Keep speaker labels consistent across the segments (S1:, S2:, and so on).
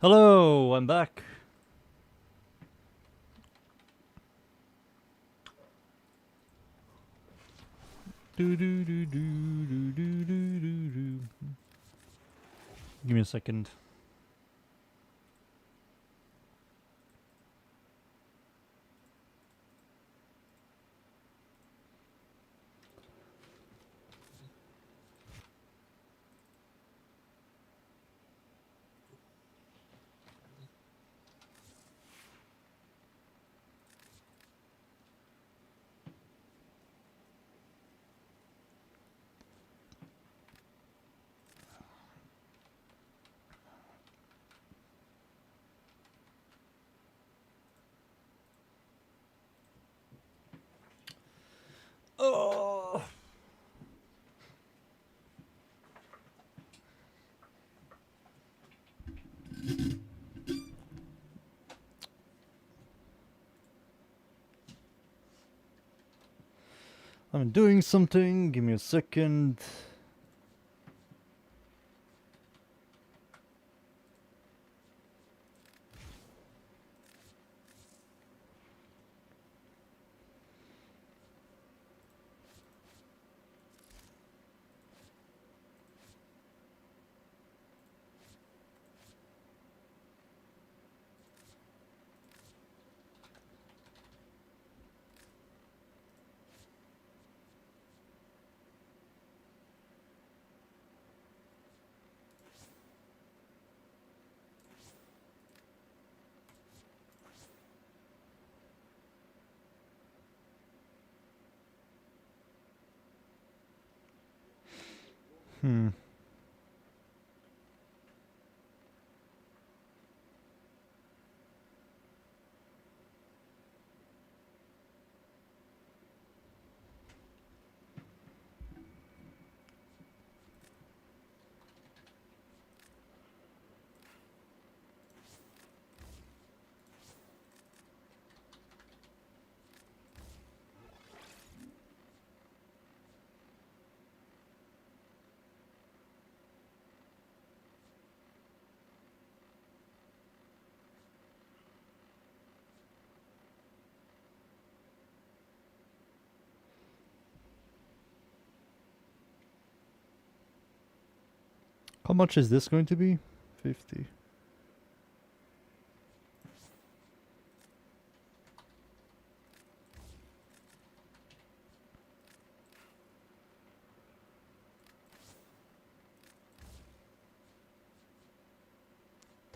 S1: Hello, I'm back. Do do do do do do do do do. Give me a second. Oh. I'm doing something. Give me a second. Hmm. How much is this going to be? 50.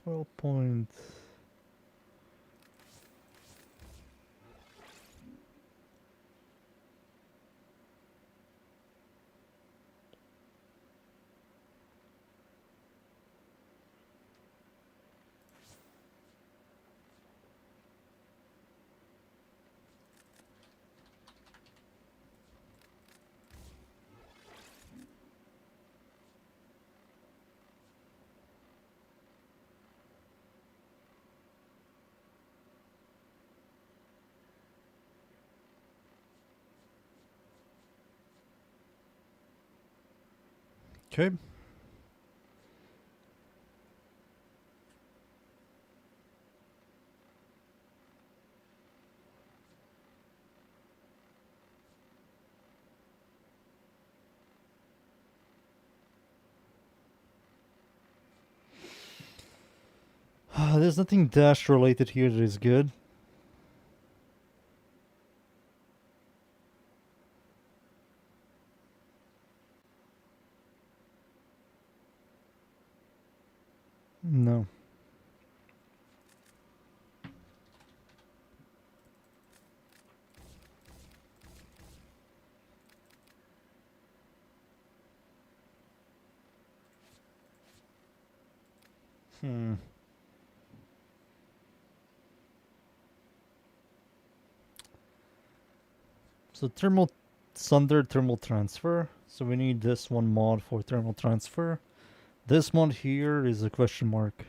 S1: .12. Okay. There's nothing dash related here that is good. No. Hmm. So thermal thunder thermal transfer. So we need this one mod for thermal transfer. This mod here is a question mark.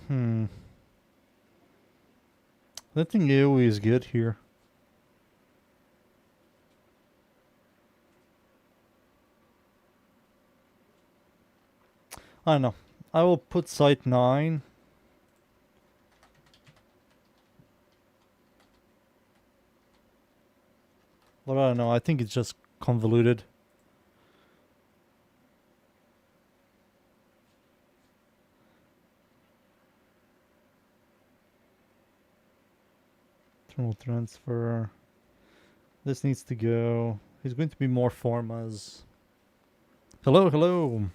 S1: Hmm. I think AoE is good here. I don't know. I will put Sight 9. But I don't know. I think it's just convoluted. Thermal transfer. This needs to go. He's going to be more formas. Hello, hello.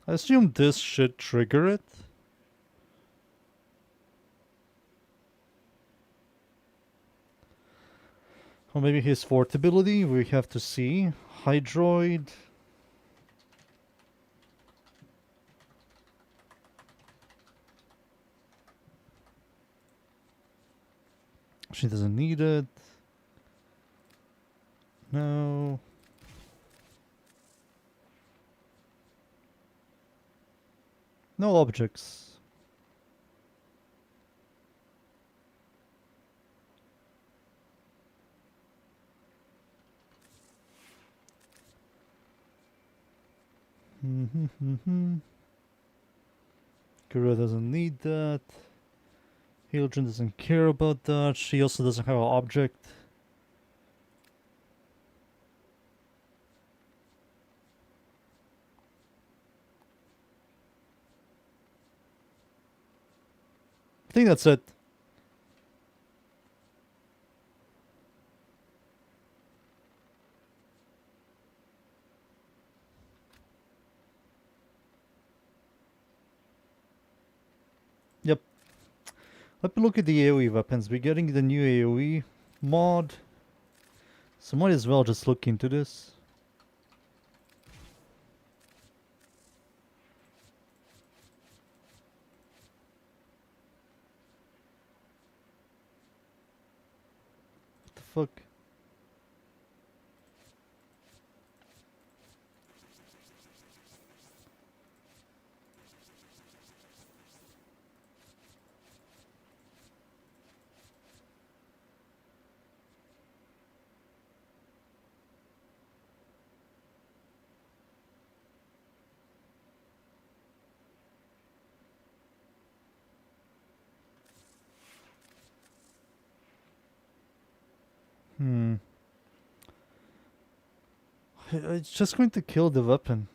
S1: I assume this should trigger it. Or maybe his fourth ability, we have to see. Hydroid. She doesn't need it. No. No objects. Gura doesn't need that. Hildren doesn't care about that. She also doesn't have an object. I think that's it. Yep. Let me look at the AoE weapons. We're getting the new AoE mod. So might as well just look into this. What the fuck? Hmm. It's just going to kill the weapon.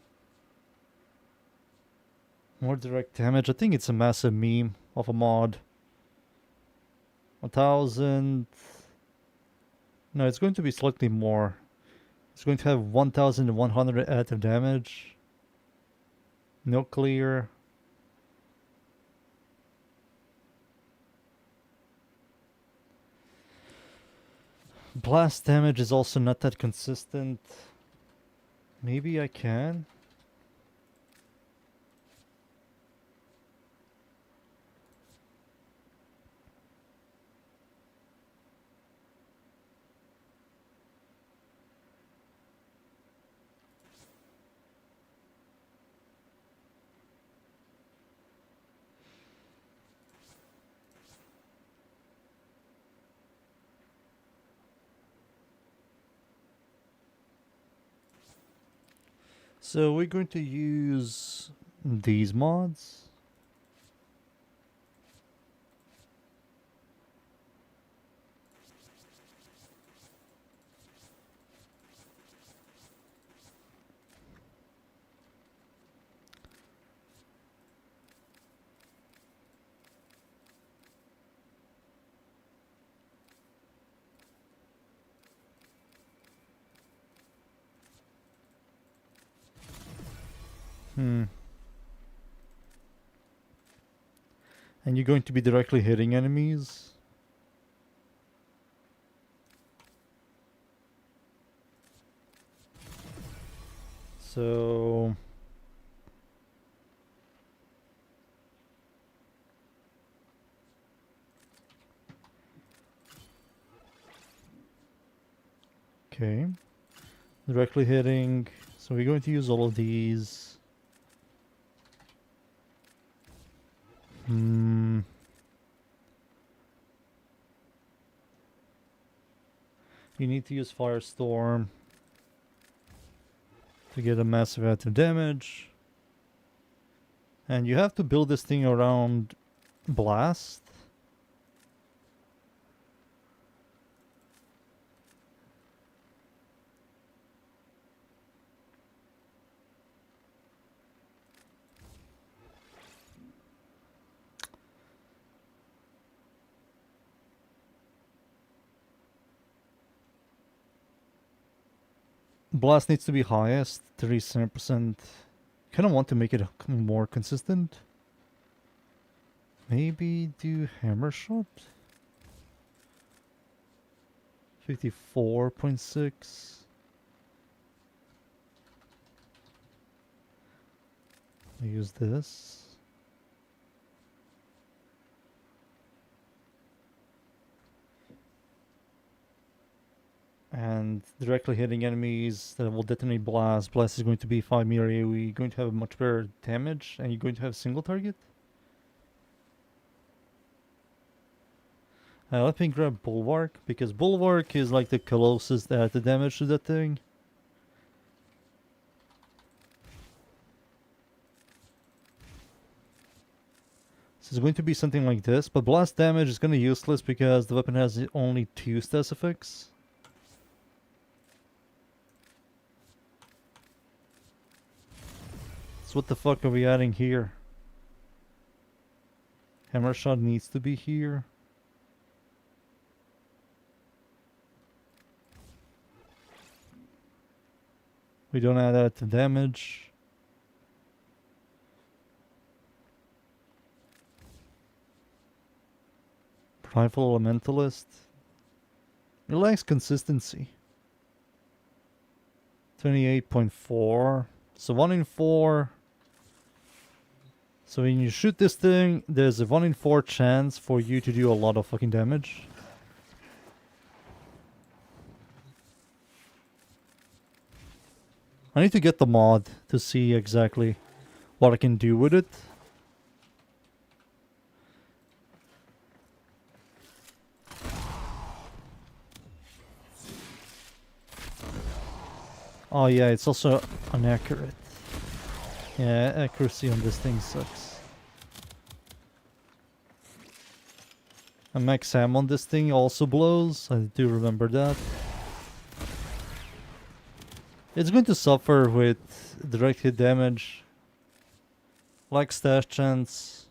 S1: More direct damage. I think it's a massive meme of a mod. 1000. No, it's going to be slightly more. It's going to have 1100 additive damage. Nuclear. Blast damage is also not that consistent. Maybe I can. So we're going to use these mods. And you're going to be directly hitting enemies. So okay, directly hitting. So we're going to use all of these. Hmm. You need to use Firestorm to get a massive amount of damage. And you have to build this thing around Blast. Blast needs to be highest, 37%. Kind of want to make it more consistent. Maybe do Hammer Shot? 54.6. I use this. And directly hitting enemies that will detonate Blast. Blast is going to be 5 meter AoE, going to have much better damage, and you're going to have single target. Let me grab Bulwark, because Bulwark is like the closest at the damage to that thing. So it's going to be something like this, but Blast damage is going to be useless because the weapon has only 2 stats effects. So what the fuck are we adding here? Hammer Shot needs to be here. We don't add that to damage. Prideful Elementalist. It lacks consistency. 28.4. So 1 in 4. So when you shoot this thing, there's a 1 in 4 chance for you to do a lot of fucking damage. I need to get the mod to see exactly what I can do with it. Oh yeah, it's also inaccurate. Yeah, accuracy on this thing sucks. A max ham on this thing also blows. I do remember that. It's going to suffer with direct hit damage. Like stash chance.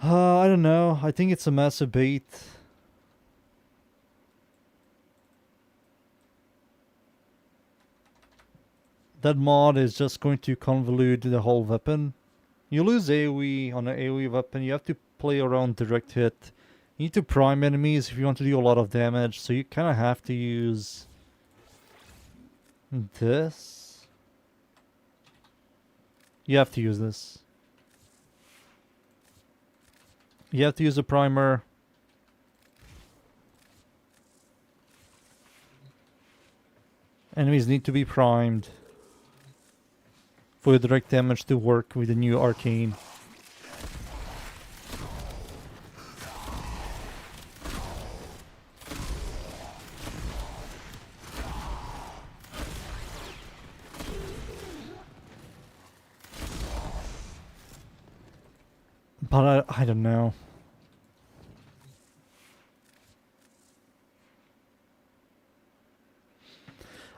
S1: I don't know. I think it's a massive bait. That mod is just going to convolute the whole weapon. You lose AoE on an AoE weapon. You have to play around direct hit. You need to prime enemies if you want to do a lot of damage. So you kind of have to use this. You have to use this. You have to use a primer. Enemies need to be primed for your direct damage to work with the new arcane. But I don't know.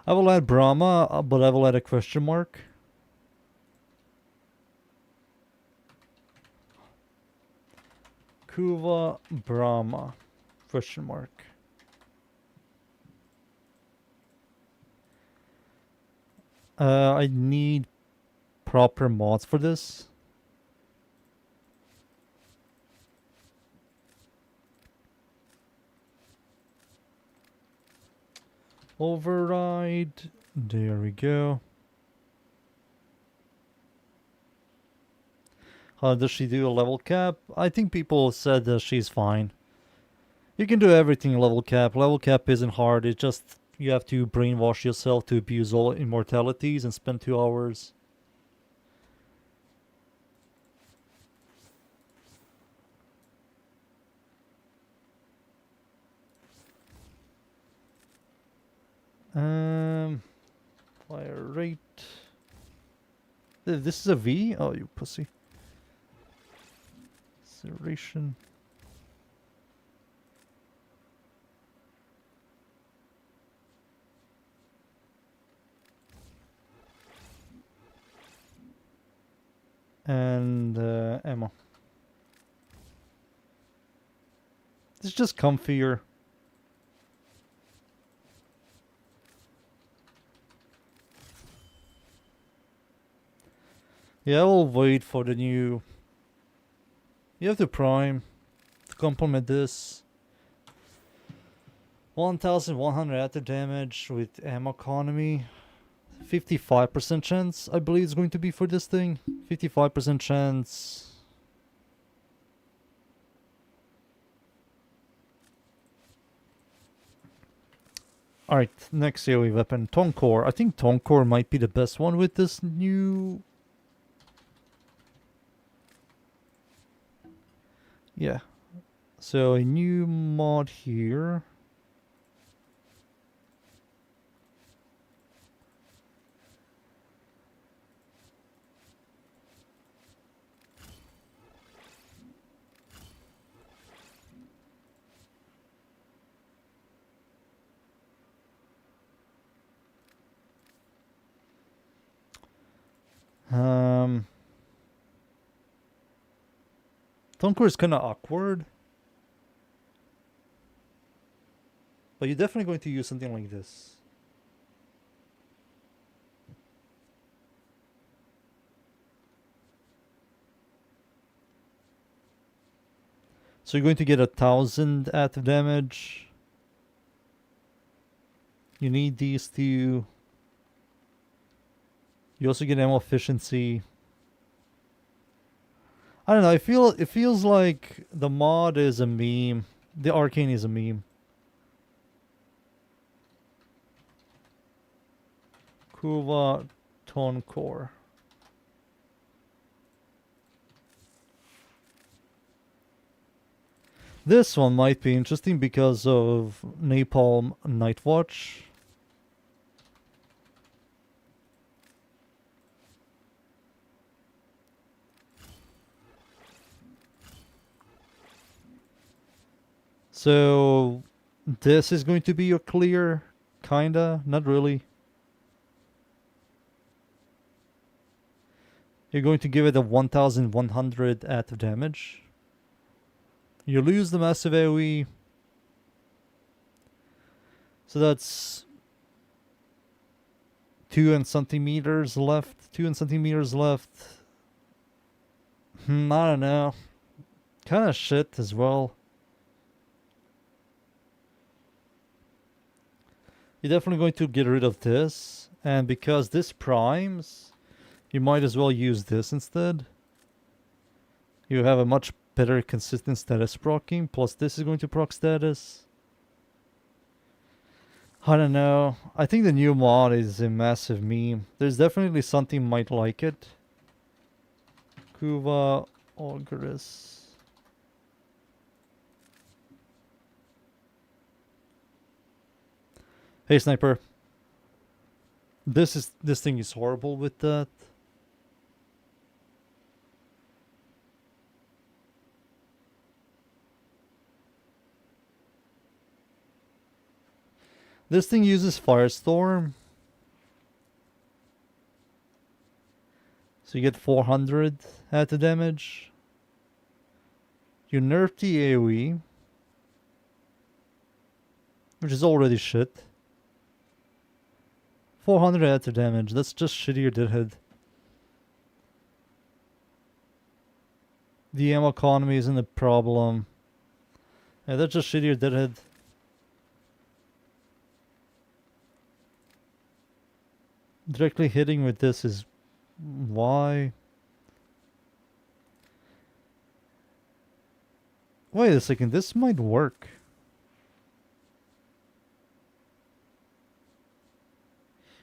S1: I will add Brahma, but I will add a question mark. Kuva Brahma, question mark. I need proper mods for this. Override. There we go. How does she do a level cap? I think people said that she's fine. You can do everything level cap. Level cap isn't hard. It's just you have to brainwash yourself to abuse all immortalities and spend 2 hours. Fire rate. This is a V? Oh, you pussy. Acceleration. And ammo. It's just comfier. Yeah, I'll wait for the new... You have to prime to complement this. 1100 active damage with ammo economy. 55% chance, I believe, is going to be for this thing. 55% chance. Alright, next AoE weapon, Tonkor. I think Tonkor might be the best one with this new... Yeah. So a new mod here. Tonkor is kind of awkward. But you're definitely going to use something like this. So you're going to get 1000 active damage. You need these two. You also get ammo efficiency. I don't know, it feels like the mod is a meme. The arcane is a meme. Kuva Tonkor. This one might be interesting because of Napalm Nightwatch. So this is going to be your clear, kinda, not really. You're going to give it a 1100 active damage. You lose the massive AoE. So that's 2 and something meters left. 2 and something meters left. I don't know. Kinda shit as well. You're definitely going to get rid of this. And because this primes, you might as well use this instead. You have a much better consistent status proccing. Plus this is going to proc status. I don't know. I think the new mod is a massive meme. There's definitely something might like it. Kuva Auguris. Hey sniper. This thing is horrible with that. This thing uses Firestorm. So you get 400 at the damage. You nerf the AoE, which is already shit. 400 at the damage, that's just shittier Deadhead. The ammo economy isn't a problem. Yeah, that's just shittier Deadhead. Directly hitting with this is why. Wait a second, this might work.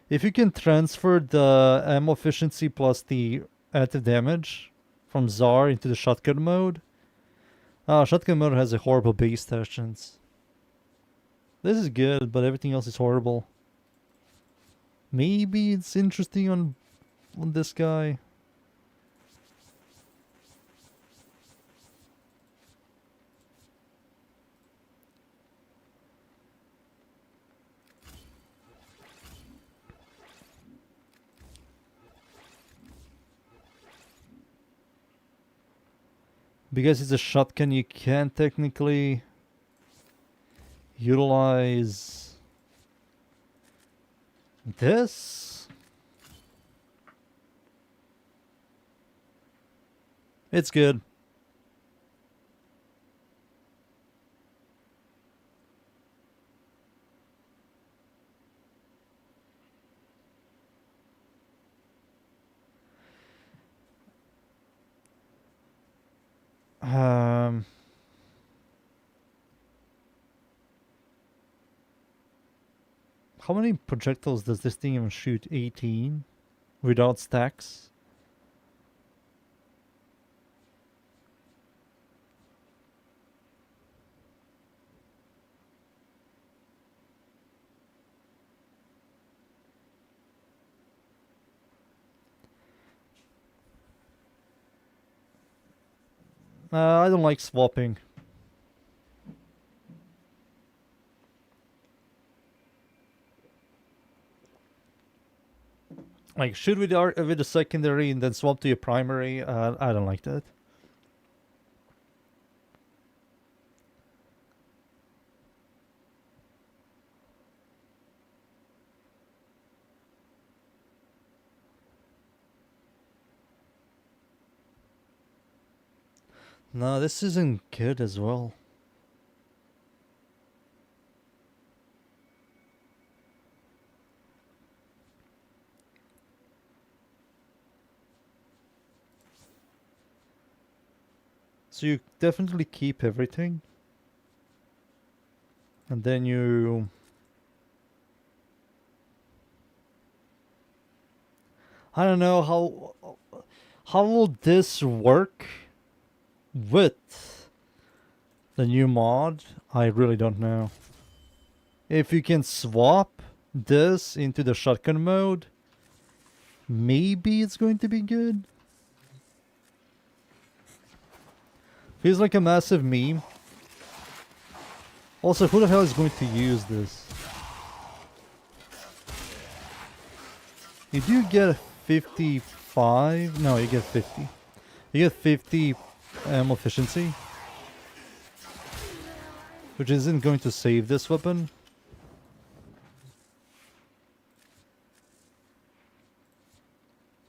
S1: If you can transfer the ammo efficiency plus the active damage from Czar into the shotgun mode. Shotgun mode has a horrible base stations. This is good, but everything else is horrible. Maybe it's interesting on this guy. Because it's a shotgun, you can't technically utilize this. It's good. How many projectiles does this thing even shoot? 18? Without stacks? I don't like swapping. Like, shoot with the secondary and then swap to your primary. I don't like that. No, this isn't good as well. So you definitely keep everything. And then you... I don't know how will this work with the new mod? I really don't know. If you can swap this into the shotgun mode, maybe it's going to be good. Feels like a massive meme. Also, who the hell is going to use this? You do get 55. No, you get 50. You get 50 ammo efficiency, which isn't going to save this weapon.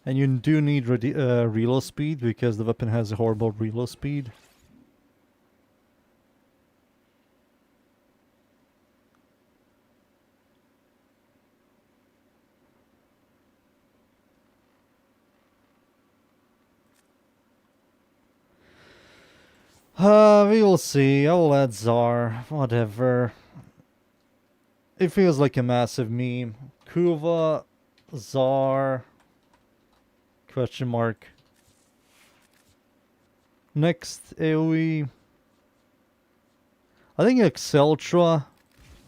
S1: And you do need reload speed because the weapon has a horrible reload speed. We will see. I will add Czar. Whatever. It feels like a massive meme. Kuva, Czar, question mark. Next AoE. I think Exceltra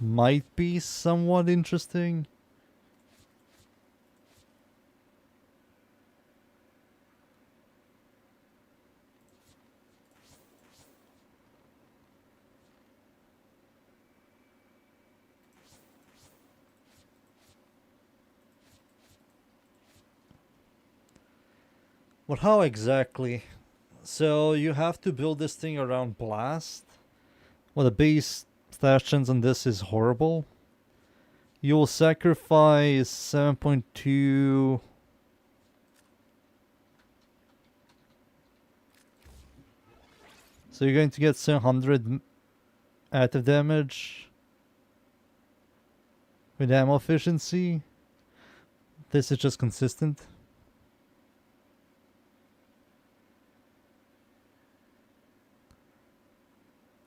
S1: might be somewhat interesting. But how exactly? So you have to build this thing around Blast. Well, the base stations on this is horrible. You'll sacrifice 7.2. So you're going to get 700 active damage with ammo efficiency. this is just consistent.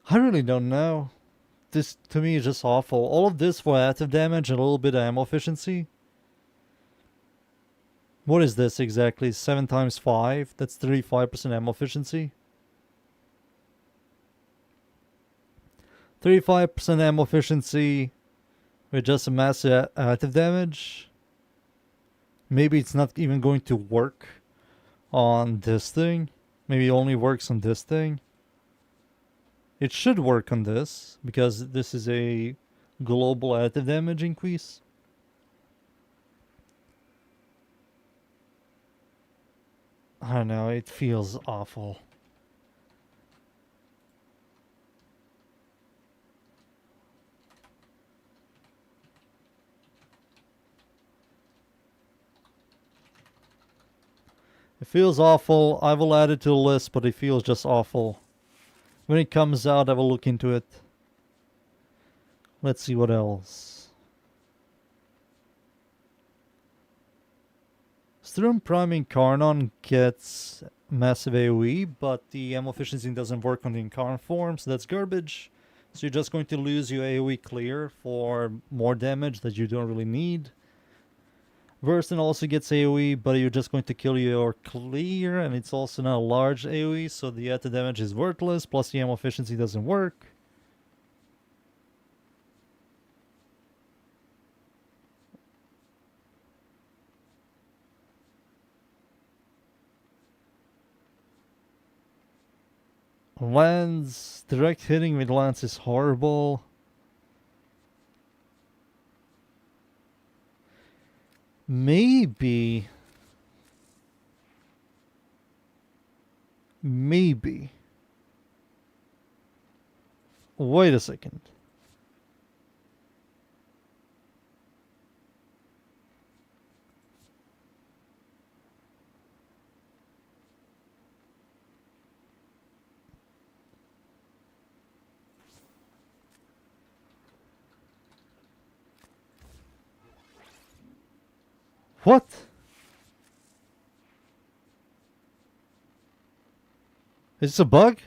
S1: I really don't know. This, to me, is just awful. All of this for active damage and a little bit of ammo efficiency. What is this exactly? 7 times 5? That's 35% ammo efficiency. 35% ammo efficiency with just a massive active damage. Maybe it's not even going to work on this thing. Maybe it only works on this thing. It should work on this, because this is a global active damage increase. I don't know, it feels awful. It feels awful. I will add it to the list, but it feels just awful. When it comes out, I will look into it. Let's see what else. Sturm Priming Carnon gets massive AoE, but the ammo efficiency doesn't work on the Incarn form, so that's garbage. So you're just going to lose your AoE clear for more damage that you don't really need. Versen also gets AoE, but you're just going to kill your clear, and it's also not a large AoE, so the added damage is worthless, plus the ammo efficiency doesn't work. Lance, direct hitting with Lance is horrible. Maybe. Wait a second. What? Is this a bug?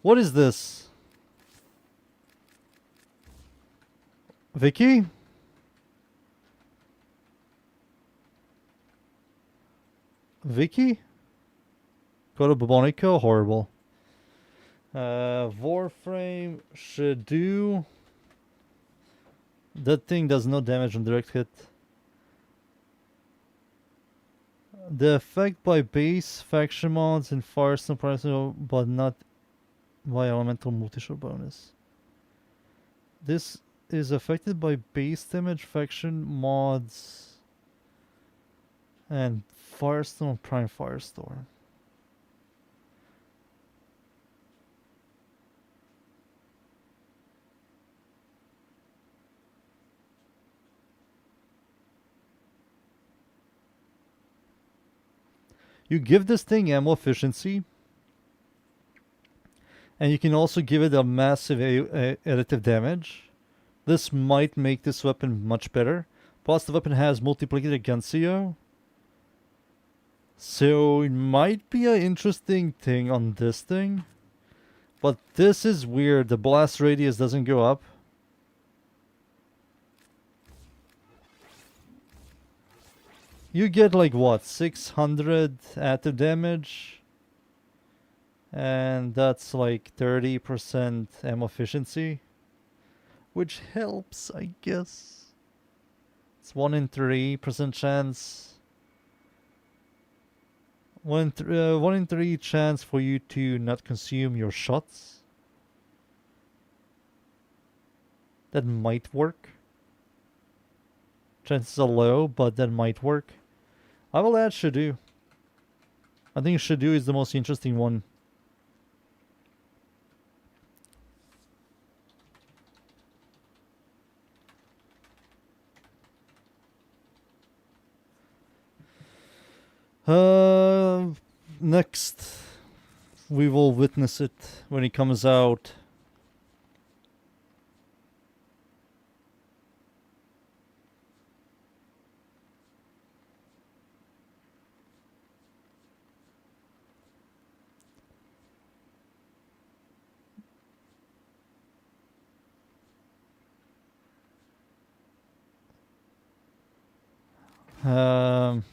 S1: What is this? Vicky? Vicky? Go to Bobonica? Horrible. WARFRAME should do. That thing does no damage on direct hit. The effect by base faction mods and Firestone Primal, but not by elemental multi-shot bonus. This is affected by base damage faction mods and Firestone Prime Firestorm. You give this thing ammo efficiency, and you can also give it a massive additive damage. This might make this weapon much better. Plus the weapon has multiplicated Gunsio. So it might be an interesting thing on this thing. But this is weird. The blast radius doesn't go up. You get like what, 600 active damage, and that's like 30% ammo efficiency, which helps, I guess. It's 1 in 3% chance. 1 in 3 chance for you to not consume your shots. That might work. Chances are low, but that might work. I will add Shadu. I think Shadu is the most interesting one. Next, we will witness it when it comes out. Um,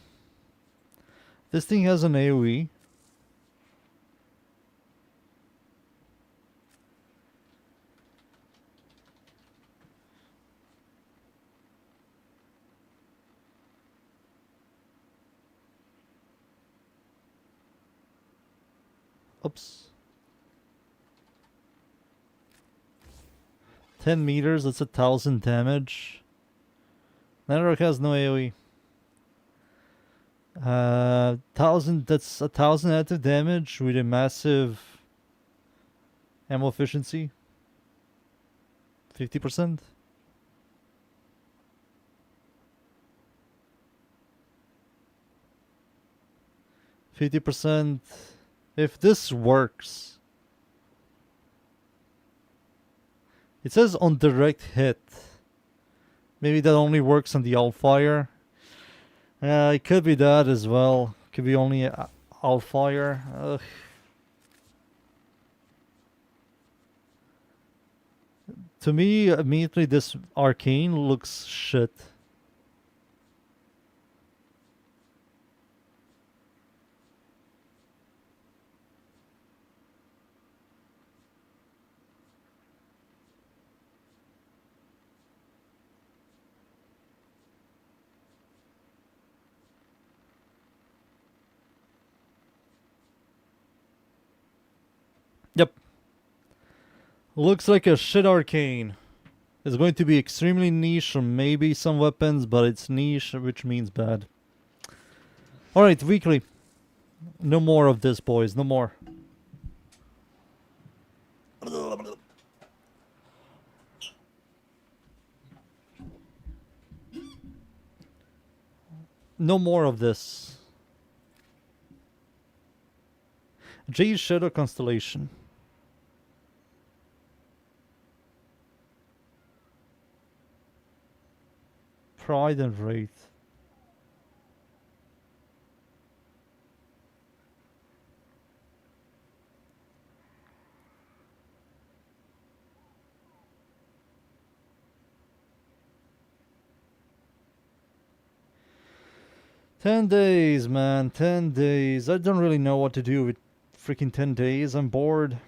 S1: this thing has an AoE. Oops. 10 meters, that's 1,000 damage. Netherrack has no AoE. 1,000, that's 1,000 active damage with a massive ammo efficiency. 50%. If this works, it says on direct hit. Maybe that only works on the Allfire. It could be that as well. Could be only Allfire. Ugh. To me, immediately this arcane looks shit. Yep. Looks like a shit arcane. It's going to be extremely niche or maybe some weapons, but it's niche, which means bad. Alright, weekly. No more of this, boys. No more. No more of this. Jade Shadow Constellation. Pride and Wraith. $10, man. 10 days. I don't really know what to do with freaking 10 days. I'm bored.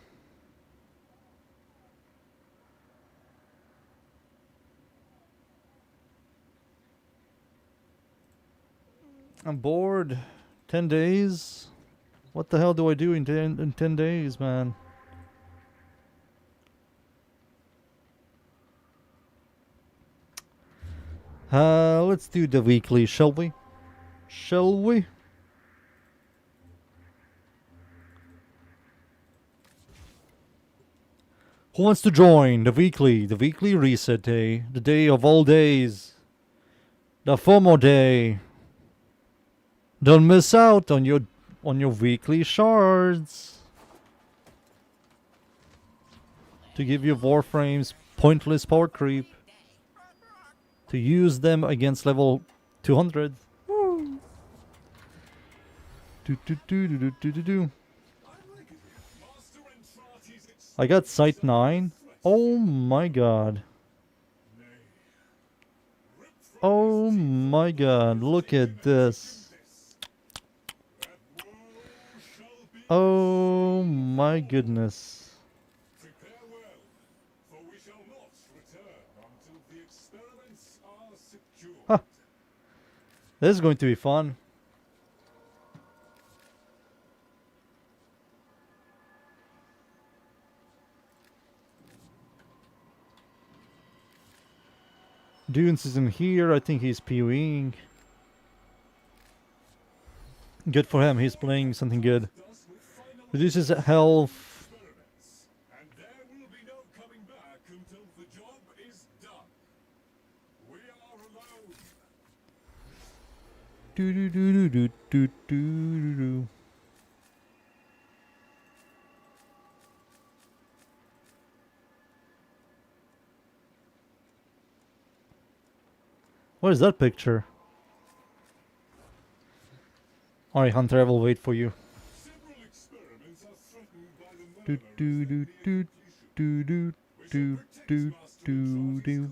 S1: I'm bored. 10 days? What the hell do I do in 10 days, man? Let's do the weekly, shall we? Shall we? Who wants to join the weekly reset day, the day of all days, the FOMO day? Don't miss out on your weekly shards to give you Warframe's pointless power creep. To use them against level 200. I got Sight 9. Oh my god. Oh my god, look at this. Oh my goodness. Huh. This is going to be fun. Dunes isn't here. I think he's PoEing. Good for him. He's playing something good. Reduces health. Do do do do do do do do. What is that picture? Alright, Hunter, I will wait for you. Do do do do do do do do do do.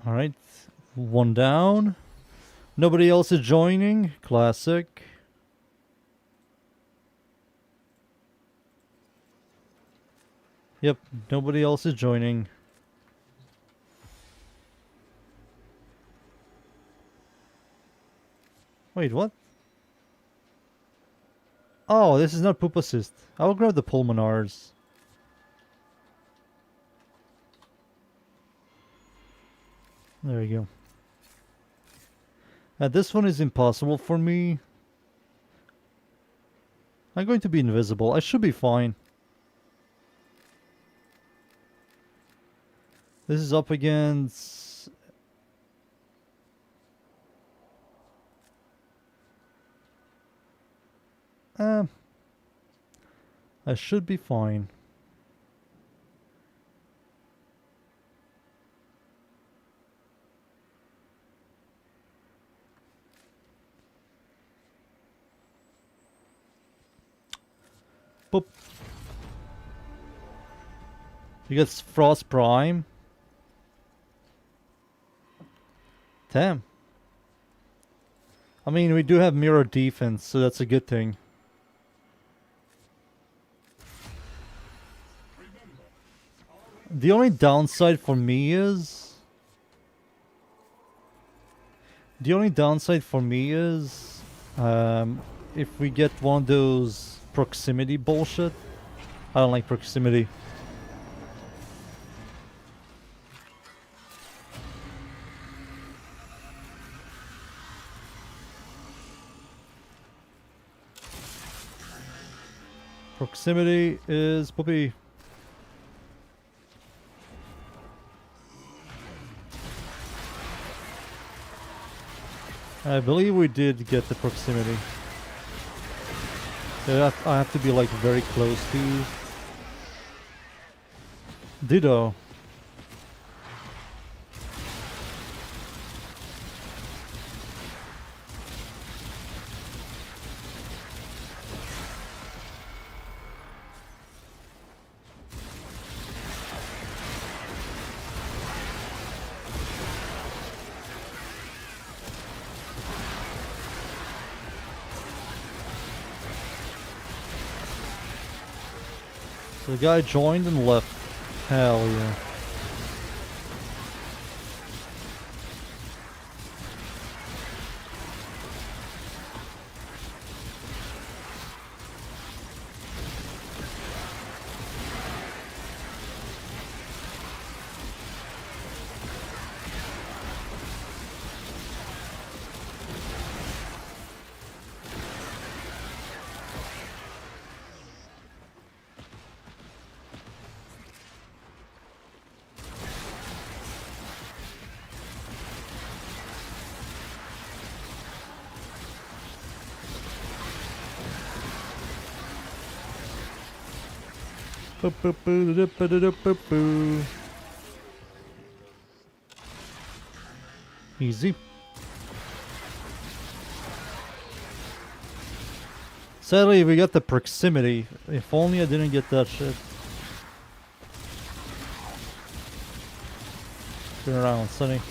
S1: Alright, one down. Nobody else is joining. Classic. Yep, nobody else is joining. Wait, what? Oh, this is not poop assist. I'll grab the pulmonars. There we go. This one is impossible for me. I'm going to be invisible. I should be fine. This is up against... I should be fine. Boop. He gets Frost Prime. Damn. I mean, we do have mirror defense, so that's a good thing. The only downside for me is... if we get one of those proximity bullshit. I don't like proximity. Proximity is poopy. I believe we did get the proximity. I have to be like very close to. Ditto. So the guy joined and left. Hell yeah. Easy. Sadly, we got the proximity. If only I didn't get that shit. Turn around, Sonny.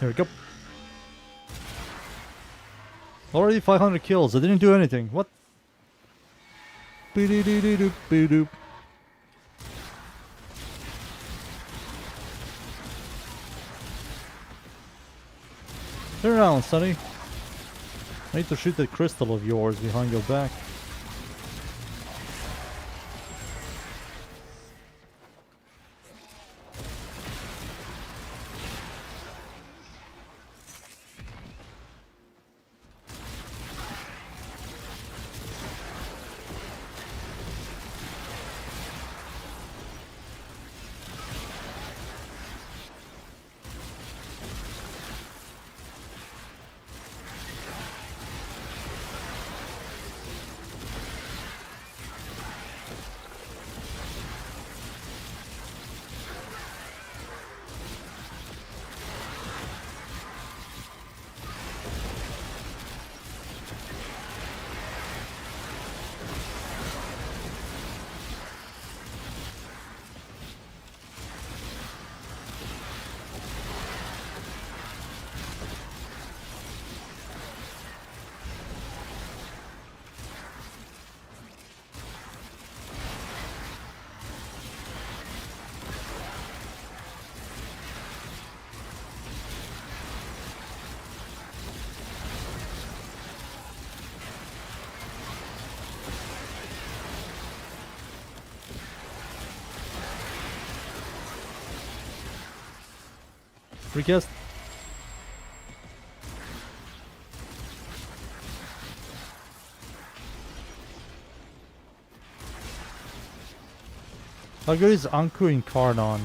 S1: There we go. Already 500 kills. I didn't do anything. What? Boop-a-doo-doo-doo-doo-doo. Turn around, Sonny. I need to shoot that crystal of yours behind your back. Recast. How good is Anku in Karnon?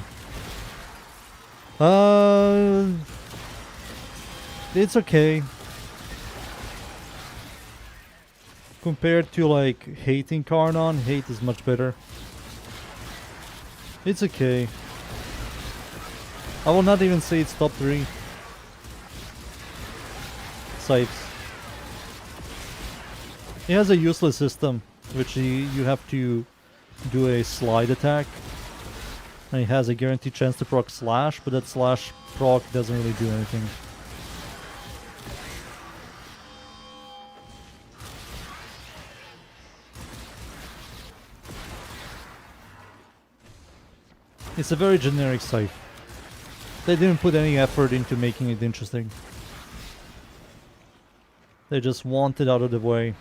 S1: It's okay. Compared to like Hate in Karnon, Hate is much better. It's okay. I will not even say it's top 3. Scythes. It has a useless system, which you have to do a slide attack. And it has a guaranteed chance to proc slash, but that slash proc doesn't really do anything. It's a very generic scythe. They didn't put any effort into making it interesting. They just want it out of the way.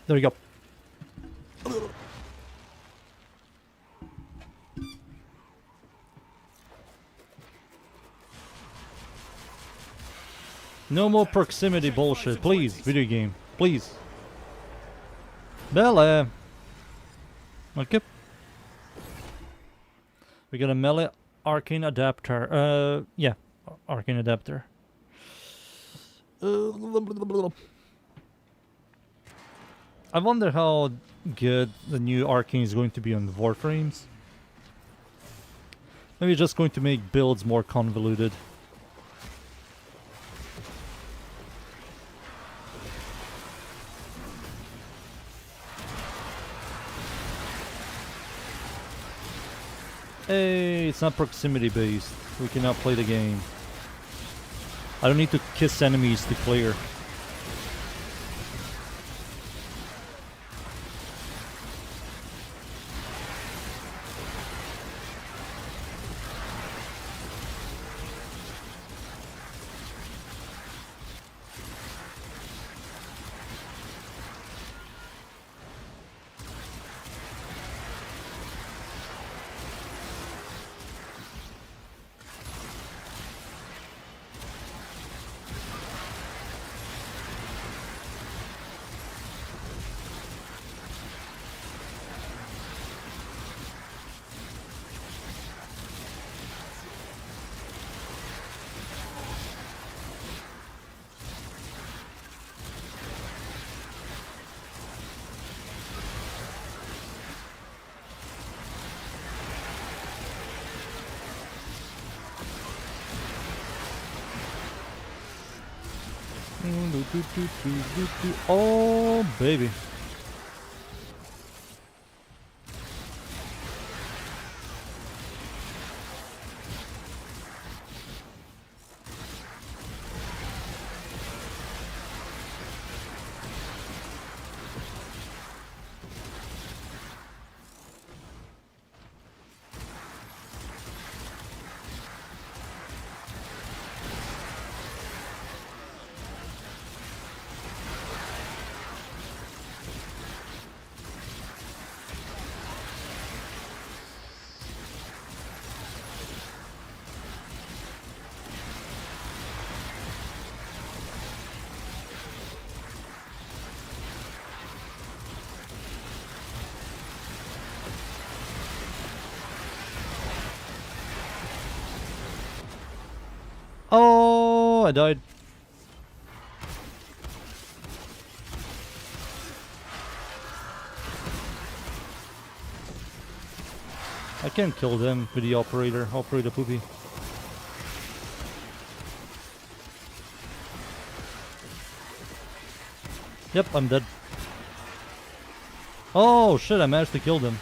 S1: There we go. No more proximity bullshit, please, video game, please. Melee. Okay. We got a melee arcane adapter. Yeah, arcane adapter. I wonder how good the new arcane is going to be on the Warframes. Maybe it's just going to make builds more convoluted. Hey, it's not proximity based. We cannot play the game. I don't need to kiss enemies to clear. Oh, baby. Oh, I died. I can't kill them with the operator poopy. Yep, I'm dead. Oh shit, I managed to kill them.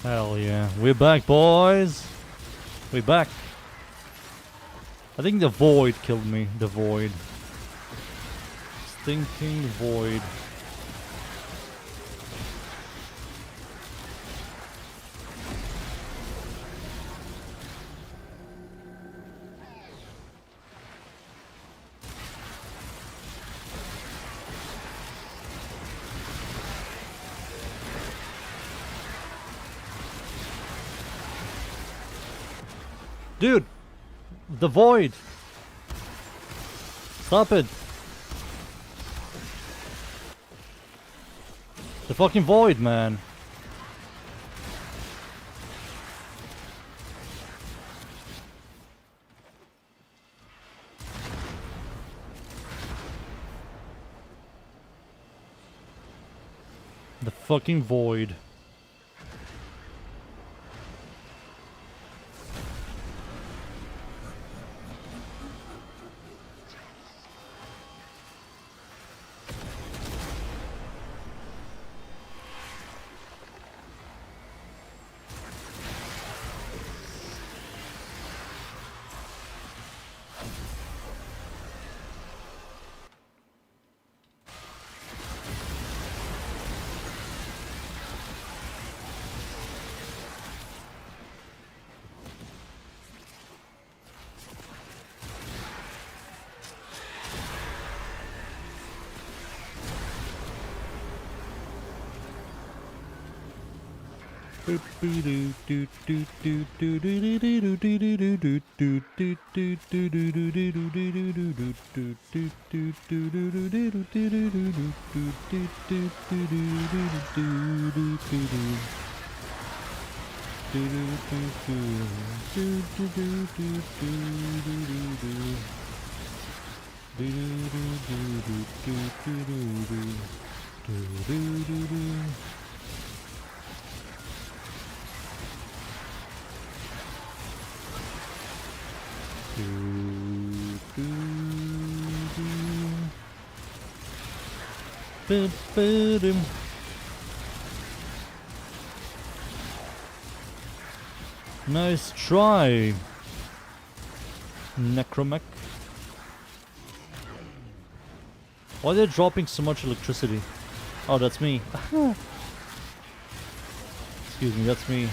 S1: Hell yeah. We're back, boys. We're back. I think the void killed me. The void. Stinking void. Dude! The void! Stop it! The fucking void, man. The fucking void. Nice try, Necromech. Why are they dropping so much electricity? Oh, that's me. Excuse me, that's me.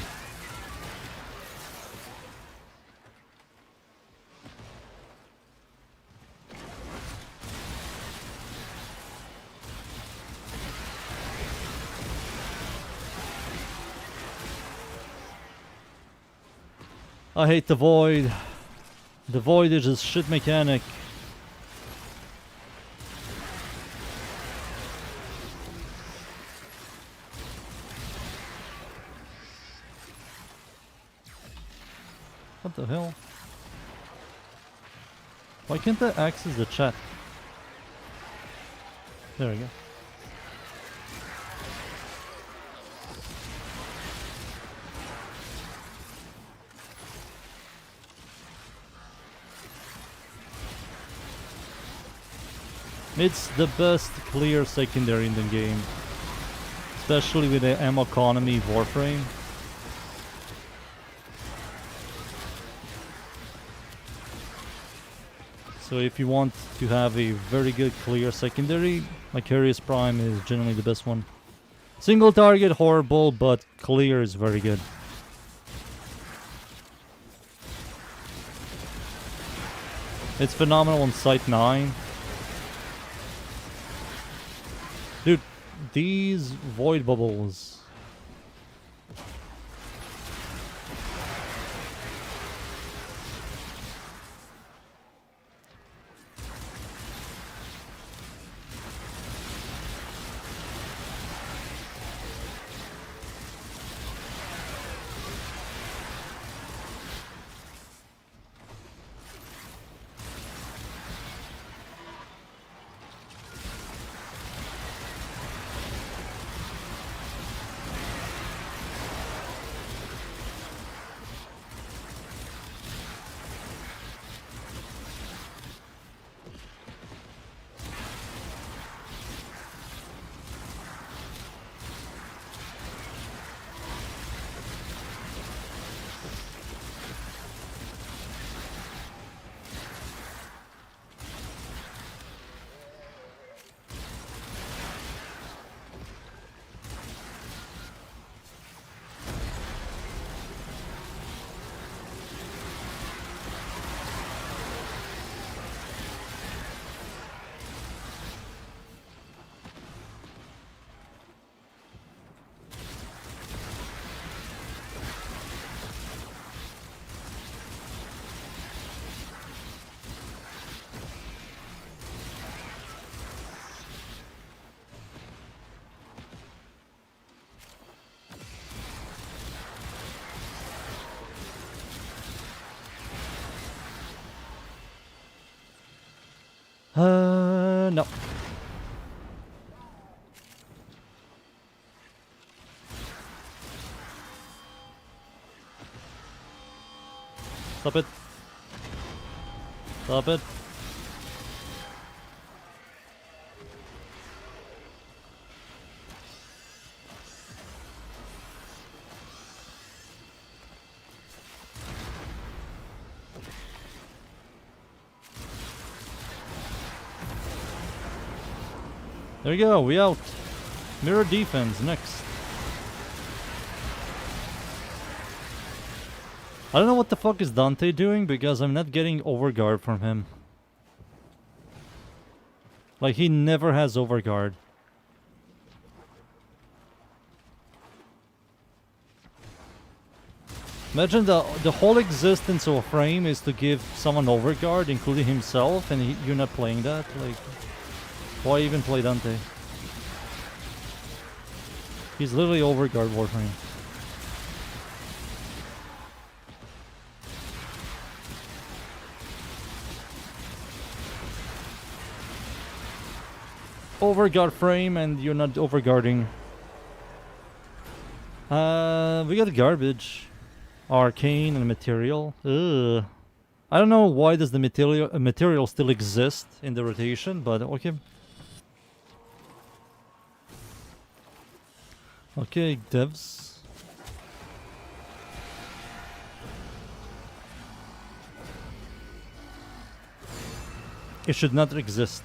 S1: I hate the void. The void is a shit mechanic. What the hell? Why can't I access the chat? There we go. It's the best clear secondary in the game. Especially with the ammo economy Warframe. So if you want to have a very good clear secondary, Macarius Prime is generally the best one. Single target, horrible, but clear is very good. It's phenomenal on Site 9. Dude, these void bubbles. No. Stop it. Stop it. There you go, we out. Mirror defense next. I don't know what the fuck is Dante doing because I'm not getting overguard from him. Like, he never has overguard. Imagine the whole existence of a frame is to give someone overguard, including himself, and you're not playing that. Like, why even play Dante? He's literally overguard Warframe. Overguard frame and you're not overguarding. We got garbage. Arcane and material. Ugh. I don't know why does the material still exist in the rotation, but okay. Okay, devs. It should not exist.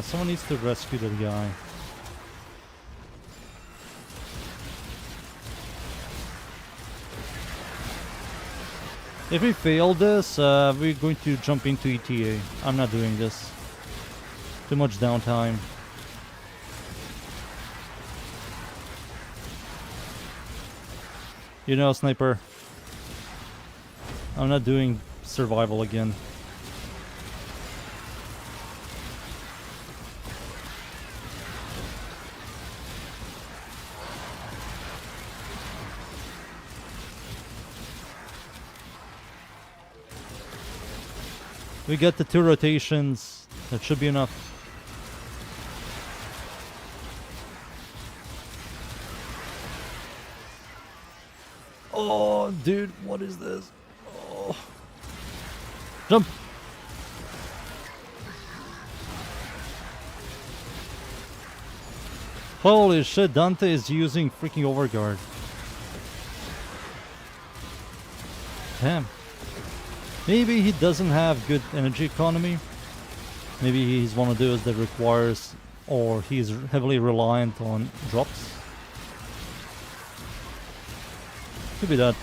S1: Someone needs to rescue that guy. If we fail this, we're going to jump into ETA. I'm not doing this. Too much downtime. You know, sniper. I'm not doing survival again. We get the 2 rotations. That should be enough. Oh, dude, what is this? Oh. Jump! Holy shit, Dante is using freaking overguard. Damn. Maybe he doesn't have good energy economy. Maybe he's one of those that requires, or he's heavily reliant on drops. Could be that.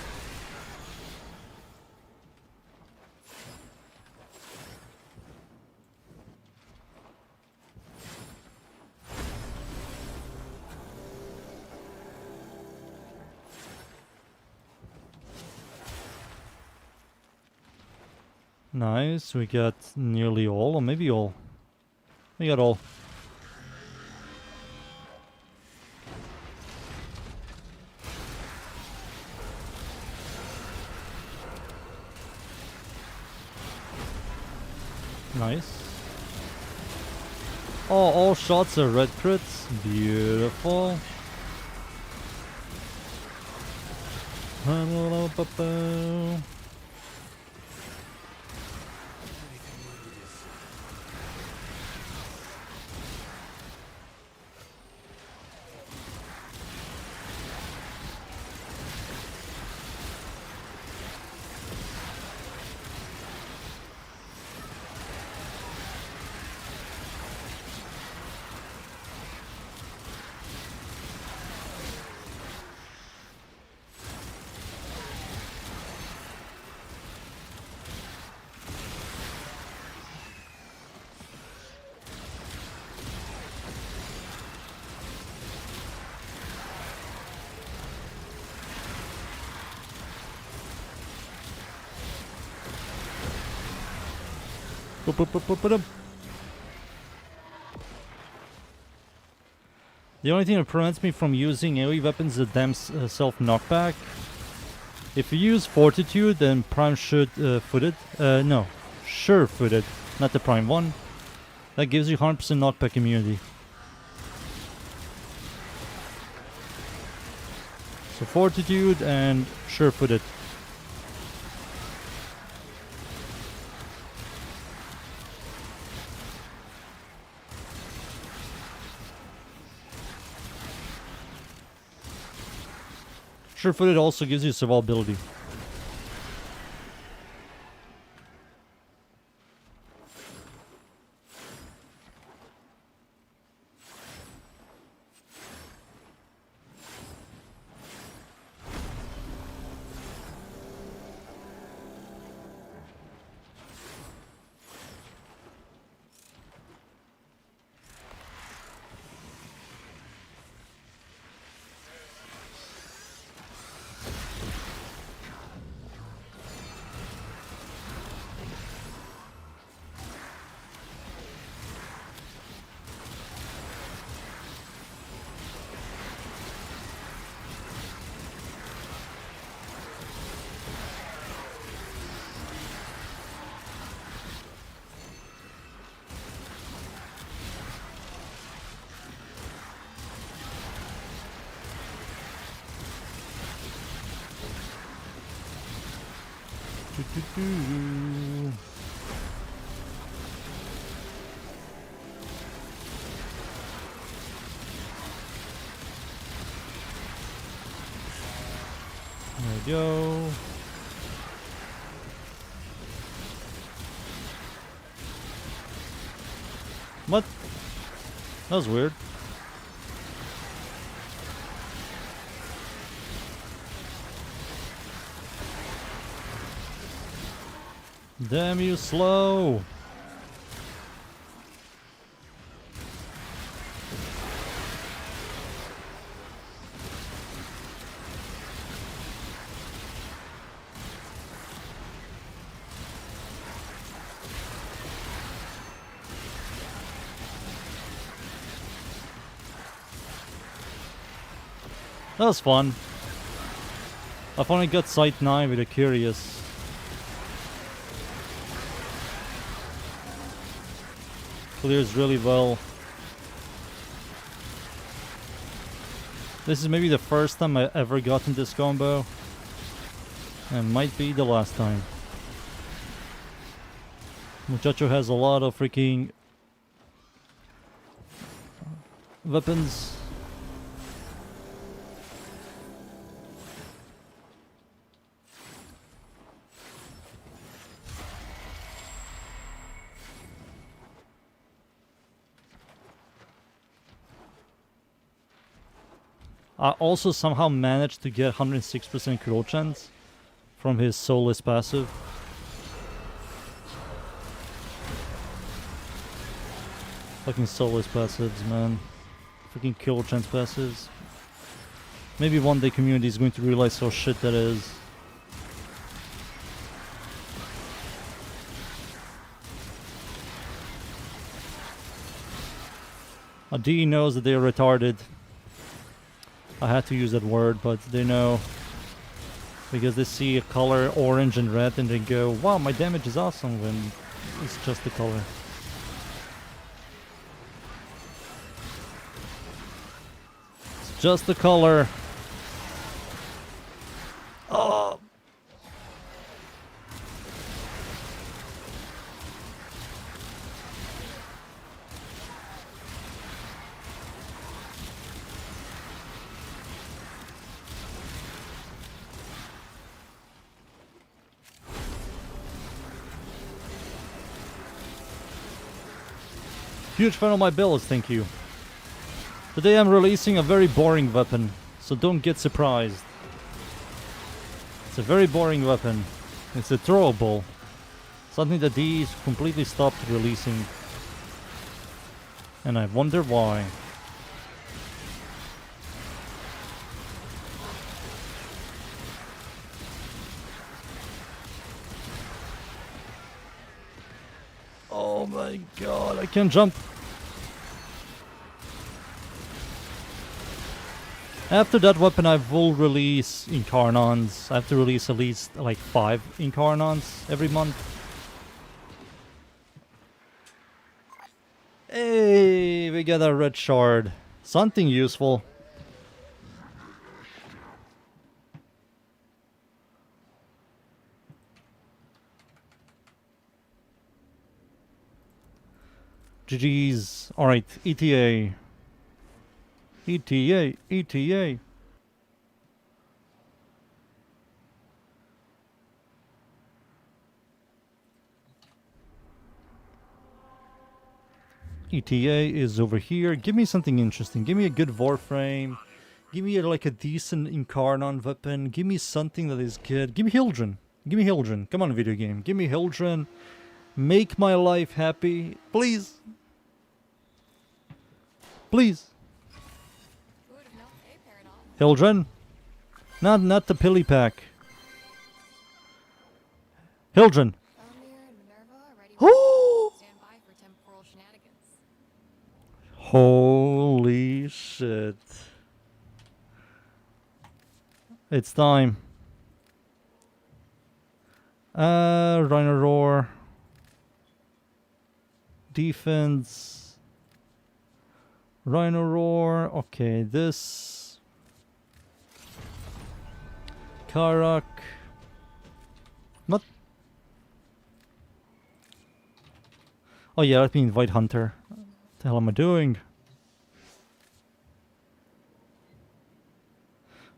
S1: Nice, we got nearly all, or maybe all. We got all. Nice. Oh, all shots are red crits. Beautiful. The only thing that prevents me from using AoE weapons is the damn self knockback. If you use Fortitude, then Prime should footed. No, sure footed, not the Prime one. That gives you 100% knockback immunity. So Fortitude and sure footed. Sure-footed also gives you survivability. There we go. What? That was weird. Damn you, slow. That was fun. I finally got Sight 9 with a Curious. Clears really well. This is maybe the first time I ever gotten this combo. And might be the last time. Muchacho has a lot of freaking weapons. I also somehow managed to get 106% kill chance from his soulless passive. Fucking soulless passives, man. Freaking kill chance passives. Maybe one day community is going to realize how shit that is. DE knows that they are retarded. I had to use that word, but they know. Because they see a color orange and red and they go, wow, my damage is awesome, when it's just the color. It's just the color. Oh. Huge fan of my builds, thank you. Today I'm releasing a very boring weapon, so don't get surprised. It's a very boring weapon. It's a throwable. Something that these completely stopped releasing. And I wonder why. Oh my god, I can't jump. After that weapon I will release Incarnons. I have to release at least like 5 Incarnons every month. Hey, we got a red shard. Something useful. GG's. Alright, ETA. ETA, ETA. ETA is over here. Give me something interesting. Give me a good WARFRAME. Give me like a decent Incarnon weapon. Give me something that is good. Give me Hildren. Give me Hildren. Come on, video game. Give me Hildren. Make my life happy. Please. Please. Hildren. Not the pilly pack. Hildren. Holy shit. It's time. Rhino Roar. Defense. Rhino Roar. Okay, this. Karak. What? Oh yeah, let me invite Hunter. What the hell am I doing?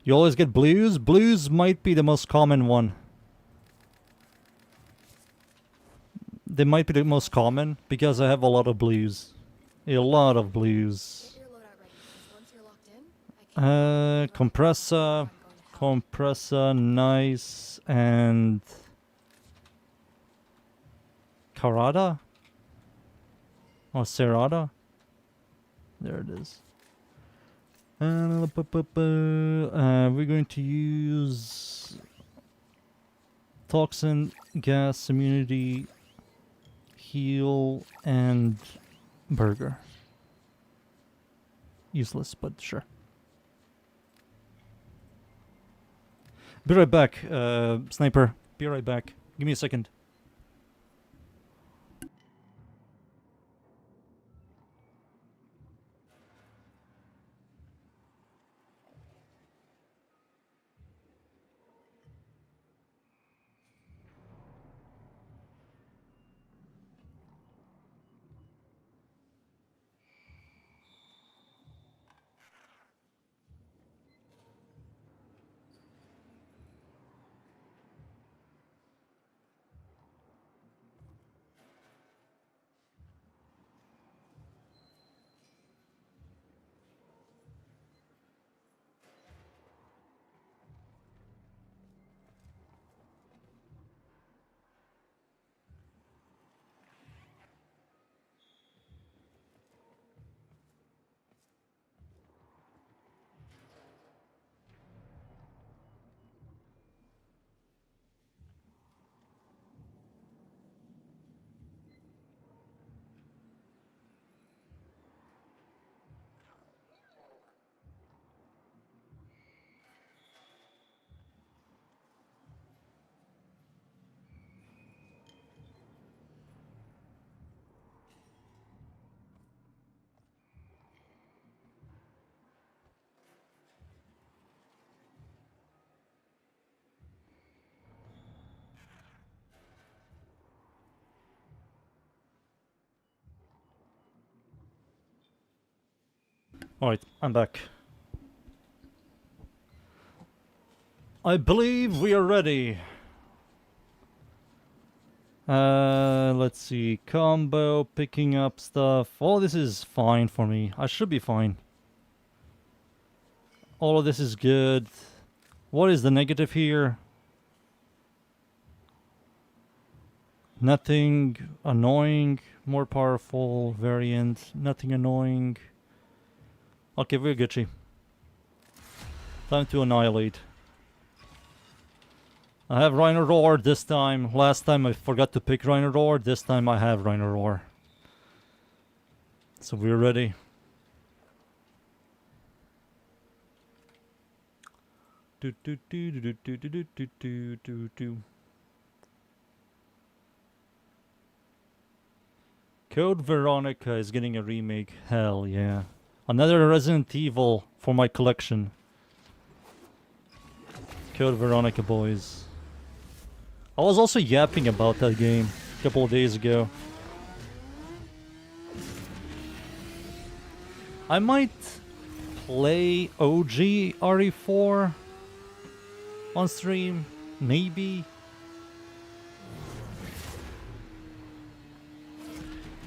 S1: You always get blues? Blues might be the most common one. They might be the most common because I have a lot of blues. A lot of blues. Compressor. Compressor, nice, and Karada? Or Serada? There it is. We're going to use Toxin, Gas, Immunity, Heal, and Burger. Useless, but sure. Be right back, Sniper. Be right back. Give me a second. Alright, I'm back. I believe we are ready. Let's see. Combo, picking up stuff. All this is fine for me. I should be fine. All of this is good. What is the negative here? Nothing annoying. More powerful variant. Nothing annoying. Okay, we're Gucci. Time to annihilate. I have Rhino Roar this time. Last time I forgot to pick Rhino Roar. This time I have Rhino Roar. So we're ready. Do do do do do do do do do do do. Code Veronica is getting a remake. Hell yeah. Another Resident Evil for my collection. Code Veronica, boys. I was also yapping about that game a couple of days ago. I might play OG RE4 on stream, maybe.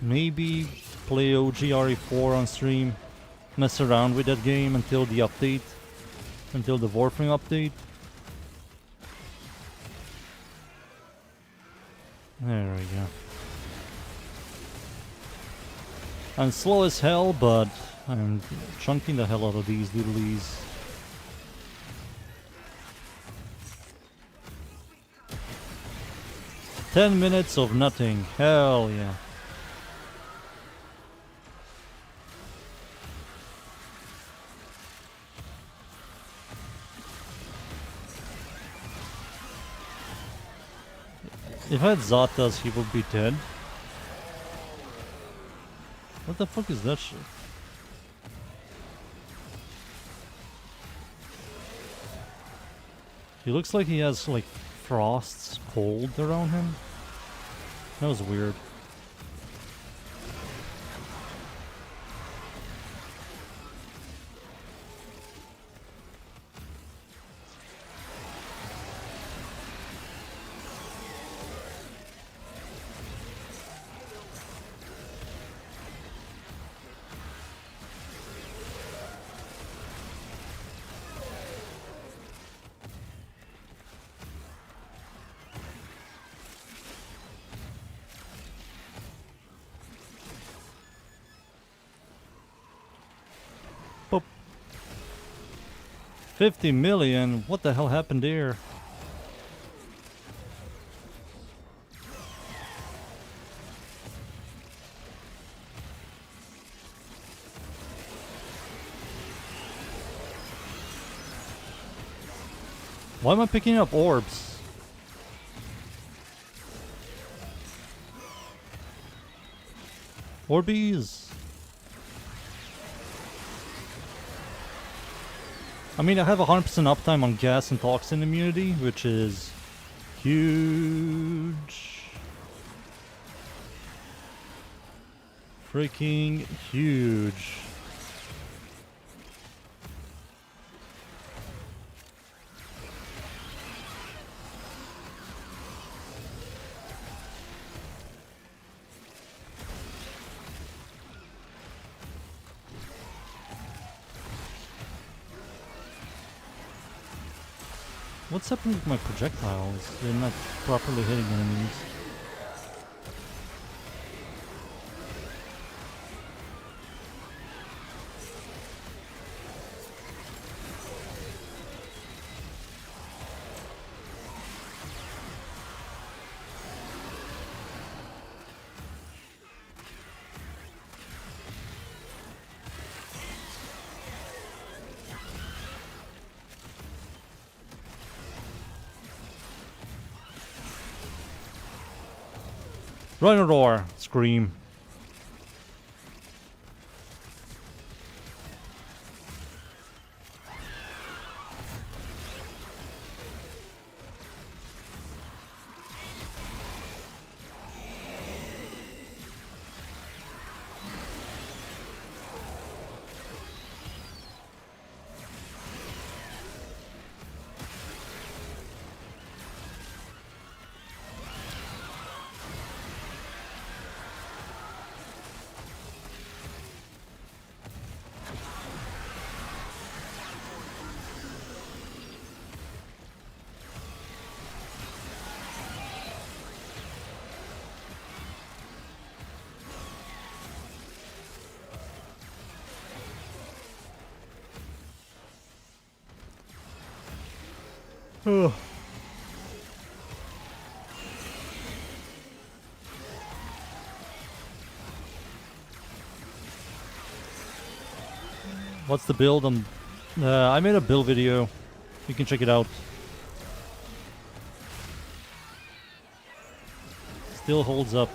S1: Maybe play OG RE4 on stream, mess around with that game until the update, until the WARFRAME update. There we go. I'm slow as hell, but I'm chunking the hell out of these doodlies. "10 minutes of nothing. Hell yeah. If I had Zatas, he would be dead. What the fuck is that shit? He looks like he has, like, frost's cold around him. That was weird. Boop. 50 million? What the hell happened here? Why am I picking up orbs? Orbeez. I mean, I have 100% uptime on gas and toxin immunity, which is huge. Freaking huge. What's happening with my projectiles? They're not properly hitting enemies. Rhino Roar! Scream. What's the build? I made a build video. You can check it out. Still holds up.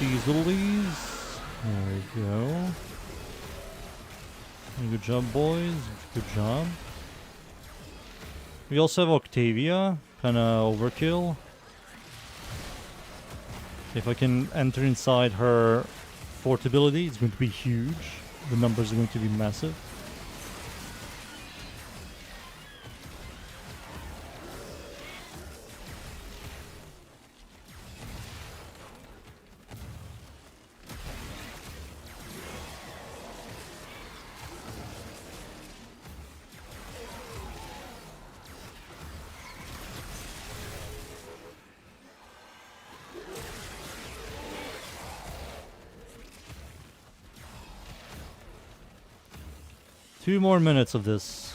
S1: These lilies. There we go. Good job, boys. Good job. We also have Octavia. Kinda overkill. If I can enter inside her fort ability, it's going to be huge. The numbers are going to be massive. Two more minutes of this.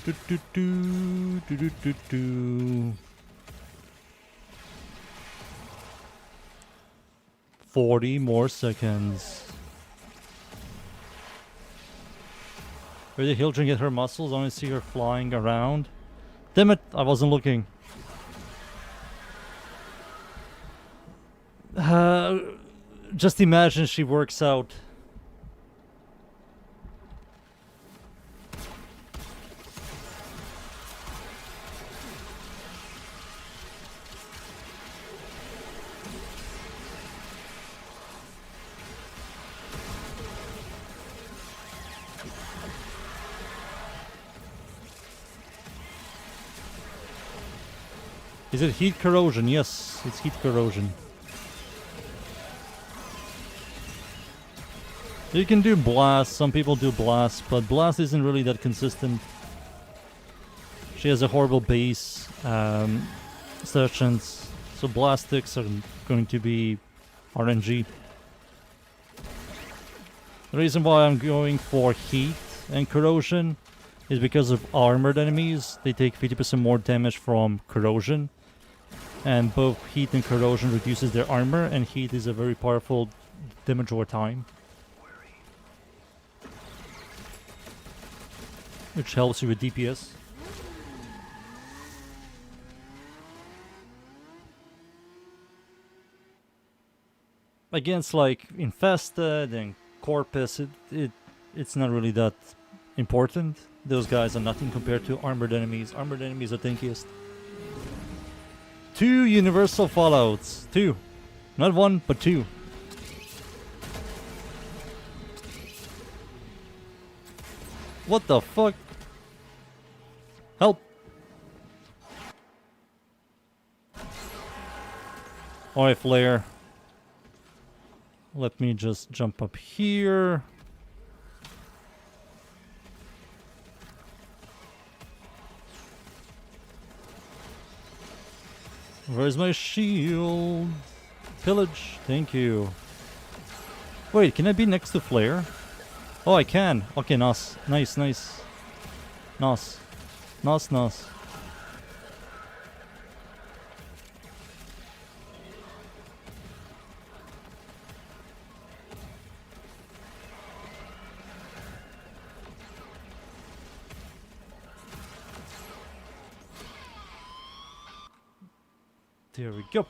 S1: Do, do, do, do, do, do, do. 40 more seconds. Where did Hildren get her muscles? I only see her flying around. Damn it, I wasn't looking. Just imagine she works out. Is it heat corrosion? Yes, it's heat corrosion. You can do blast, some people do blast, but blast isn't really that consistent. She has a horrible base sessions, so blast sticks are going to be RNG. The reason why I'm going for heat and corrosion is because of armored enemies. They take 50% more damage from corrosion. And both heat and corrosion reduces their armor, and heat is a very powerful damage over time, which helps you with DPS. Against like Infested and Corpus, it's not really that important. Those guys are nothing compared to armored enemies. Armored enemies are tankiest. 2 universal fallouts. 2. Not 1, but 2. What the fuck? Help! Alright, Flare. Let me just jump up here. Where's my shield? Pillage, thank you. Wait, can I be next to Flare? Oh, I can. Okay, nice. Nice, nice. Nice. Nice, nice. There we go.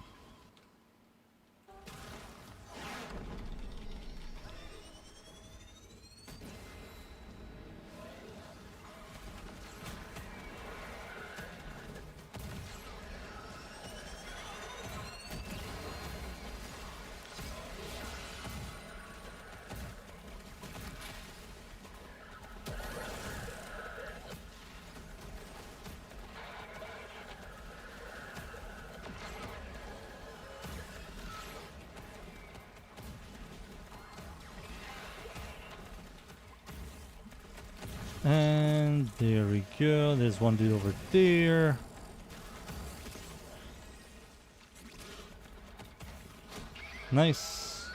S1: And there we go. There's one dude over there. Nice.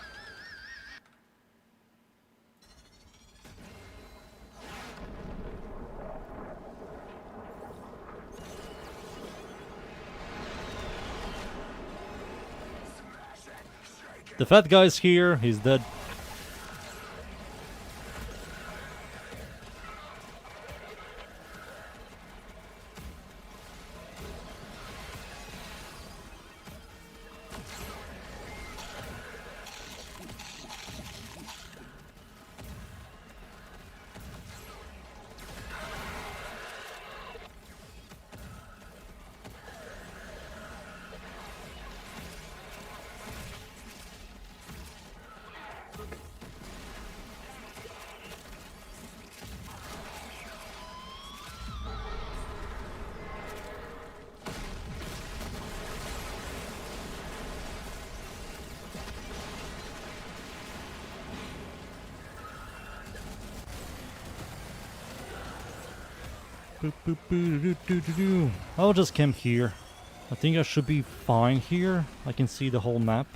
S1: The fat guy's here. He's dead. I'll just camp here. I think I should be fine here. I can see the whole map.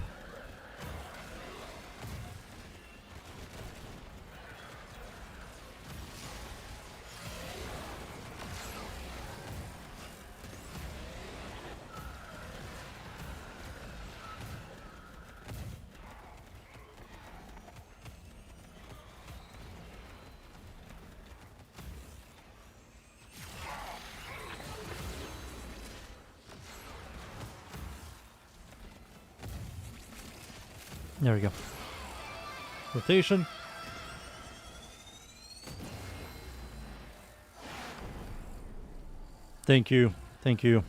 S1: There we go. Rotation. Thank you. Thank you.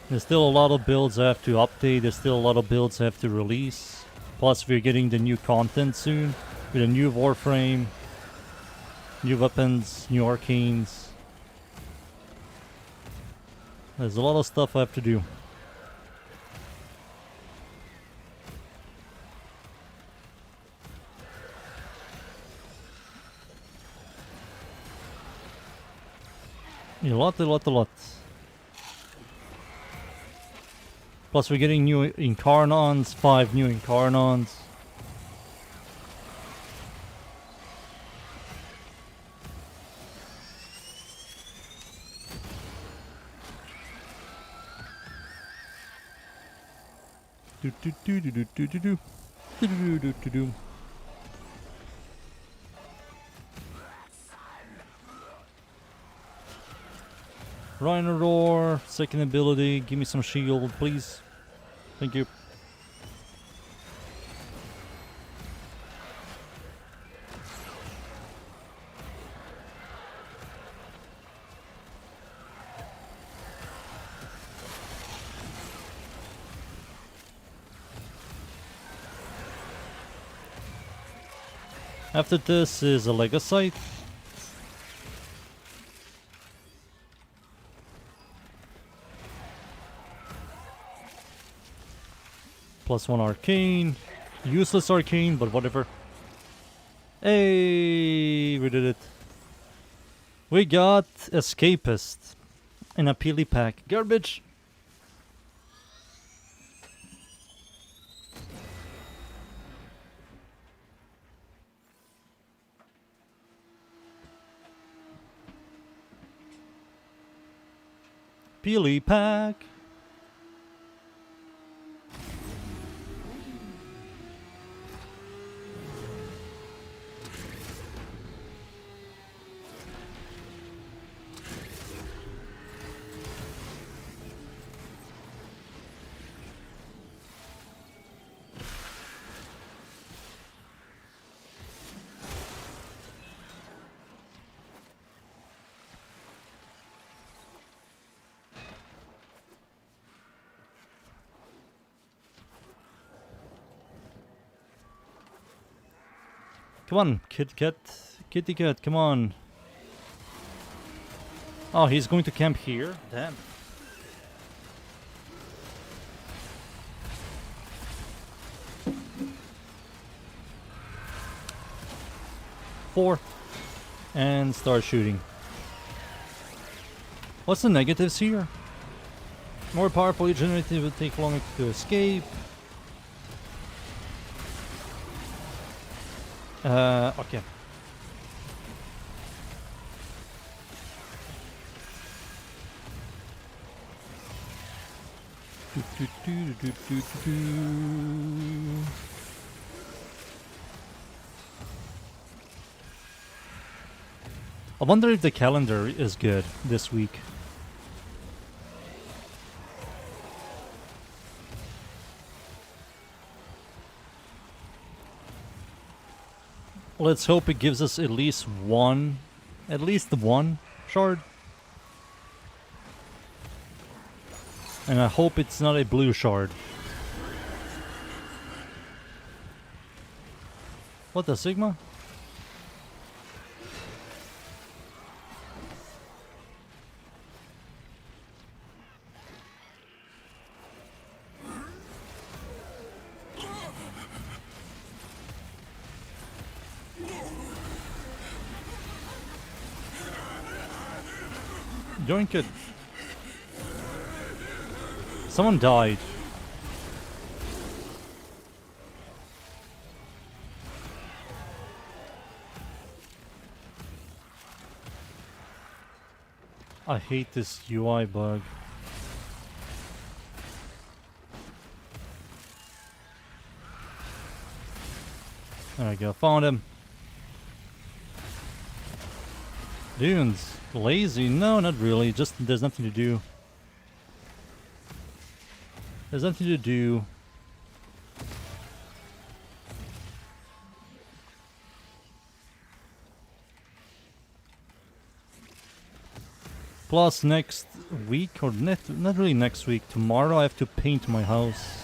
S1: There's still a lot of builds I have to update. There's still a lot of builds I have to release. Plus we're getting the new content soon. With a new Warframe. New weapons. New arcanes. There's a lot of stuff I have to do. A lot. Plus we're getting new Incarnons, 5 new Incarnons. Rhino Roar, second ability, give me some shield, please. Thank you. After this is a Legosite. +1 arcane. Useless arcane, but whatever. Hey, we did it. We got Escapist in a Peely pack. Garbage. Peely pack. Come on, kitty cat, come on. Oh, he's going to camp here? Damn. Four. And start shooting. What's the negatives here? More powerfully generated will take longer to escape. Okay. I wonder if the calendar is good this week. Let's hope it gives us at least one shard. And I hope it's not a blue shard. What the Sigma? Doink it. Someone died. I hate this UI bug. There we go, found him. Dunes, lazy? No, not really. Just there's nothing to do. There's nothing to do. Plus next week, or not really next week, tomorrow I have to paint my house.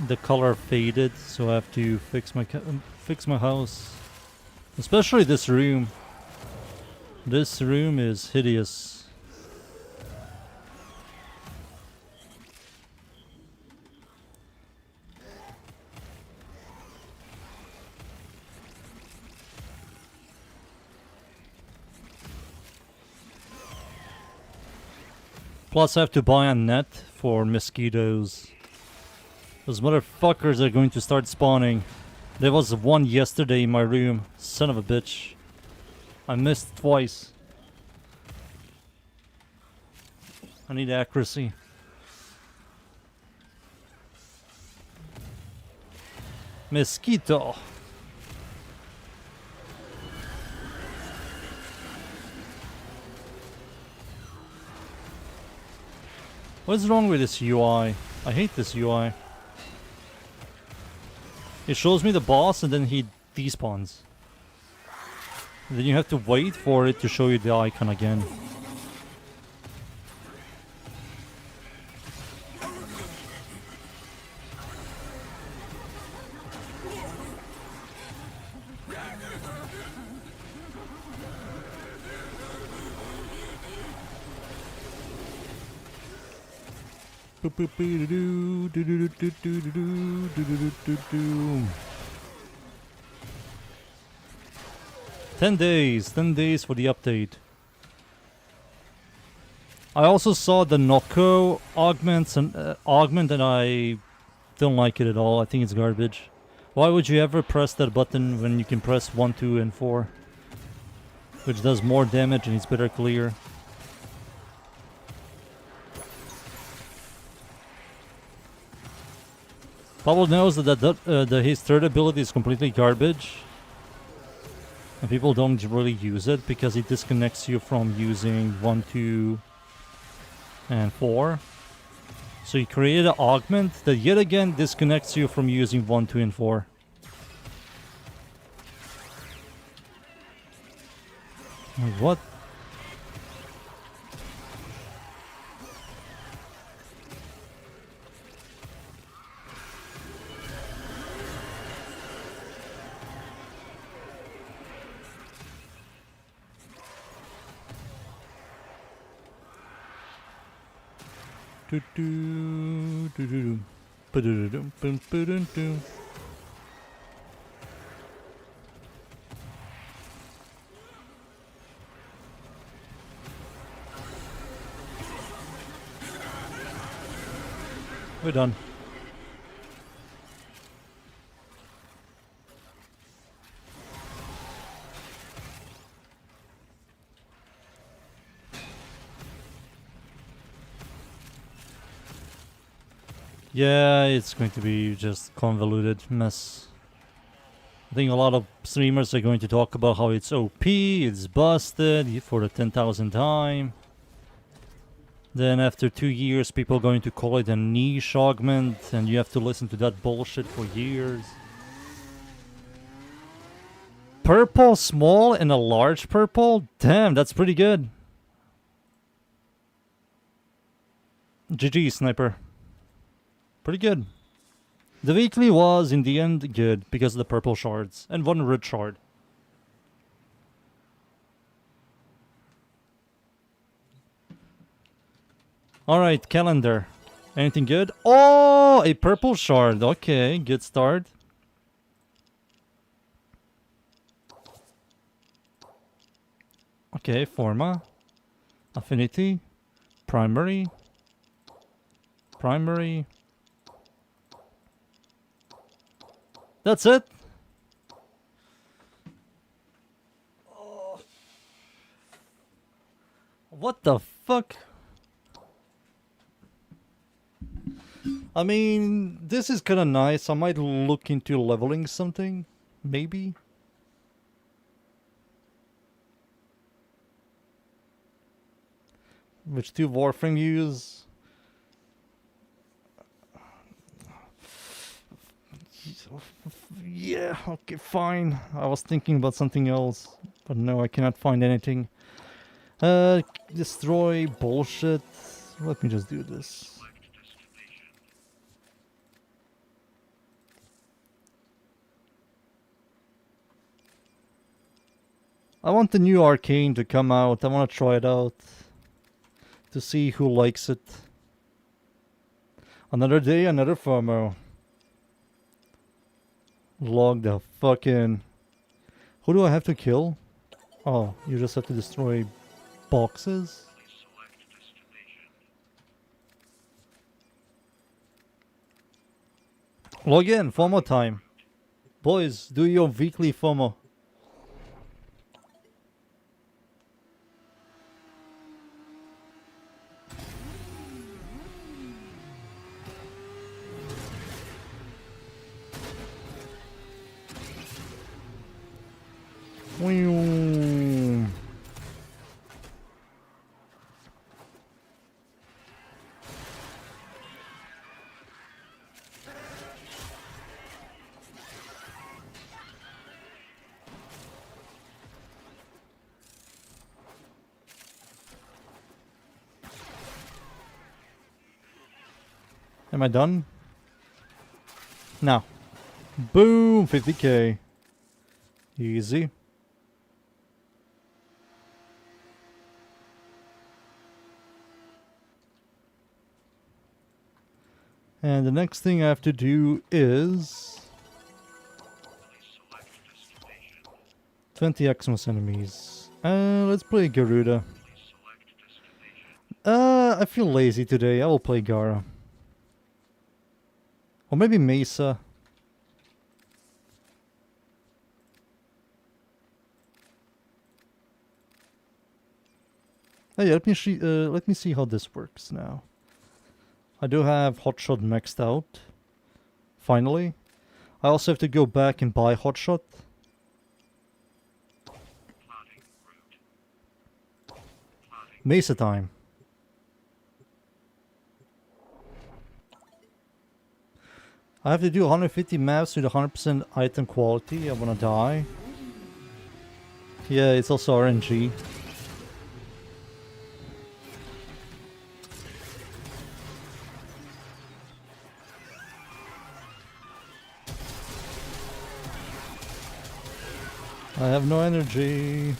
S1: The color faded, so I have to fix my house. Especially this room. This room is hideous. Plus I have to buy a net for mosquitoes. Those motherfuckers are going to start spawning. There was one yesterday in my room. Son of a bitch. I missed twice. I need accuracy. Mosquito. What's wrong with this UI? I hate this UI. It shows me the boss and then he despawns. And then you have to wait for it to show you the icon again. Boop, boop, boo, doo, doo, doo, doo, doo, doo, doo, doo, doo, doo. 10 days for the update. I also saw the Noko augment and I don't like it at all. I think it's garbage. Why would you ever press that button when you can press 1, 2, and 4? Which does more damage and it's better clear. Pablo knows that his third ability is completely garbage. And people don't really use it because it disconnects you from using 1, 2, and 4. So he created an augment that yet again disconnects you from using 1, 2, and 4. Like, what? Do do do do do do do do. We're done. Yeah, it's going to be just convoluted mess. I think a lot of streamers are going to talk about how it's OP, it's busted for the 10,000th time. Then after 2 years, people are going to call it a niche augment, and you have to listen to that bullshit for years. Purple small and a large purple? Damn, that's pretty good. GG, Sniper. Pretty good. The weekly was, in the end, good because of the purple shards and 1 red shard. Alright, calendar. Anything good? Oh, a purple shard. Okay, good start. Okay, Forma. Affinity. Primary. Primary. That's it. Oh. What the fuck? I mean, this is kind of nice. I might look into leveling something. Maybe. Which 2 Warframe use? Yeah, okay, fine. I was thinking about something else, but no, I cannot find anything. Destroy bullshit. Let me just do this. I want the new Arcane to come out. I want to try it out. To see who likes it. Another day, another FOMO. Log the fucking... Who do I have to kill? Oh, you just have to destroy boxes? Log in, FOMO time. Boys, do your weekly FOMO. Am I done? No. Boom! 50k. Easy. And the next thing I have to do is 20 Xmas enemies. Let's play Garuda. I feel lazy today. I will play Gara. Or maybe Mesa. Oh yeah, let me see how this works now. I do have Hotshot maxed out. finally. I also have to go back and buy hotshot. Mesa time. I have to do 150 maps with 100% item quality. I wanna die. Yeah, it's also RNG. I have no energy.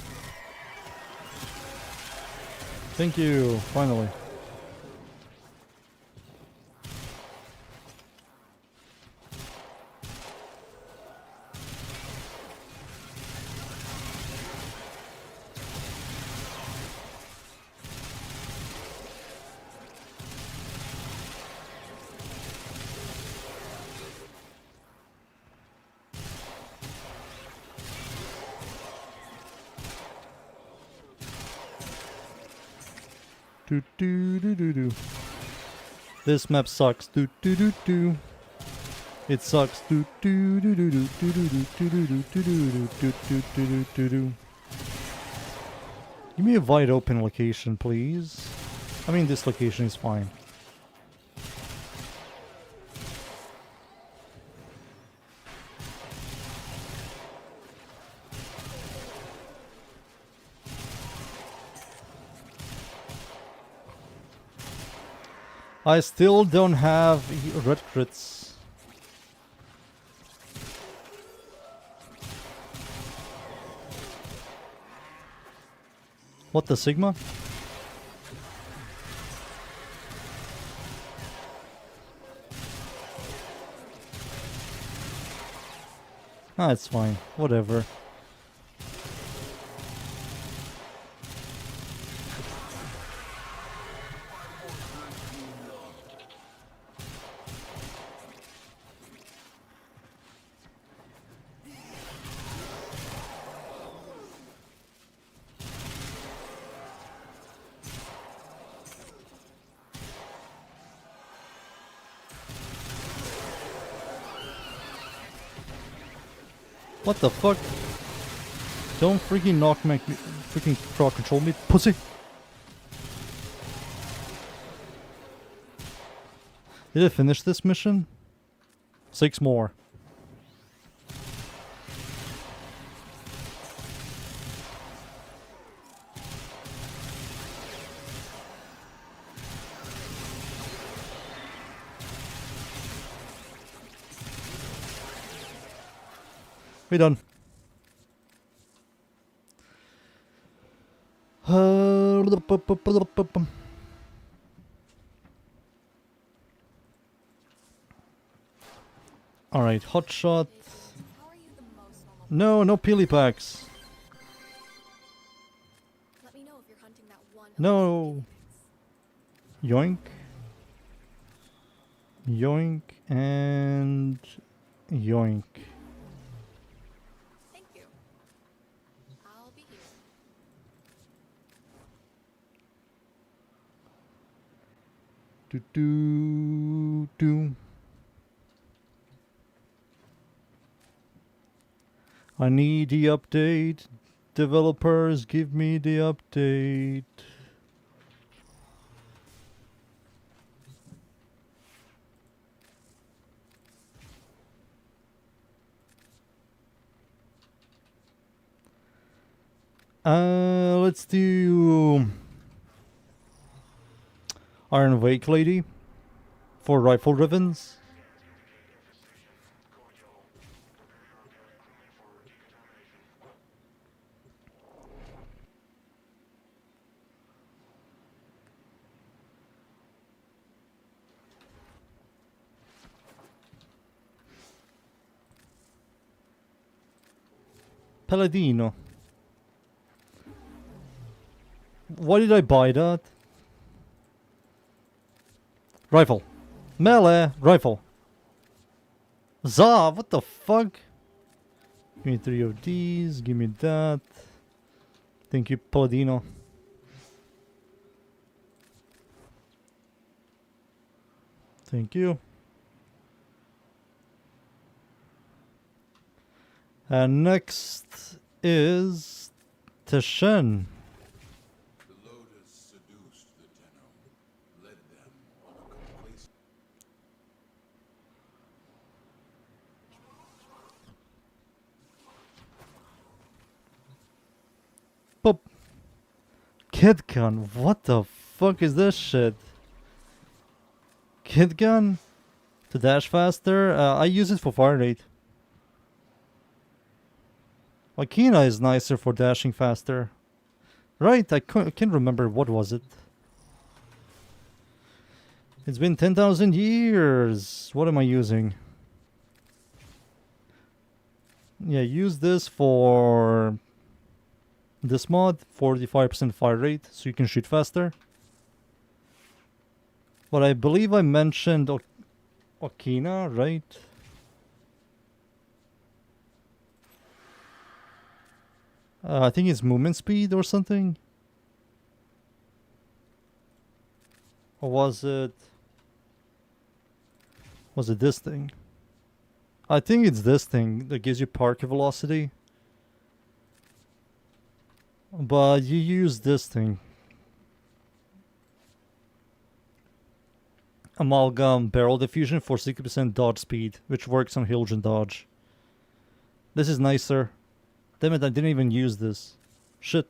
S1: Thank you, finally. Do do do do do. This map sucks. Do do do do. It sucks. Do do do do do do do do do do do do do do do do do. Give me a wide open location, please. I mean, this location is fine. I still don't have red crits. What the Sigma? Ah, it's fine. Whatever. What the fuck? Don't freaking knock me, freaking crowd control me, pussy! Did I finish this mission? 6 more. We done. Alright, hotshot. No, no peely packs.
S2: Let me know if you're hunting that one.
S1: No. Yoink. Yoink and yoink.
S2: Thank you. I'll be here.
S1: Do do do. I need the update. Developers, give me the update. Let's do Iron Wake Lady for rifle ribbons. Paladino. Why did I buy that? Rifle. Melee. Rifle. Za, what the fuck? Give me 3 of these. Give me that. Thank you, Paladino. Thank you. And next is Teshin.
S3: The Lotus seduced the Tenno, led them on a complacent.
S1: Boop. Kid gun. What the fuck is this shit? Kid gun? To dash faster? I use it for fire rate. Akina is nicer for dashing faster. Right, I can't remember. What was it? It's been 10,000 years. What am I using? Yeah, use this for this mod, 45% fire rate, so you can shoot faster. But I believe I mentioned Okina, right? I think it's movement speed or something. Or was it... Was it this thing? I think it's this thing that gives you particle velocity. But you use this thing. Amalgam barrel diffusion for 60% dodge speed, which works on hinge and dodge. This is nicer. Damn it, I didn't even use this. Shit.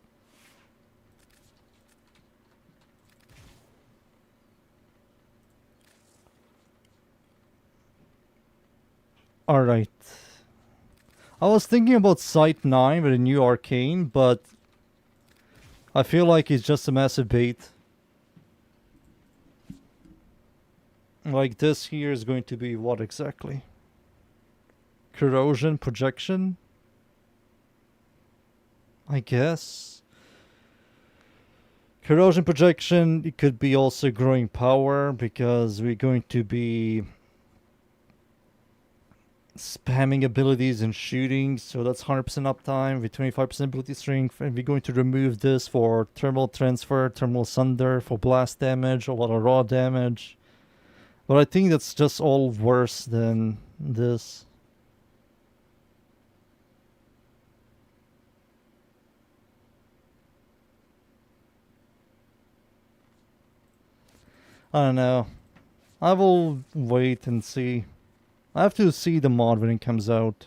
S1: Alright. I was thinking about Sight 9 with a new arcane, but I feel like it's just a massive bait. Like this here is going to be what exactly? Corrosion projection? I guess. Corrosion projection, it could be also growing power because we're going to be spamming abilities and shooting, so that's 100% uptime with 25% ability strength, and we're going to remove this for thermal transfer, thermal sunder, for blast damage, a lot of raw damage. But I think that's just all worse than this. I don't know. I will wait and see. I have to see the mod when it comes out.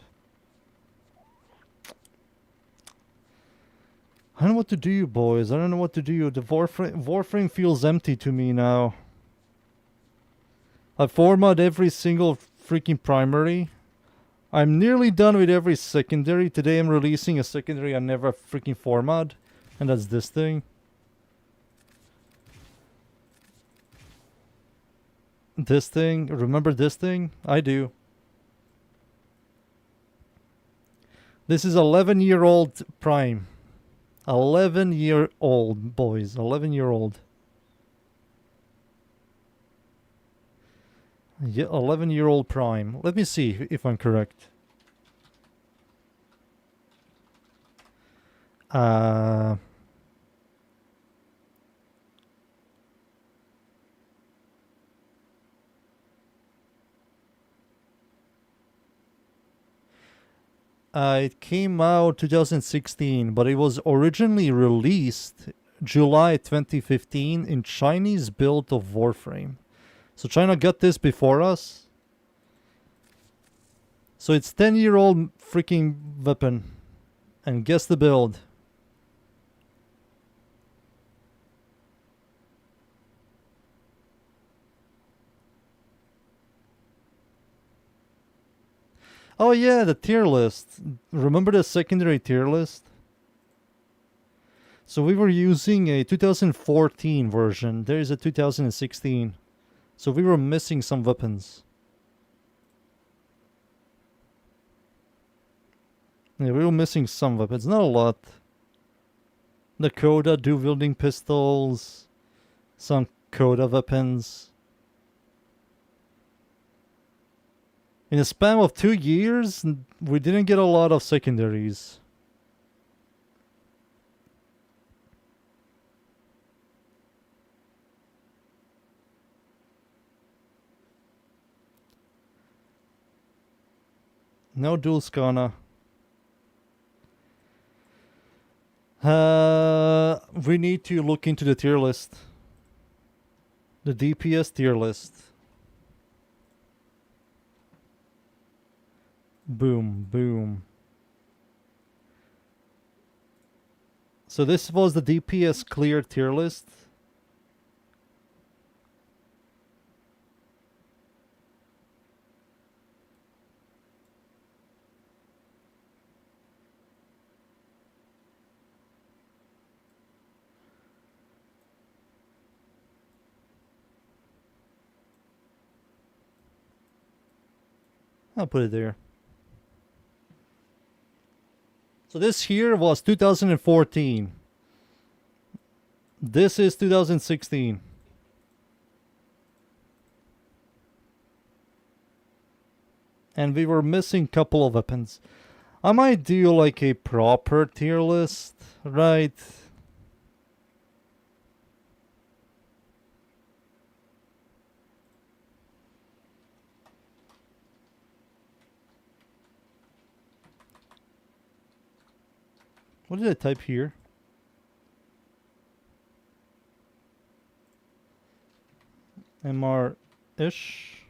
S1: I don't know what to do, boys. I don't know what to do. The Warframe feels empty to me now. I format every single freaking primary. I'm nearly done with every secondary. Today I'm releasing a secondary I never freaking format. And that's this thing. This thing. Remember this thing? I do. This is 11-year-old prime. 11-year-old, boys. 11-year-old. Yeah, 11-year-old prime. Let me see if I'm correct. It came out 2016, but it was originally released July 2015 in Chinese build of Warframe. So China got this before us. So it's 10-year-old freaking weapon. And guess the build. Oh yeah, the tier list. Remember the secondary tier list? So we were using a 2014 version. There is a 2016. So we were missing some weapons. Yeah, we were missing some weapons. Not a lot. The Coda dual-wielding pistols. Some Coda weapons. In a span of 2 years, we didn't get a lot of secondaries. No dual scanner. We need to look into the tier list. The DPS tier list. Boom, boom. So this was the DPS clear tier list. I'll put it there. So this here was 2014. This is 2016. And we were missing a couple of weapons. I might do like a proper tier list, right? What did I type here? MR-ish.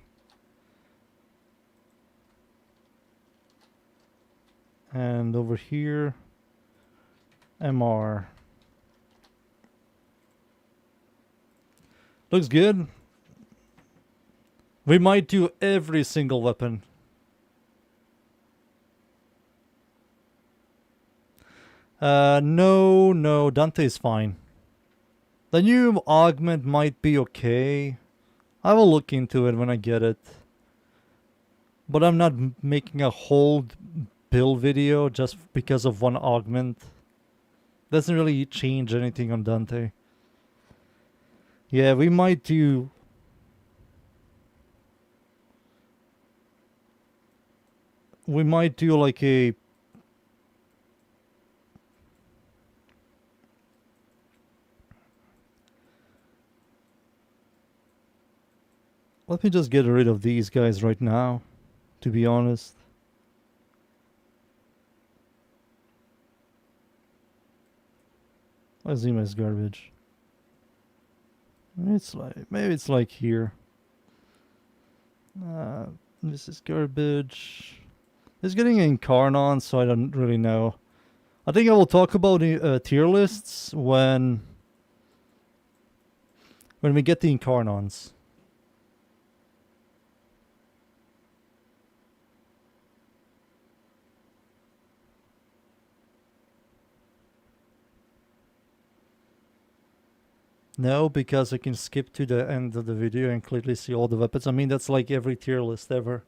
S1: And over here, MR. Looks good. We might do every single weapon. No, Dante is fine. The new augment might be okay. I will look into it when I get it. But I'm not making a whole build video just because of one augment. Doesn't really change anything on Dante. Yeah, we might do... We might do like a... Let me just get rid of these guys right now, to be honest. Azima is garbage. It's like, maybe it's like here. This is garbage. It's getting Incarnon, so I don't really know. I think I will talk about tier lists when we get the Incarnons. No, because I can skip to the end of the video and clearly see all the weapons. I mean, that's like every tier list ever.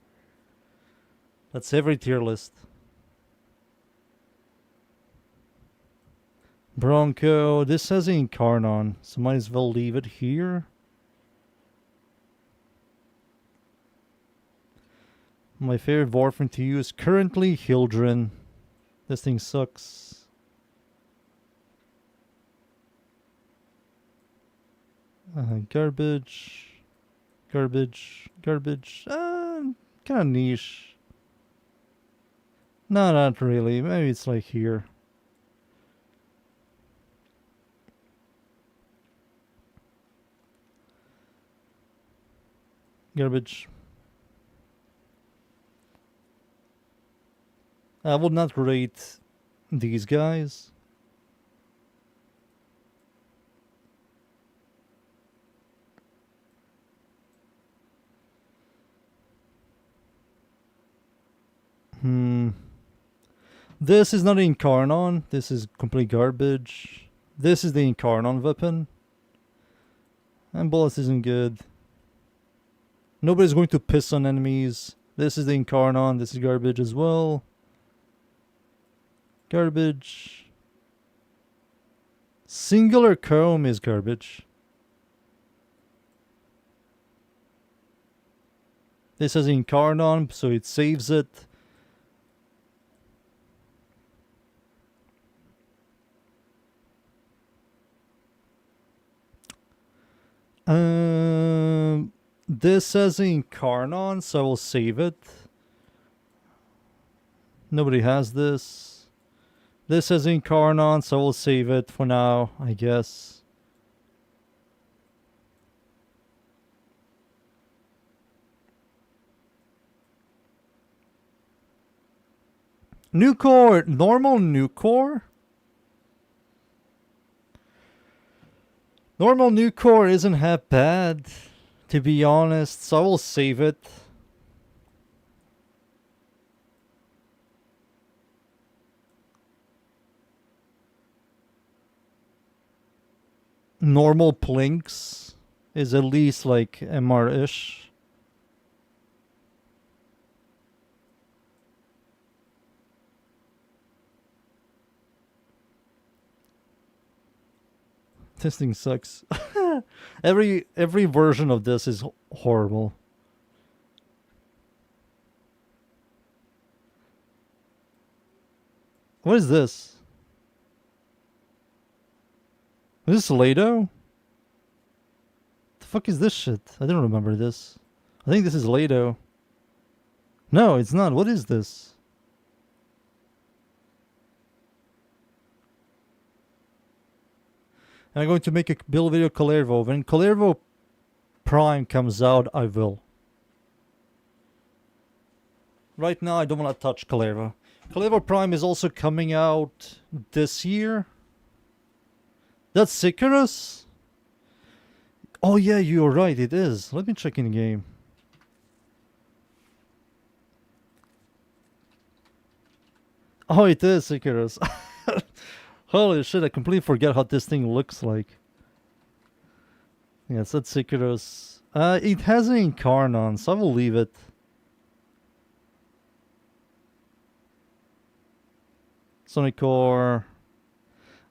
S1: That's every tier list. Bronco, this has Incarnon, so might as well leave it here. My favorite Warframe to use currently Hildren. This thing sucks. Garbage. Garbage. Garbage. Kind of niche. No, not really. Maybe it's like here. Garbage. I would not rate these guys. This is not Incarnon. This is complete garbage. This is the Incarnon weapon. And bullets isn't good. Nobody's going to piss on enemies. This is the Incarnon. This is garbage as well. Garbage. Singular Chrome is garbage. This has Incarnon, so it saves it. This says Incarnon, so I will save it. Nobody has this. This is Incarnon, so we'll save it for now, I guess. New core, normal new core? Normal new core isn't that bad, to be honest, so I will save it. Normal plinks is at least like MR-ish. This thing sucks. every version of this is horrible. What is this? Is this Lado? The fuck is this shit? I don't remember this. I think this is Lado. No, it's not. What is this? I'm going to make a build video Kalervo. When Kalervo Prime comes out, I will. Right now, I don't want to touch Kalervo. Kalervo Prime is also coming out this year. That's Icarus? Oh yeah, you're right, it is. Let me check in the game. Oh, it is Icarus. Holy shit, I completely forget how this thing looks like. Yes, that's Icarus. It has an Incarnon, so I will leave it. Sonic Core.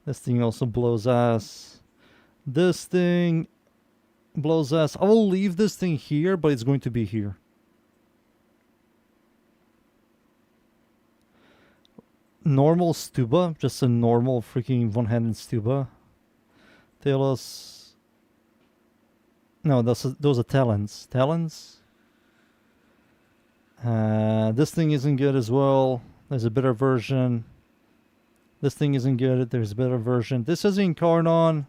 S1: This thing also blows ass. This thing blows ass. I will leave this thing here, but it's going to be here. Normal Stuba, just a normal freaking one-handed Stuba. Talos. No, those are talons. Talons? This thing isn't good as well. There's a better version. This thing isn't good. There's a better version. This is Incarnon.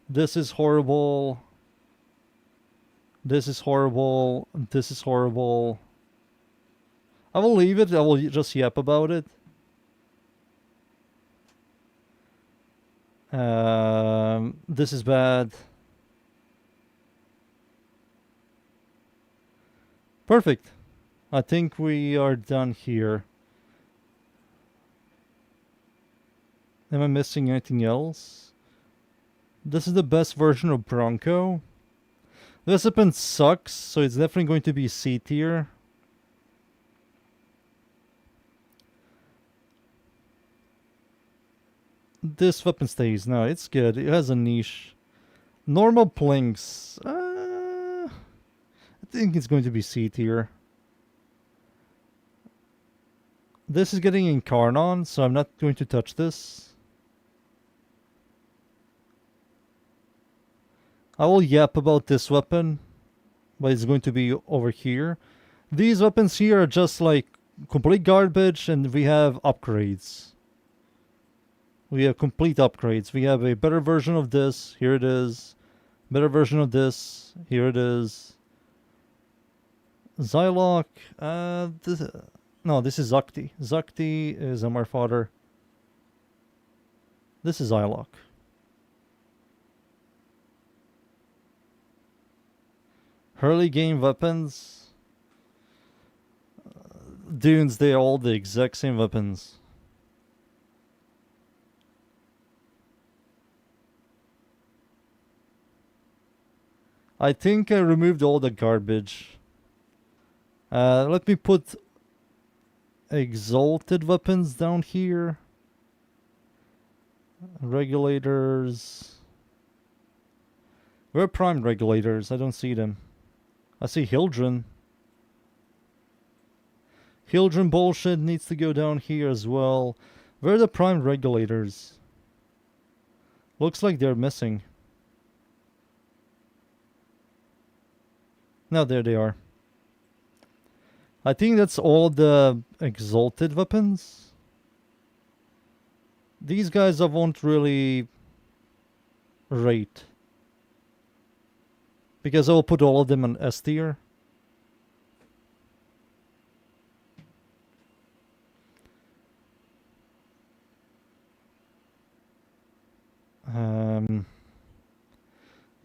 S1: This is horrible. This is horrible. This is horrible. I will leave it. I will just yap about it. This is bad. Perfect. I think we are done here. Am I missing anything else? This is the best version of Bronco. This weapon sucks, so it's definitely going to be C tier. This weapon stays. No, it's good. It has a niche. Normal plinks. I think it's going to be C tier. This is getting Incarnon, so I'm not going to touch this. I will yap about this weapon, but it's going to be over here. These weapons here are just like complete garbage, and we have upgrades. We have complete upgrades. We have a better version of this. Here it is. Better version of this. Here it is. Zylok. No, this is Zukti. Zukti is a more fodder. This is Zylok. Early game weapons. Dunes, they're all the exact same weapons. I think I removed all the garbage. Let me put exalted weapons down here. Regulators. Where are prime regulators? I don't see them. I see Hildren. Hildren bullshit needs to go down here as well. Where are the prime regulators? Looks like they're missing. No, there they are. I think that's all the exalted weapons. these guys I won't really rate. Because I'll put all of them in S tier.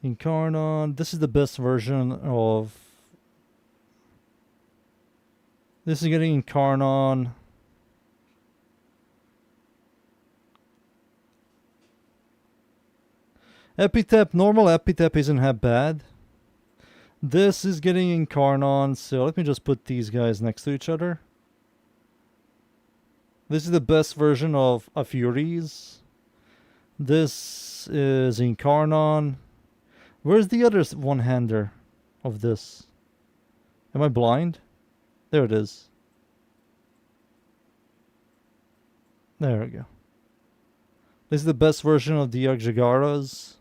S1: Incarnon. This is the best version of... This is getting Incarnon. Epitap, normal Epitap isn't that bad. This is getting Incarnon, so let me just put these guys next to each other. This is the best version of a Furies. This is Incarnon. Where's the other one-hander of this? Am I blind? There it is. There we go. This is the best version of the Jagaras.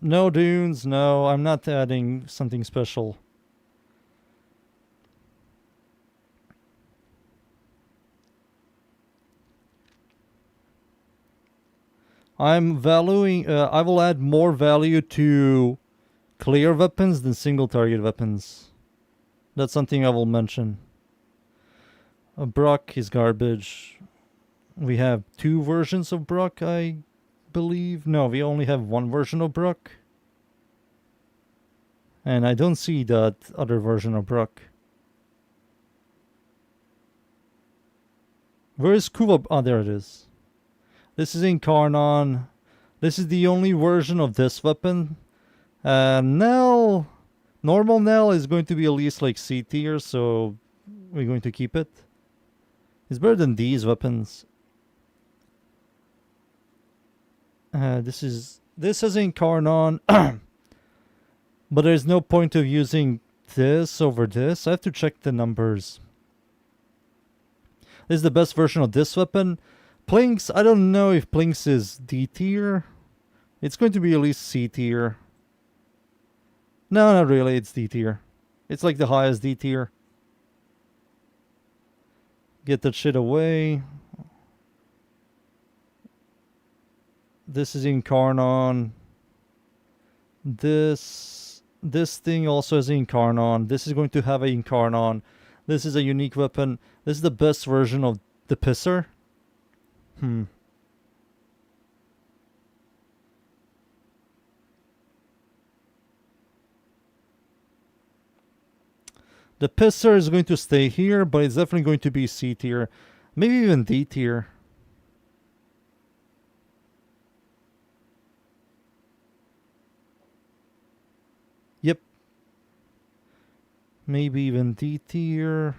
S1: No dunes, no, I'm not adding something special. I'm valuing, I will add more value to clear weapons than single target weapons. That's something I will mention. Brock is garbage. We have 2 versions of Brock, I believe. No, we only have 1 version of Brock. And I don't see that other version of Brock. Where is Kuva? Oh, there it is. This is Incarnon. This is the only version of this weapon. Nell, normal Nell is going to be at least like C tier, so we're going to keep it. It's better than these weapons. This is Incarnon, but there's no point of using this over this. I have to check the numbers. This is the best version of this weapon. Plinks, I don't know if Plinks is D tier. It's going to be at least C tier. No, not really, it's D tier. It's like the highest D tier. Get that shit away. This is Incarnon. This thing also has Incarnon. This is going to have an Incarnon. This is a unique weapon. This is the best version of the Pisser. The Pisser is going to stay here, but it's definitely going to be C tier. Maybe even D tier. Yep. Maybe even D tier.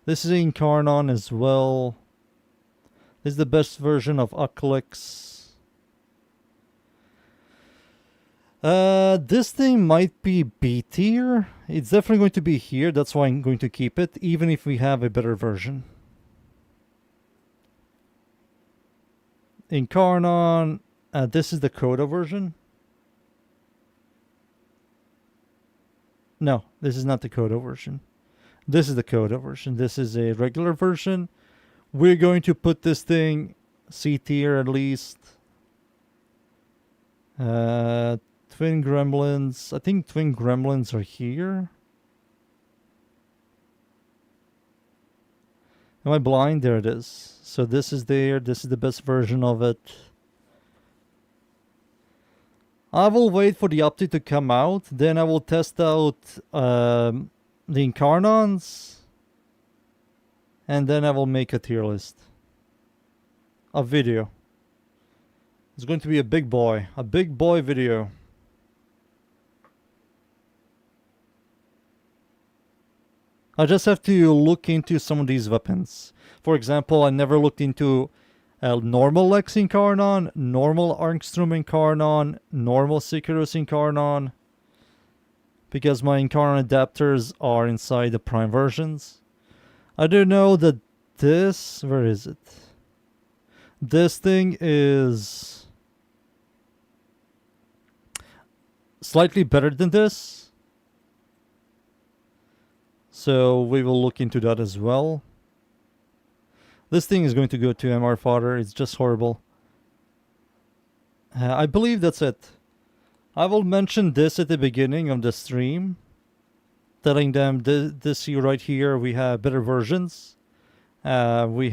S1: This is Incarnon as well. This is the best version of Ucklix. This thing might be B tier. It's definitely going to be here. That's why I'm going to keep it, even if we have a better version. Incarnon. This is the Coda version. No, this is not the Coda version. This is the Coda version. This is a regular version. We're going to put this thing C tier at least. Twin Gremlins. I think Twin Gremlins are here. Am I blind? There it is. So this is there. This is the best version of it. I will wait for the update to come out. Then I will test out the Incarnons. And then I will make a tier list. A video. It's going to be a big boy. A big boy video. I just have to look into some of these weapons. For example, I never looked into a normal Lex Incarnon, normal Armstrom Incarnon, normal Sicarus Incarnon. Because my Incarnon adapters are inside the Prime versions. I do know that this... Where is it? This thing is... slightly better than this. So we will look into that as well. This thing is going to go to MR fodder. It's just horrible. I believe that's it. I will mention this at the beginning of the stream, telling them this here right here, we have better versions. We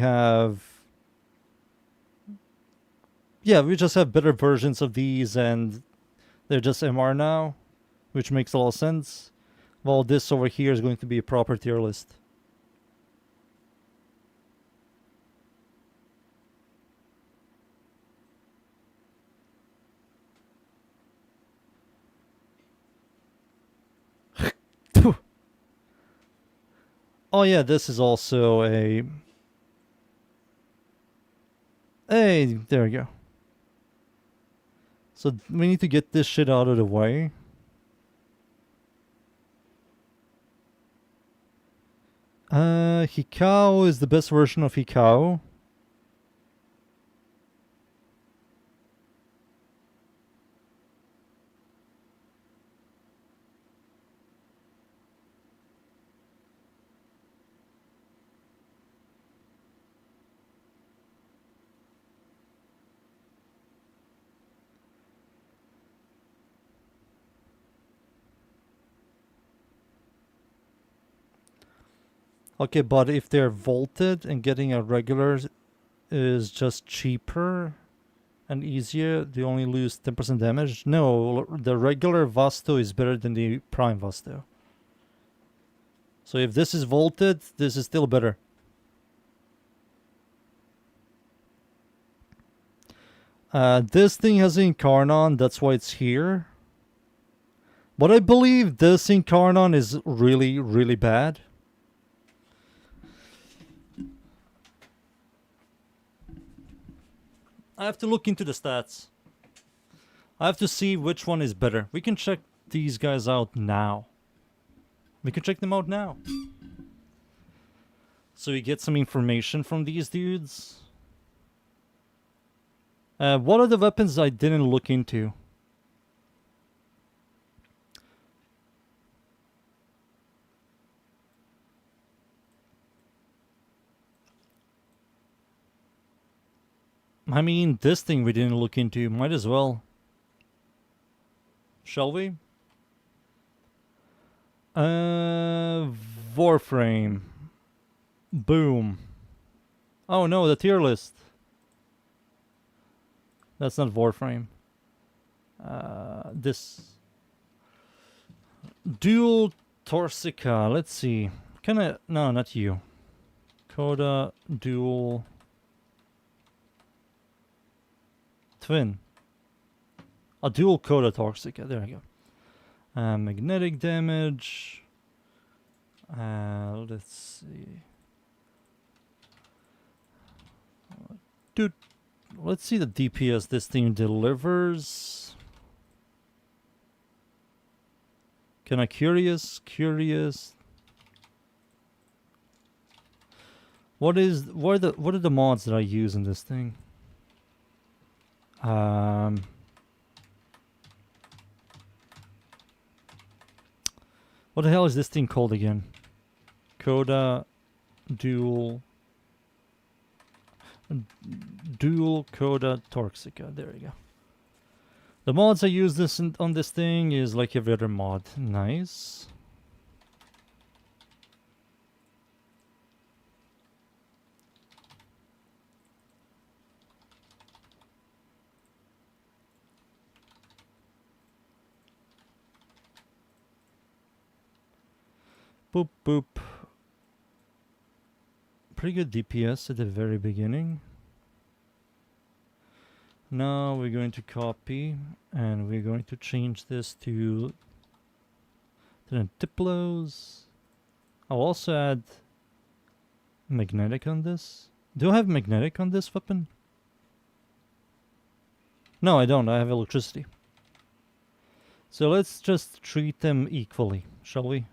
S1: just have better versions of these, and they're just MR now, which makes a lot of sense. While this over here is going to be a proper tier list. Oh yeah, this is also a... Hey, there we go. So we need to get this shit out of the way. Hikao is the best version of Hikao. Okay, but if they're vaulted and getting a regular is just cheaper and easier, they only lose 10% damage. No, the regular Vasto is better than the Prime Vasto. So if this is vaulted, this is still better. This thing has Incarnon, that's why it's here. But I believe this Incarnon is really, really bad. I have to look into the stats. I have to see which one is better. We can check these guys out now. We can check them out now. So we get some information from these dudes. What are the weapons I didn't look into? I mean, this thing we didn't look into. Might as well. Shall we? Warframe. Boom. Oh no, the tier list. That's not Warframe. This. Dual Torsica. Let's see. No, not you. Coda Dual Twin. A dual Coda Torsica. There we go. Magnetic damage. Let's see. Dude, let's see the DPS this thing delivers. Curious. What are the mods that I use in this thing? What the hell is this thing called again? Coda Dual Coda Torsica. There we go. The mods I use on this thing is like every other mod. Nice. Boop boop. Pretty good DPS at the very beginning. Now we're going to copy and we're going to change this to the Diplos. I'll also add magnetic on this. Do I have magnetic on this weapon? No, I don't. I have electricity. So let's just treat them equally, shall we?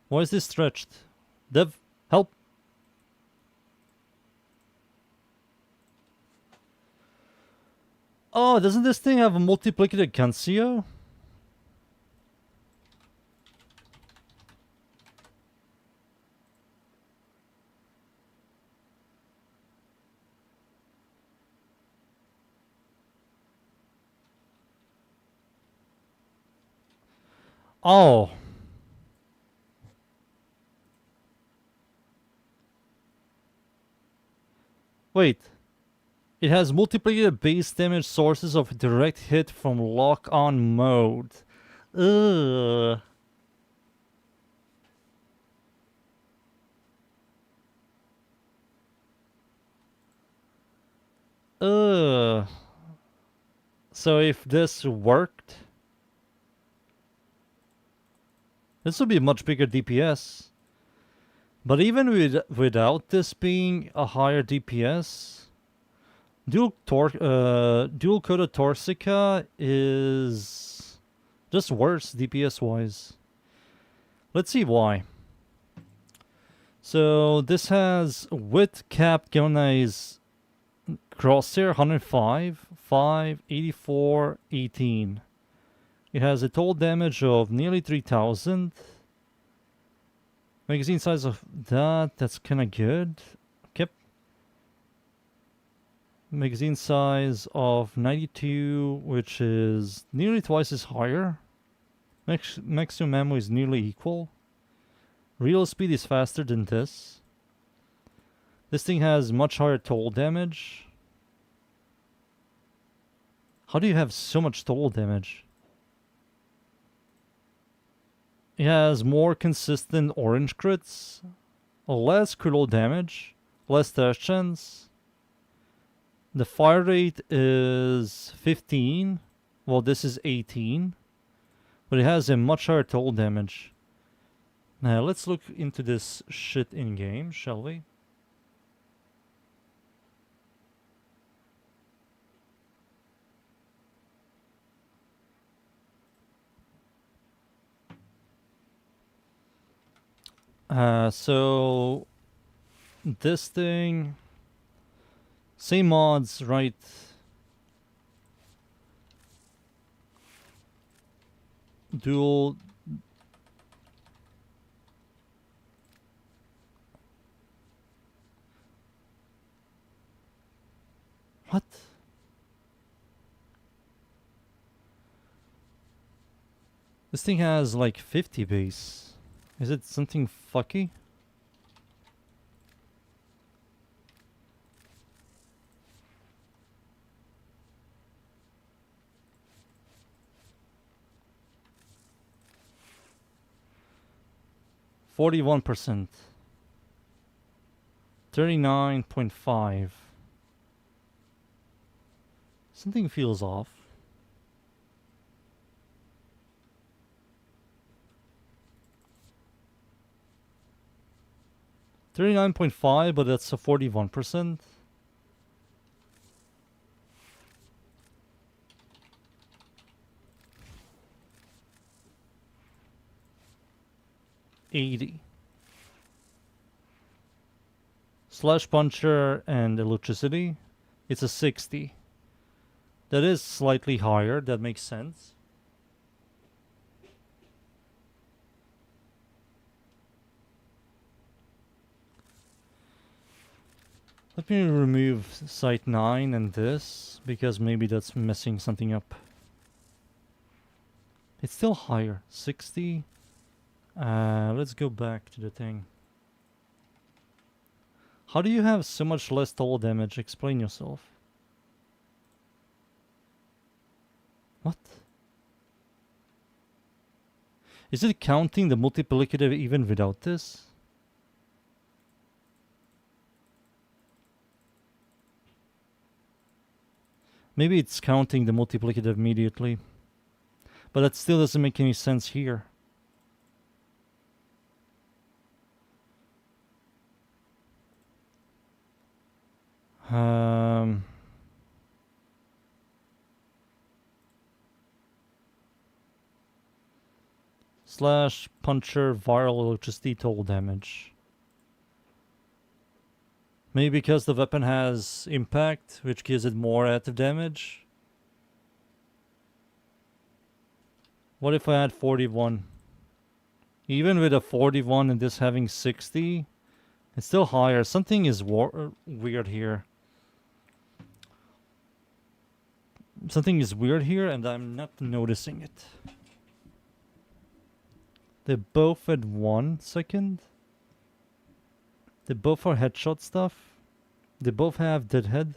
S1: Why is this stretched? Dev, help! Oh, doesn't this thing have a multiplicative Kancio? Oh. Wait. It has multiplicative base damage sources of direct hit from lock-on mode. Ugh. Ugh. So if this worked, this would be a much bigger DPS. But even without this being a higher DPS, dual coda Torsica is just worse DPS wise. Let's see why. So this has width capped Gonai's crosshair 105, 5, 84, 18. It has a total damage of nearly 3000. Magazine size of that's kinda good. Yep. Magazine size of 92, which is nearly twice as higher. Maximum ammo is nearly equal. Real speed is faster than this. This thing has much higher total damage. How do you have so much total damage? It has more consistent orange crits, less critical damage, less dash chance. The fire rate is 15, well this is 18, but it has a much higher total damage. Now let's look into this shit in game, shall we? So this thing, same mods, right? Dual. What? This thing has like 50 base. Is it something fucky? %41. 39.5. Something feels off. $39.5, but that's a 41%. $80. Slash puncher and electricity. It's a 60. That is slightly higher. That makes sense. Let me remove site 9 and this, because maybe that's messing something up. It's still higher. 60. Let's go back to the thing. How do you have so much less total damage? Explain yourself. What? Is it counting the multiplicative even without this? Maybe it's counting the multiplicative immediately. But that still doesn't make any sense here. Slash puncher viral electricity total damage. Maybe because the weapon has impact, which gives it more active damage. What if I had 41? Even with a 41 and this having 60, it's still higher. Something is weird here. Something is weird here and I'm not noticing it. They both at 1 second. They both are headshot stuff. They both have deadhead.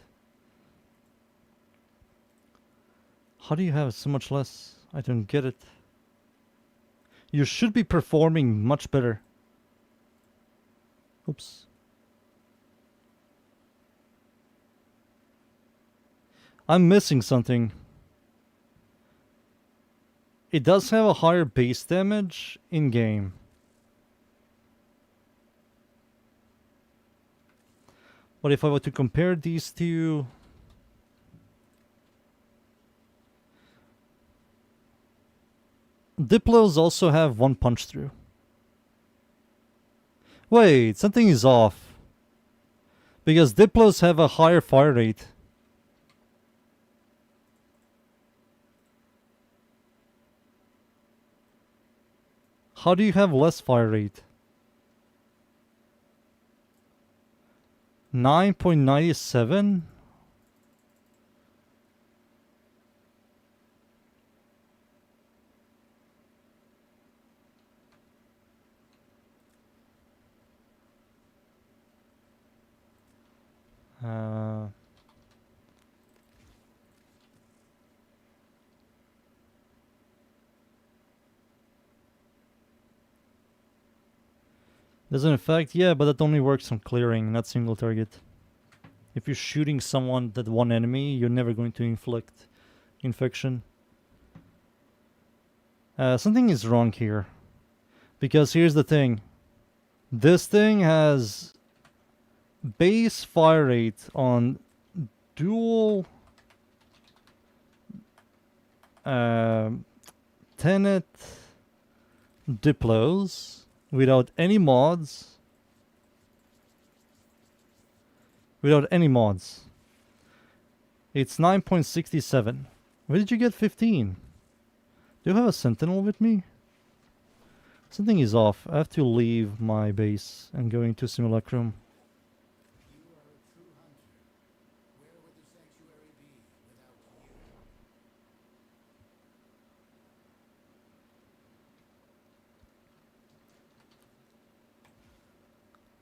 S1: How do you have so much less? I don't get it. You should be performing much better. Oops. I'm missing something. It does have a higher base damage in game. But if I were to compare these two, Diplos also have 1 punch through. Wait, something is off. Because Diplos have a higher fire rate. How do you have less fire rate? 9.97? Does it affect? Yeah, but that only works on clearing, not single target. If you're shooting someone that one enemy, you're never going to inflict infection. Something is wrong here. Because here's the thing. This thing has base fire rate on dual Tenet Diplos without any mods. Without any mods. It's 9.67. Where did you get 15? Do you have a sentinel with me? Something is off. I have to leave my base and go into Simulacrum.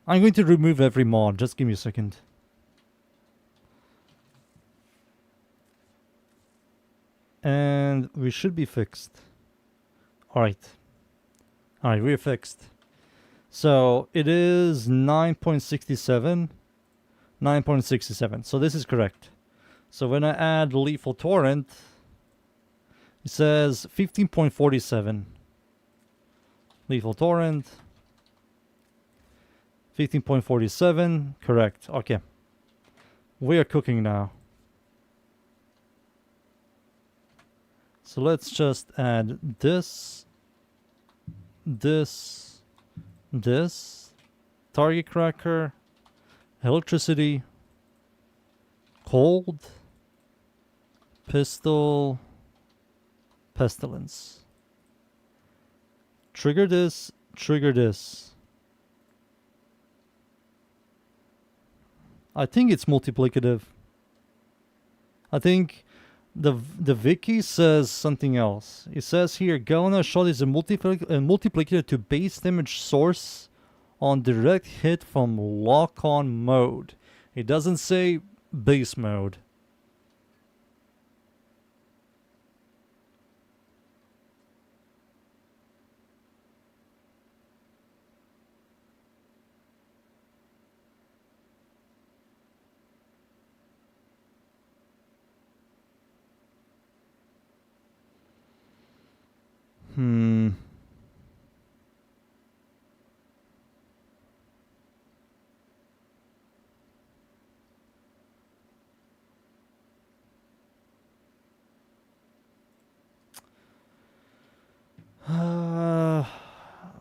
S1: I'm going to remove every mod. Just give me a second. And we should be fixed. Alright. Alright, we're fixed. So it is 9.67. 9.67. So this is correct. So when I add Lethal Torrent, it says 15.47. Lethal Torrent. 15.47. Correct. Okay. We are cooking now. So let's just add this, this, target cracker, electricity, cold, pistol, pestilence. Trigger this, trigger this. I think it's multiplicative. I think the wiki says something else. It says here, Galena shot is a multiplicator to base damage source on direct hit from lock-on mode. It doesn't say base mode.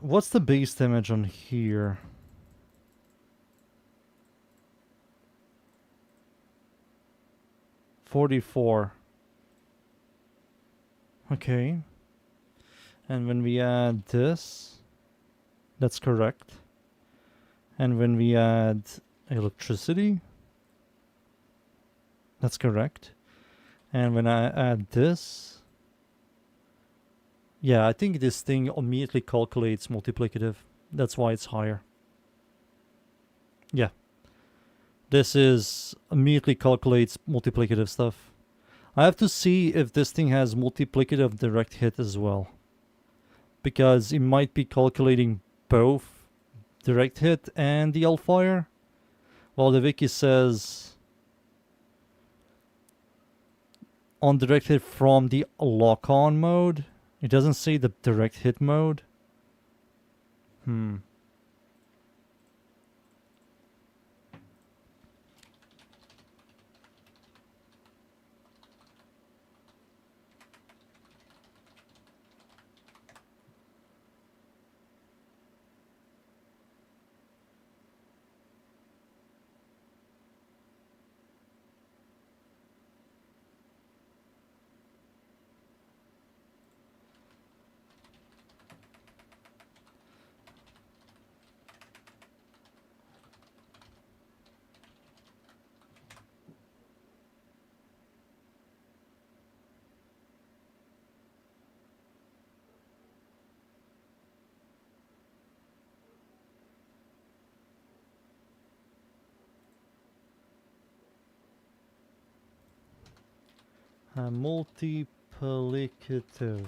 S1: What's the base damage on here? $44. Okay. And when we add this, that's correct. And when we add electricity, that's correct. And when I add this, yeah, I think this thing immediately calculates multiplicative. That's why it's higher. Yeah. This is immediately calculates multiplicative stuff. I have to see if this thing has multiplicative direct hit as well. Because it might be calculating both direct hit and the Hellfire. Well, the wiki says on direct hit from the lock-on mode. It doesn't say the direct hit mode. Multiplicative.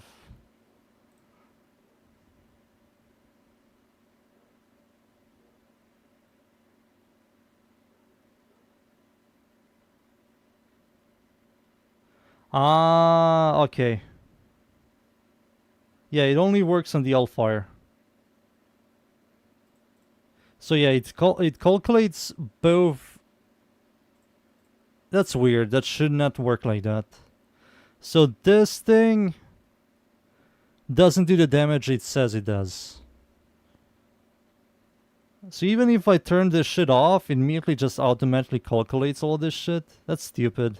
S1: Ah, okay. Yeah, it only works on the Hellfire. So yeah, it calculates both. That's weird. That should not work like that. So this thing doesn't do the damage it says it does. So even if I turn this shit off, it immediately just automatically calculates all this shit. That's stupid.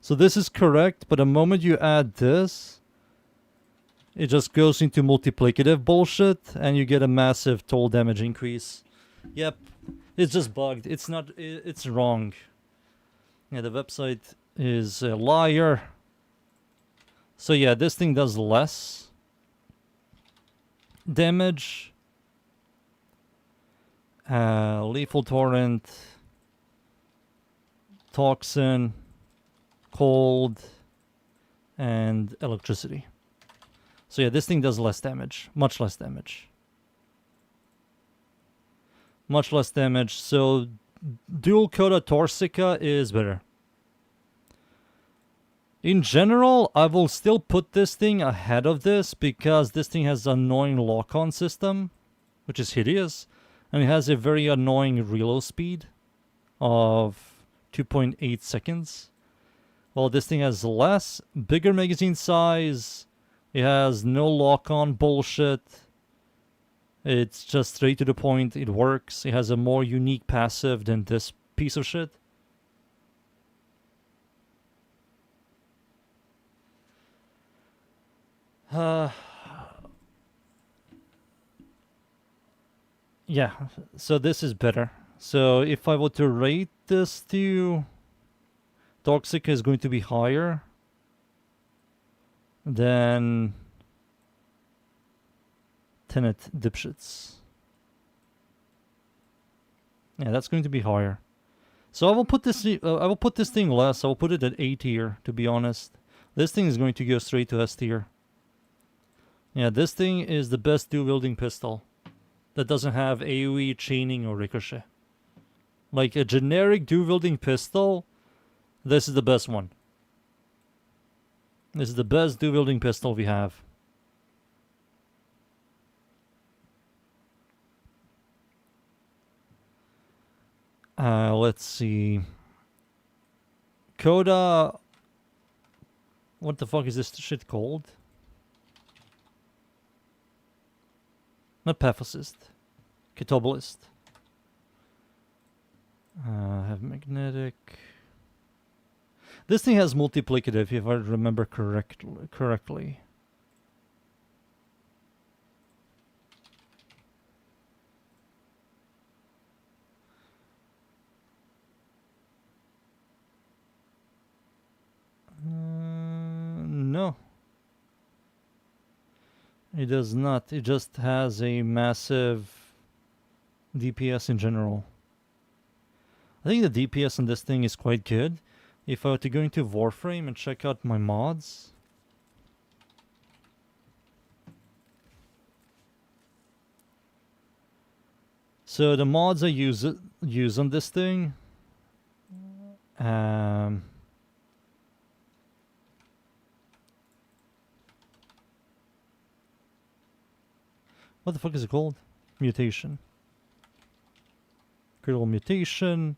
S1: So this is correct, but the moment you add this, it just goes into multiplicative bullshit, and you get a massive total damage increase. Yep, it's just bugged. It's not. It's wrong. Yeah, the website is a liar. So yeah, this thing does less damage. Lethal torrent, toxin, cold, and electricity. So yeah, this thing does less damage. Much less damage. Much less damage. So dual Coda Torsica is better. In general, I will still put this thing ahead of this because this thing has an annoying lock-on system, which is hideous, and it has a very annoying reload speed of 2.8 seconds. Well, this thing has less, bigger magazine size. It has no lock-on bullshit. It's just straight to the point. It works. It has a more unique passive than this piece of shit. Yeah, so this is better. So if I were to rate this to Toxic is going to be higher than Tenet Dipshits. Yeah, that's going to be higher. So I will put this thing less. I will put it at A tier, to be honest. This thing is going to go straight to S tier. Yeah, this thing is the best dual-wielding pistol that doesn't have AoE, chaining, or ricochet. Like a generic dual-wielding pistol, this is the best one. This is the best dual-wielding pistol we have. Let's see. Coda... What the fuck is this shit called? Not Pathosist. Ketobalist. Have magnetic. This thing has multiplicative, if I remember correctly. No. It does not. It just has a massive DPS in general. I think the DPS on this thing is quite good. If I were to go into Warframe and check out my mods. So the mods I use on this thing. What the fuck is it called? Mutation. Critical mutation.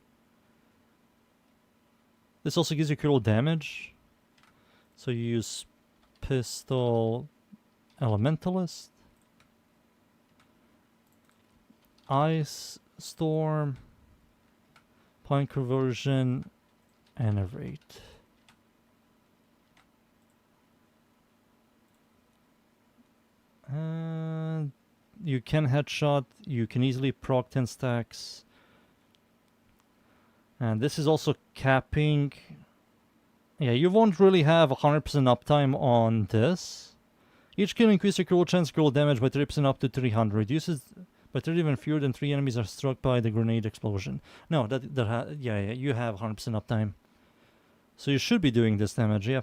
S1: This also gives you critical damage. So you use Pistol Elementalist. Ice Storm. Point Conversion. Enervate. And you can headshot. You can easily proc 10 stacks. And this is also capping. Yeah, you won't really have 100% uptime on this. Each kill increases your critical chance critical damage by 30% up to 300. Reduces by 30 when fewer than 3 enemies are struck by the grenade explosion. No, yeah, you have 100% uptime. So you should be doing this damage, yeah.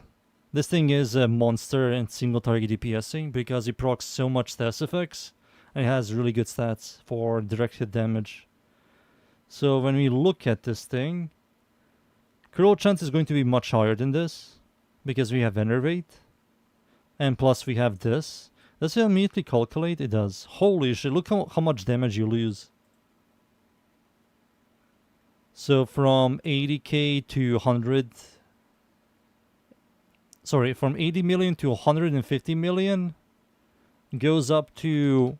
S1: This thing is a monster in single target DPSing because it procs so much stats effects. And it has really good stats for direct hit damage. So when we look at this thing, critical chance is going to be much higher than this because we have Enervate. And plus we have this. Does it immediately calculate? It does. Holy shit, look how much damage you lose. So from 80k to 100... Sorry, from 80 million to 150 million goes up to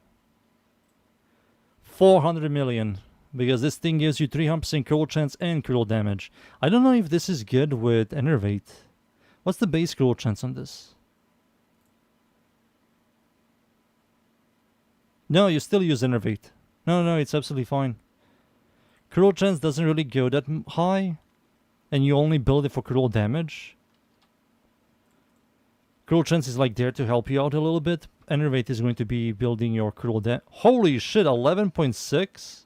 S1: 400 million. Because this thing gives you 300% critical chance and critical damage. I don't know if this is good with Enervate. What's the base critical chance on this? No, you still use Enervate. No, it's absolutely fine. Critical chance doesn't really go that high. And you only build it for critical damage. Critical chance is like there to help you out a little bit. Enervate is going to be building your critical damage. Holy shit, 11.6?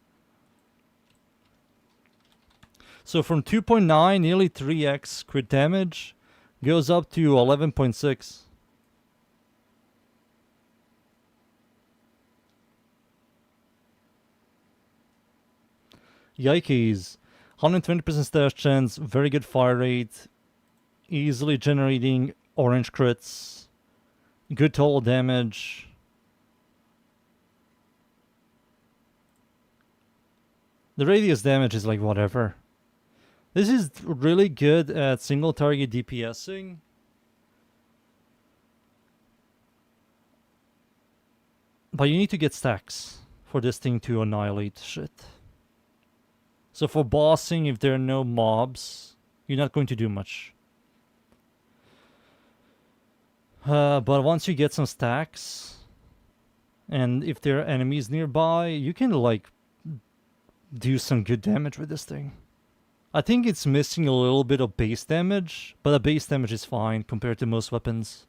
S1: So from 2.9, nearly 3x crit damage, goes up to 11.6. Yikes. 120% stash chance, very good fire rate, easily generating orange crits, good total damage. The radius damage is like whatever. This is really good at single target DPSing. But you need to get stacks for this thing to annihilate shit. So for bossing, if there are no mobs, you're not going to do much. But once you get some stacks, and if there are enemies nearby, you can like do some good damage with this thing. I think it's missing a little bit of base damage, but the base damage is fine compared to most weapons.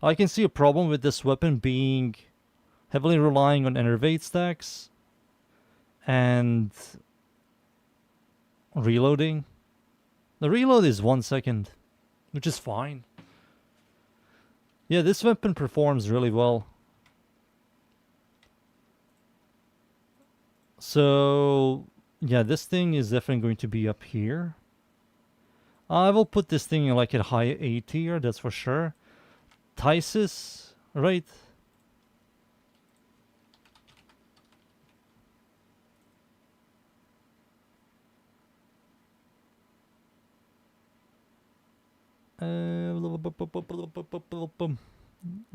S1: I can see a problem with this weapon being heavily relying on Enervate stacks and reloading. The reload is 1 second, which is fine. Yeah, this weapon performs really well. So, yeah, this thing is definitely going to be up here. I will put this thing in like a high A tier, that's for sure. Tysis, right?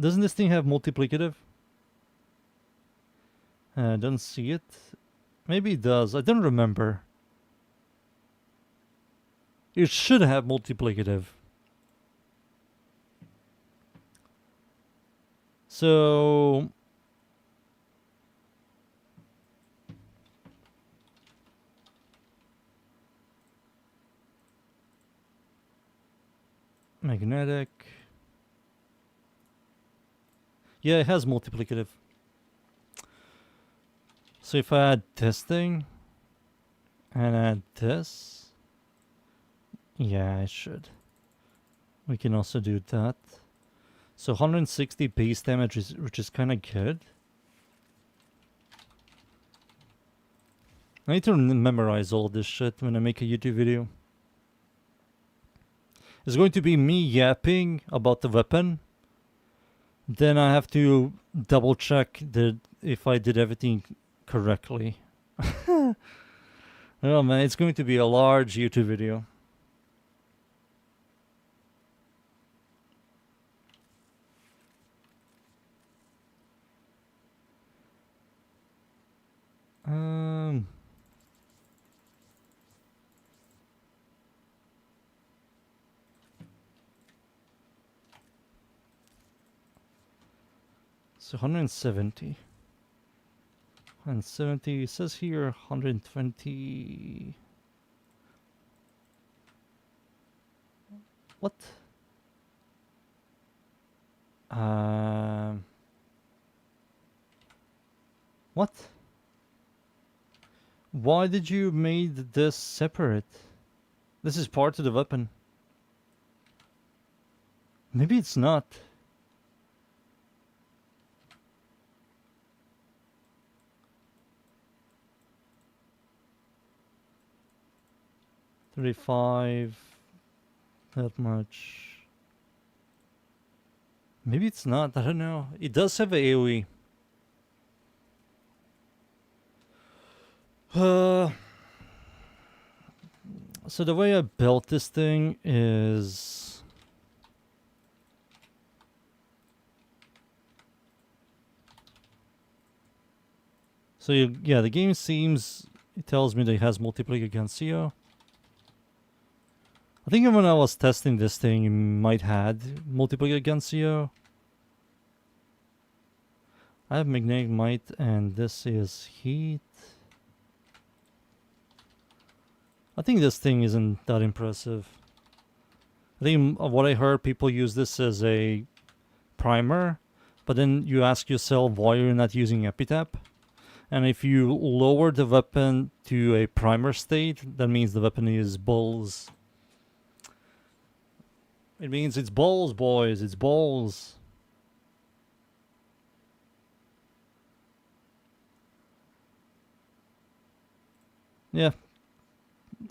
S1: Doesn't this thing have multiplicative? Don't see it. Maybe it does. I don't remember. It should have multiplicative. So magnetic. Yeah, it has multiplicative. So if I add this thing and add this, yeah, it should. We can also do that. So 160 base damage, which is kind of good. I need to memorize all this shit when I make a YouTube video. It's going to be me yapping about the weapon. Then I have to double check that if I did everything correctly. Oh man, it's going to be a large YouTube video. So 170. 170, it says here 120. What? What? Why did you made this separate? This is part of the weapon. Maybe it's not. $35. That much. Maybe it's not. I don't know. It does have a AoE. So the way I built this thing is... So yeah, the game seems... It tells me that it has multiplier against you. I think when I was testing this thing, it might had multiplier against you. I have magnetic might, and this is heat. I think this thing isn't that impressive. I think what I heard, people use this as a primer, but then you ask yourself why you're not using epitap. And if you lower the weapon to a primer state, that means the weapon is balls. It means it's balls, boys. It's balls. Yeah.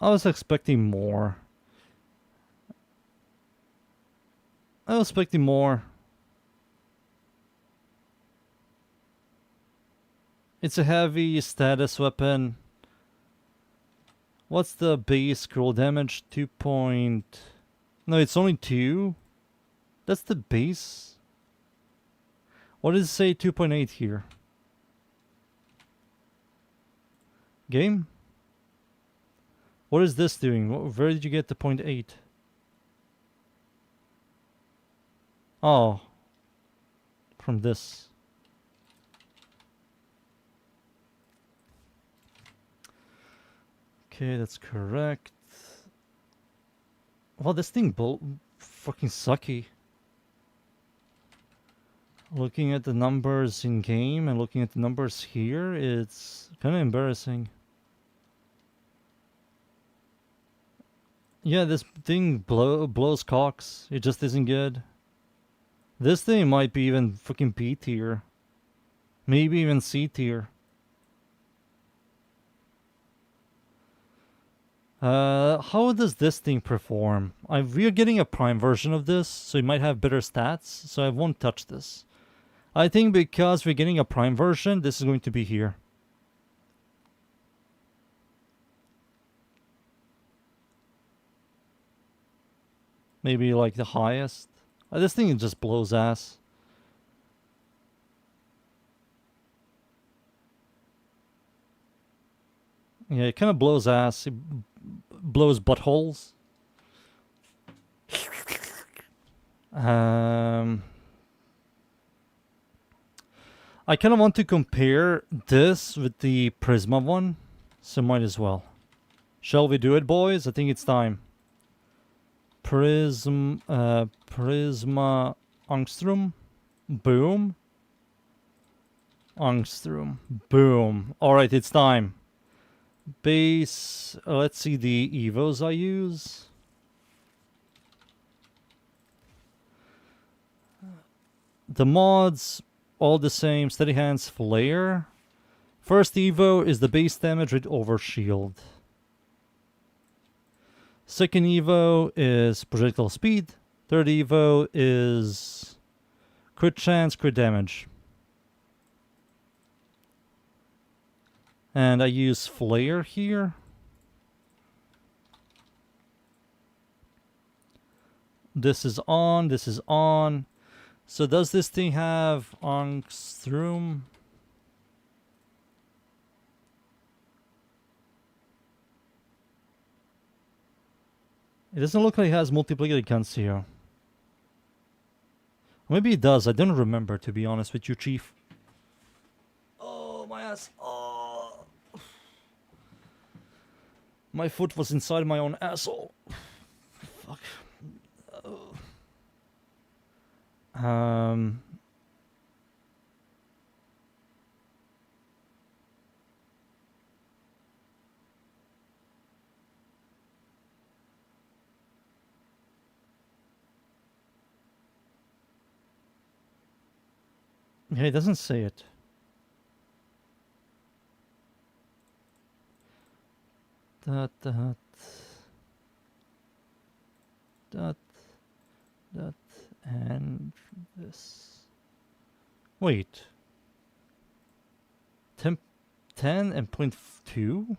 S1: I was expecting more. I was expecting more. It's a heavy status weapon. What's the base scroll damage? 2 point... No, it's only 2. That's the base. What does it say 2.8 here? Game? What is this doing? Where did you get the 0.8? Oh. From this. Okay, that's correct. Well, this thing fucking sucky. Looking at the numbers in game and looking at the numbers here, it's kind of embarrassing. Yeah, this thing blows cocks. It just isn't good. This thing might be even fucking B tier. Maybe even C tier. How does this thing perform? We're getting a prime version of this, so it might have better stats, so I won't touch this. I think because we're getting a prime version, this is going to be here. Maybe like the highest. This thing just blows ass. Yeah, it kind of blows ass. It blows buttholes. I kind of want to compare this with the Prisma one, so might as well. Shall we do it, boys? I think it's time. Prisma Angstrom. Boom. Angstrom. Boom. Alright, it's time. Base. Let's see the evos I use. The mods, all the same. Steady Hands, Flare. First evo is the base damage with Overshield. Second evo is projectile speed. Third evo is crit chance, crit damage. And I use Flare here. This is on, this is on. So does this thing have Angstrom? It doesn't look like it has multiplicative guns here. Maybe it does. I don't remember, to be honest with you, Chief. Oh, my ass. Oh. My foot was inside my own asshole. Fuck. Oh. Yeah, it doesn't say it. That, and this. Wait. 10 and 0.2?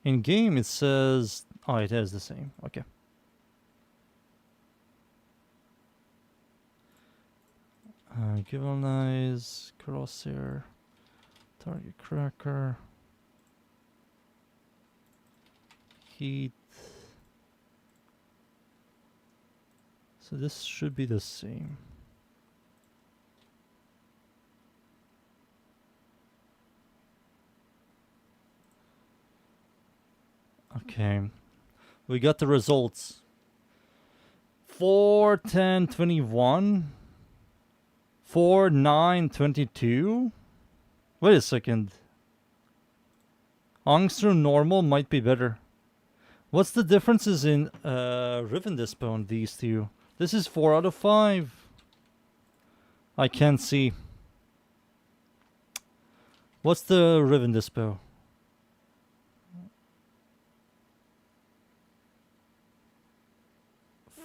S1: In game it says... Oh, it is the same. Okay. Galvanize, Crosshair, Target Cracker, Heat. So this should be the same. Okay. We got the results. 4, 10, 21. 4, 9, 22. Wait a second. Angstrom normal might be better. What's the differences in Riven Dispo on these two? This is 4 out of 5. I can't see. What's the Riven Dispo?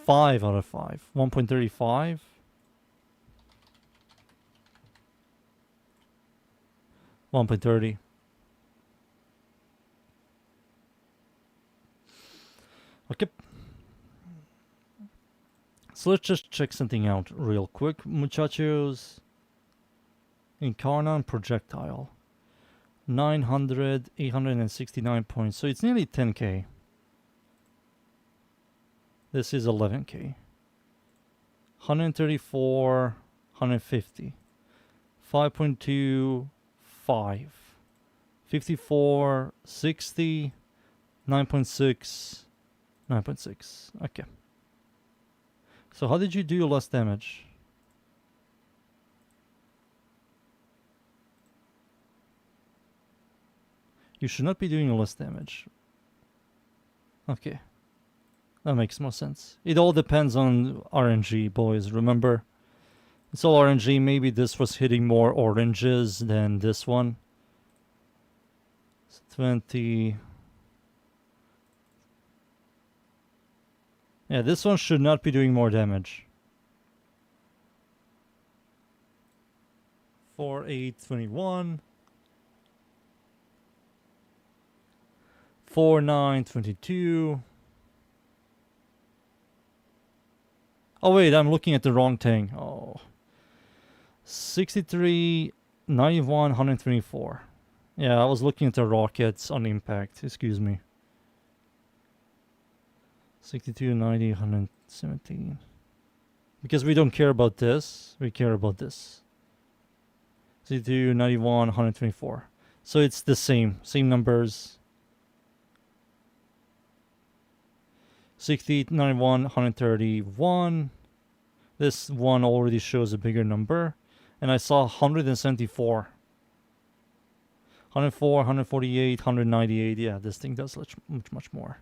S1: Five out of 5. 1.35. 1.30. Okay. So let's just check something out real quick, muchachos. Incarnon projectile. 900, 869 points. So it's nearly 10k. This is 11k. 134, 150. 5.2, 5. 54, 60, 9.6, 9.6. Okay. So how did you do less damage? You should not be doing less damage. Okay. That makes more sense. It all depends on RNG, boys. Remember? It's all RNG. Maybe this was hitting more oranges than this one. So 20. Yeah, this one should not be doing more damage. 4, 8, 21. 4, 9, 22. Oh wait, I'm looking at the wrong thing. Oh. 63, 91, 124. Yeah, I was looking at the rockets on impact. Excuse me. 62, 90, 117. Because we don't care about this. We care about this. 62, 91, 124. So it's the same. Same numbers. 60, 91, 131. This one already shows a bigger number. And I saw 174. 104, 148, 198. Yeah, this thing does much more.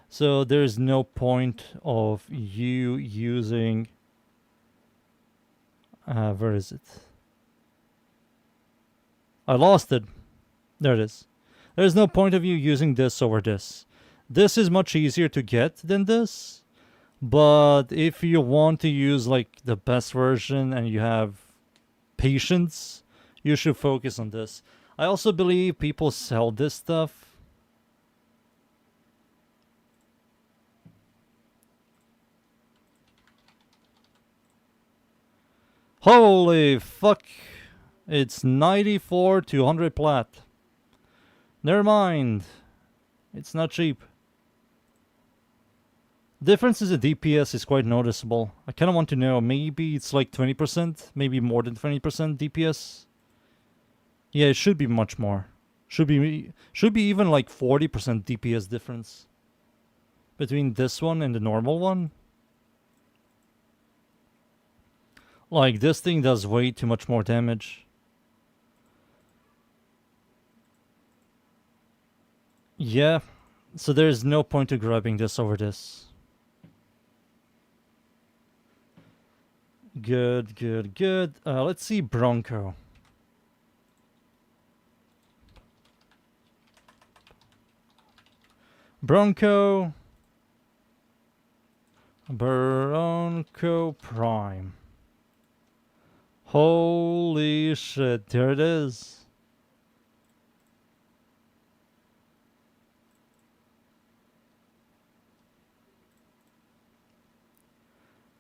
S1: So there's no point of you using... where is it? I lost it. There it is. There's no point of you using this over this. This is much easier to get than this. But if you want to use like the best version and you have patience, you should focus on this. I also believe people sell this stuff. Holy fuck. It's 94 to 100 plat. Never mind. It's not cheap. Differences in DPS is quite noticeable. I kind of want to know. Maybe it's like 20%. Maybe more than 20% DPS. Yeah, it should be much more. Should be even like 40% DPS difference between this one and the normal one. Like, this thing does way too much more damage. Yeah, so there's no point to grabbing this over this. Good, good, good. Let's see Bronco. Bronco Prime. Holy shit, there it is.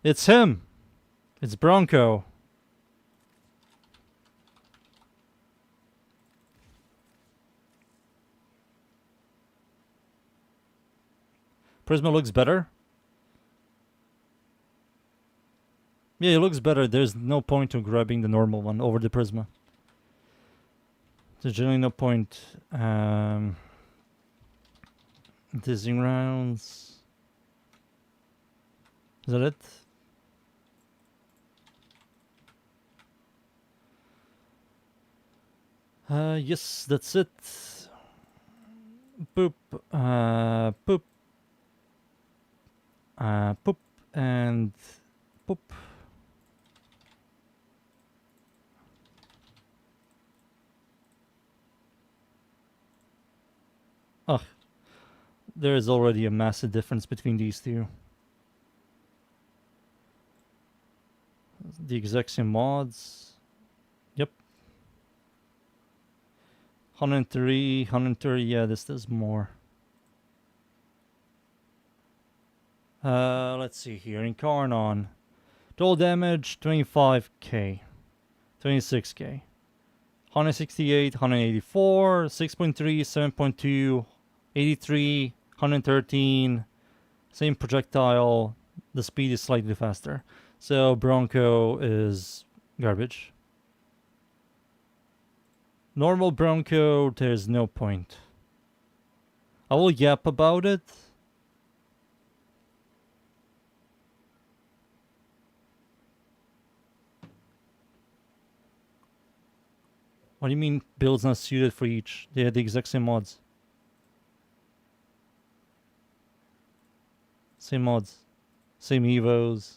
S1: It's him. It's Bronco. Prisma looks better. Yeah, it looks better. There's no point to grabbing the normal one over the Prisma. There's generally no point. Dizzying rounds. Is that it? Yes, that's it. Boop. Poop. Poop. And poop. Oh, there is already a massive difference between these two. The exact same mods. Yep. 103, 130. Yeah, this does more. Let's see here. Incarnon. Total damage 25k. 26k. 168, 184, 6.3, 7.2, 83, 113. Same projectile. The speed is slightly faster. So Bronco is garbage. Normal Bronco, there's no point. I will yap about it. What do you mean builds not suited for each? They had the exact same mods. Same mods. Same evos.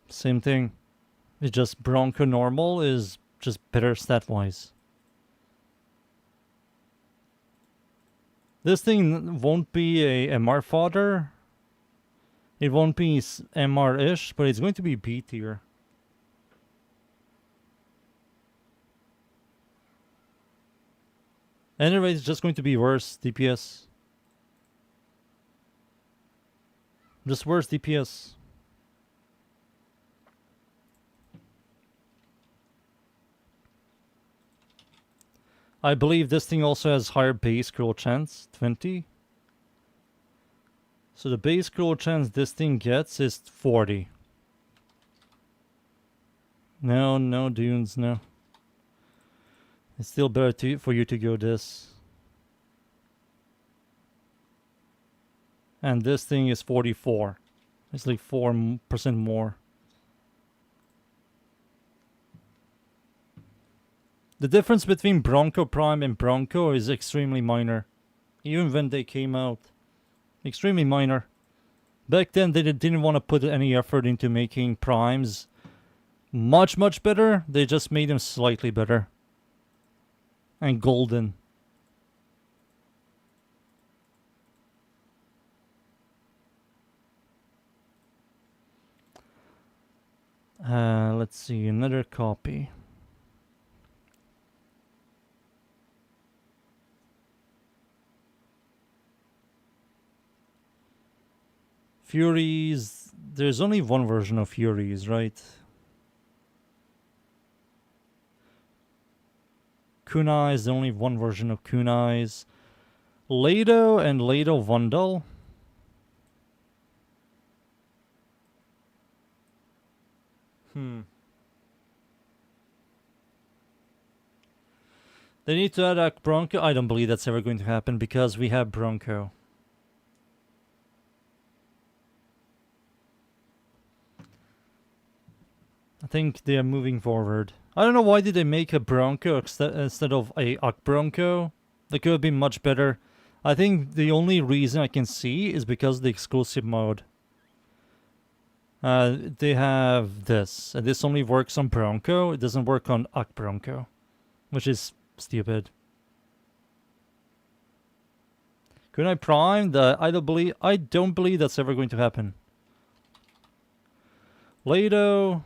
S1: Same thing. It's just Bronco normal is just better stat-wise. This thing won't be a MR fodder. It won't be MR-ish, but it's going to be B tier. Anyway, it's just going to be worse DPS. Just worse DPS. I believe this thing also has higher base scroll chance, 20. So the base scroll chance this thing gets is 40. No, no dunes, no. It's still better for you to go this. And this thing is 44. It's like 4% more. The difference between Bronco Prime and Bronco is extremely minor. Even when they came out. Extremely minor. Back then they didn't want to put any effort into making Primes much better. They just made them slightly better. And golden. Let's see, another copy. Furies, there's only one version of Furies, right? Kunais, the only one version of Kunais. Lado and Lado Vandal. They need to add a Bronco. I don't believe that's ever going to happen because we have Bronco. I think they are moving forward. I don't know why did they make a Bronco instead of a Ak Bronco. That could have been much better. I think the only reason I can see is because of the exclusive mode. They have this, and this only works on Bronco. It doesn't work on Ak Bronco, which is stupid. Could I prime? I don't believe that's ever going to happen. Lado.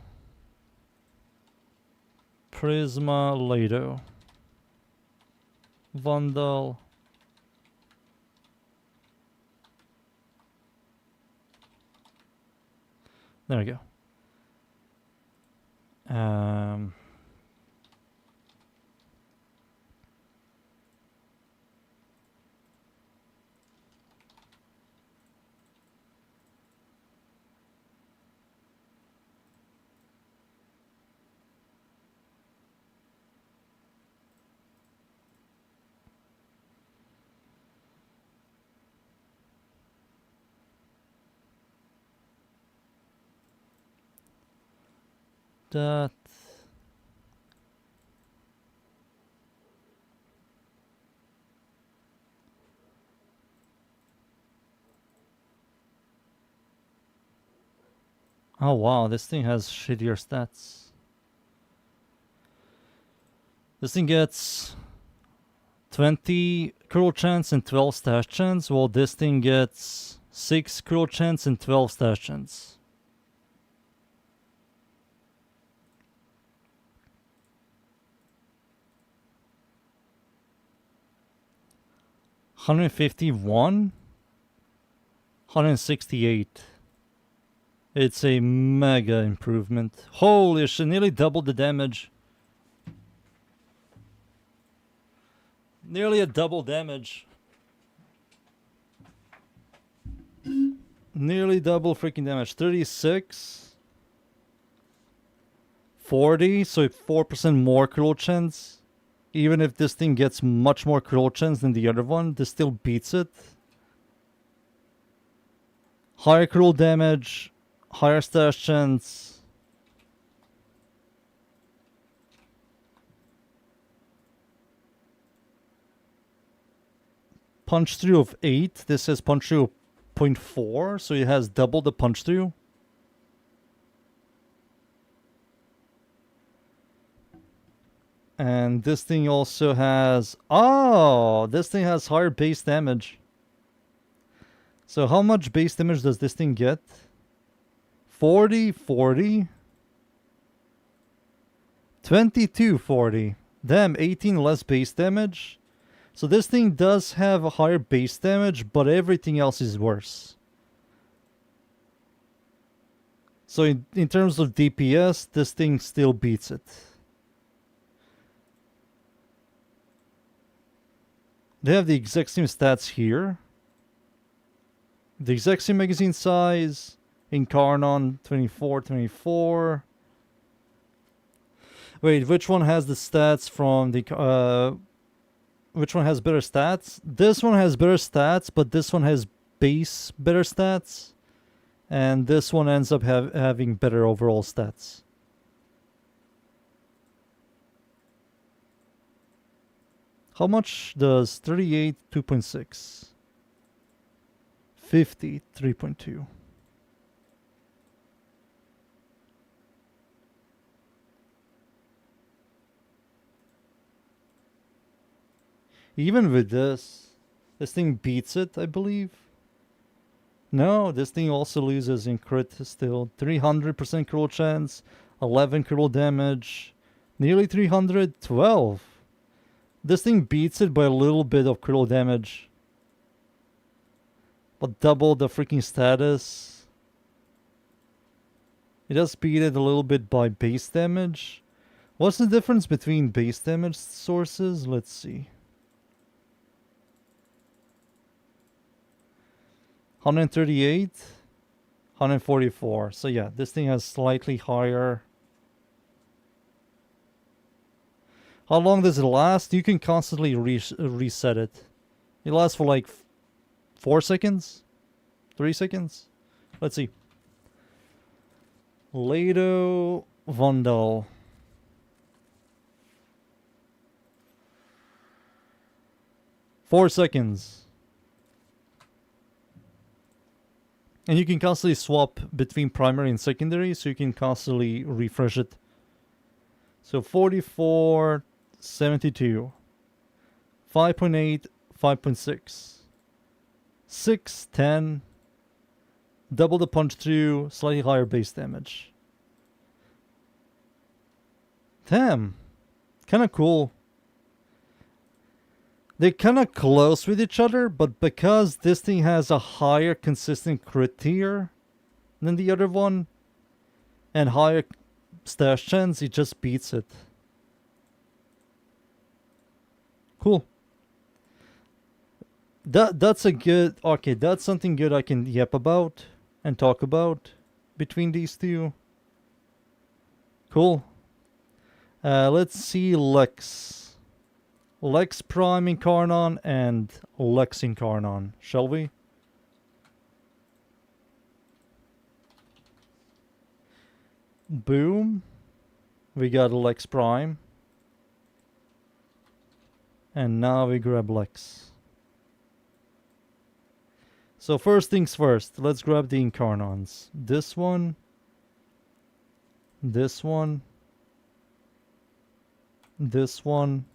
S1: Prisma Lado. Vandal. There we go. That. Oh wow, this thing has shittier stats. This thing gets 20 critical chance and 12 stash chance, while this thing gets 6 critical chance and 12 stash chance. $151, $168. It's a mega improvement. Holy shit, nearly doubled the damage. Nearly a double damage. Nearly double freaking damage. 36. 40, so 4% more critical chance. Even if this thing gets much more critical chance than the other one, this still beats it. Higher critical damage, higher stash chance. Punch through of 8. This has punch through 0.4, so it has double the punch through. And this thing also has... Oh! This thing has higher base damage. So how much base damage does this thing get? 40, 40. 22, 40. Damn, 18 less base damage. So this thing does have a higher base damage, but everything else is worse. So in terms of DPS, this thing still beats it. They have the exact same stats here. The exact same magazine size. Incarnon 24, 24. Wait, which one has the stats from the... which one has better stats? This one has better stats, but this one has base better stats, and this one ends up having better overall stats. How much does 38 2.6? 50 3.2. Even with this thing beats it, I believe. No, this thing also loses in crit still. 300% critical chance, 11 critical damage, nearly 312. This thing beats it by a little bit of critical damage. But double the freaking status. It does beat it a little bit by base damage. What's the difference between base damage sources? Let's see. 138, 144. So yeah, this thing has slightly higher. How long does it last? You can constantly reset it. It lasts for like 4 seconds? 3 seconds? Let's see. Lado Vandal. Four seconds. And you can constantly swap between primary and secondary, so you can constantly refresh it. So 44, 72, 5.8, 5.6, 6, 10, double the punch through, slightly higher base damage. Damn, kind of cool. They're kind of close with each other, but because this thing has a higher consistent crit tier than the other one, and higher stash chance, it just beats it. Cool. That's a good... Okay, that's something good I can yap about and talk about between these two. Cool. Let's see Lex. Lex Prime Incarnon and Lex Incarnon, shall we? Boom. We got Lex Prime. And now we grab Lex. So first things first, let's grab the Incarnons. This one. This one. This one.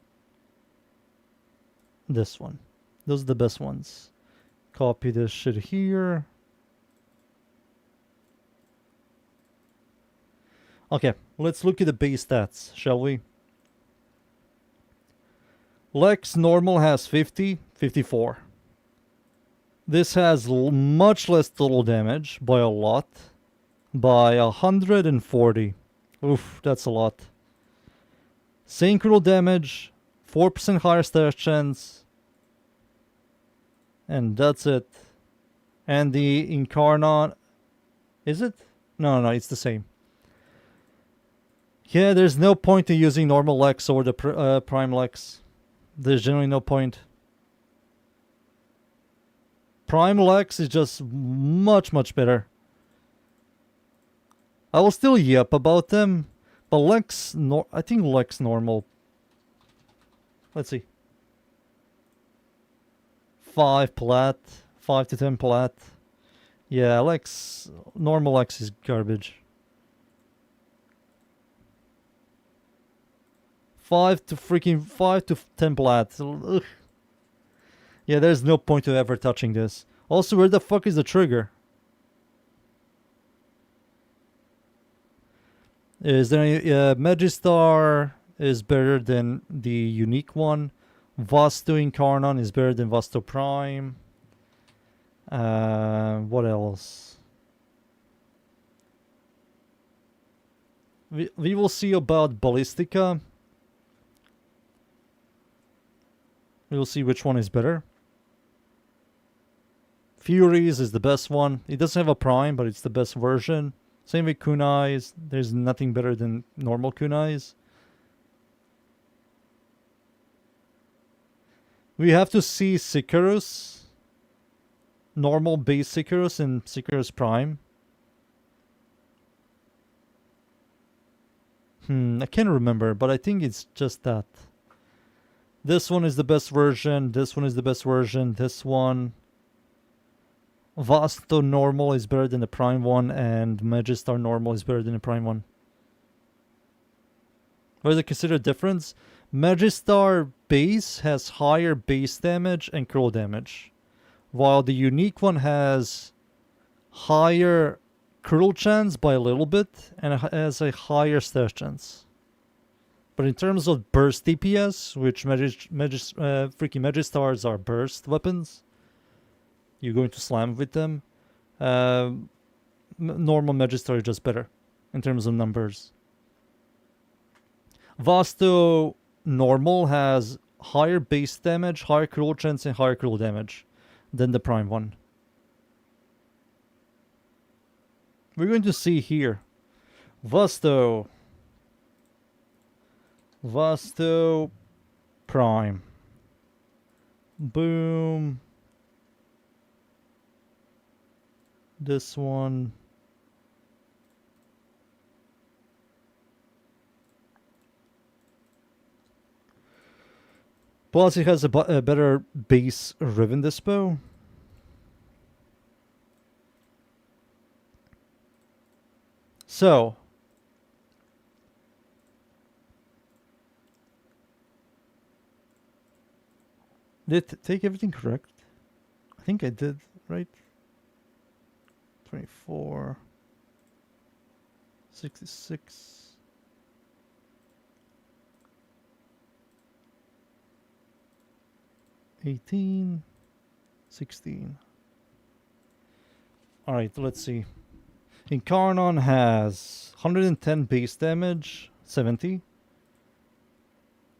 S1: This one. Those are the best ones. Copy this shit here. Okay, let's look at the base stats, shall we? Lex normal has 50, 54. This has much less total damage by a lot. By 140. Oof, that's a lot. Same critical damage, 4% higher stash chance. And that's it. And the Incarnon... Is it? No, it's the same. Yeah, there's no point in using normal Lex or the Prime Lex. There's generally no point. Prime Lex is just much, much better. I will still yap about them. But Lex... I think Lex normal... Let's see. 5 plat. 5 to 10 plat. Yeah, Lex... Normal Lex is garbage. 5 to 10 plat. Ugh. Yeah, there's no point to ever touching this. Also, where the fuck is the trigger? Is there any... Magistar is better than the unique one. Vasto Incarnon is better than Vasto Prime. What else? We will see about Ballistica. We will see which one is better. Furies is the best one. It doesn't have a Prime, but it's the best version. Same with Kunais. There's nothing better than normal Kunais. We have to see Sicarus. normal base Sicarus and Sicarus Prime. I can't remember, but I think it's just that. This one is the best version, this one is the best version, this one. Vasto normal is better than the Prime one, and Magistar normal is better than the Prime one. What is the considered difference? Magistar base has higher base damage and curl damage, while the unique one has higher curl chance by a little bit, and it has a higher stash chance. But in terms of burst DPS, which freaking Magistars are burst weapons, you're going to slam with them. Normal Magistar is just better in terms of numbers. Vasto normal has higher base damage, higher curl chance, and higher curl damage than the Prime one. We're going to see here. Vasto Prime. Boom. This one. Plus, it has a better base Riven Dispo. So, did it take everything correct? I think I did, right? 24, 66. $18, $16. Alright, let's see. Incarnon has 110 base damage, 70.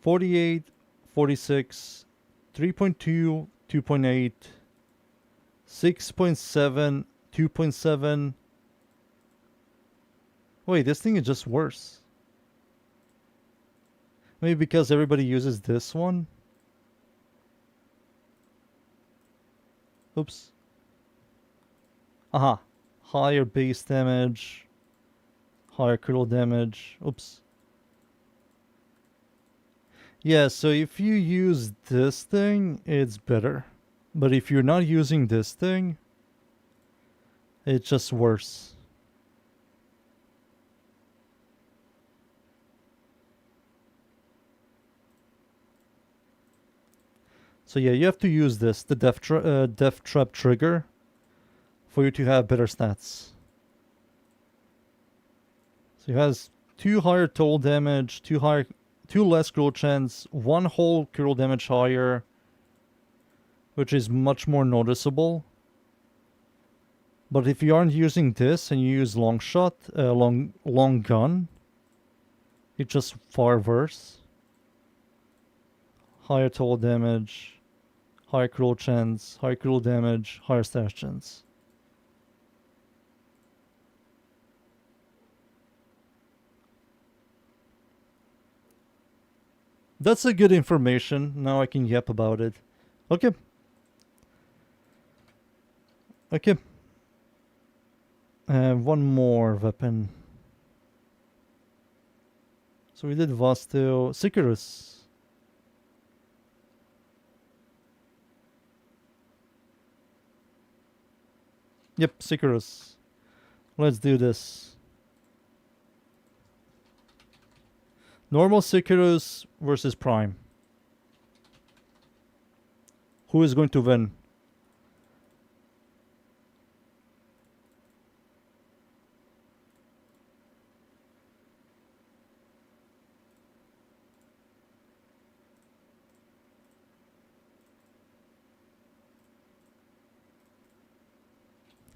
S1: 48, 46, 3.2, 2.8, 6.7, 2.7. Wait, this thing is just worse. Maybe because everybody uses this one? Oops. Aha. Higher base damage. Higher critical damage. Oops. Yeah, so if you use this thing, it's better. But if you're not using this thing, it's just worse. So yeah, you have to use this, the Death Trap trigger, for you to have better stats. So it has 2 higher total damage, 2 less critical chance, 1 whole critical damage higher, which is much more noticeable. But if you aren't using this and you use long shot, long gun, it's just far worse. Higher total damage, higher critical chance, higher critical damage, higher stash chance. That's a good information. Now I can yap about it. Okay. Okay. One more weapon. So we did Vasto. Sicarus. Yep, Sicarus. Let's do this. Normal Sicarus versus Prime. Who is going to win?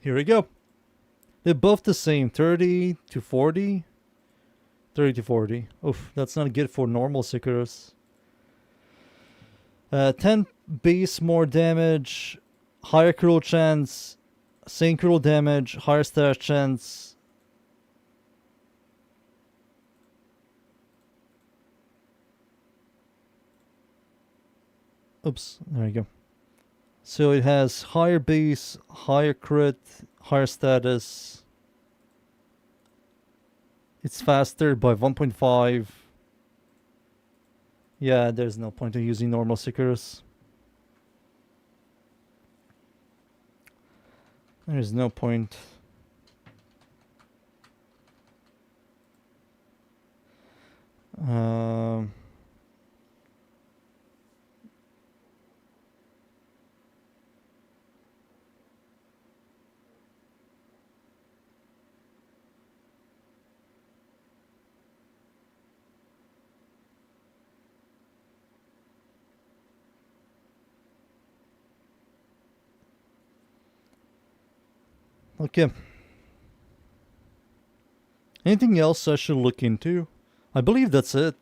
S1: Here we go. They're both the same, 30 to 40. 30 to 40. Oof, that's not good for normal Sicarus. 10 base more damage, higher critical chance, same critical damage, higher stash chance. Oops, there you go. So it has higher base, higher crit, higher status. It's faster by 1.5. Yeah, there's no point in using normal Sicarus. There's no point. Um, okay. Anything else I should look into? I believe that's it.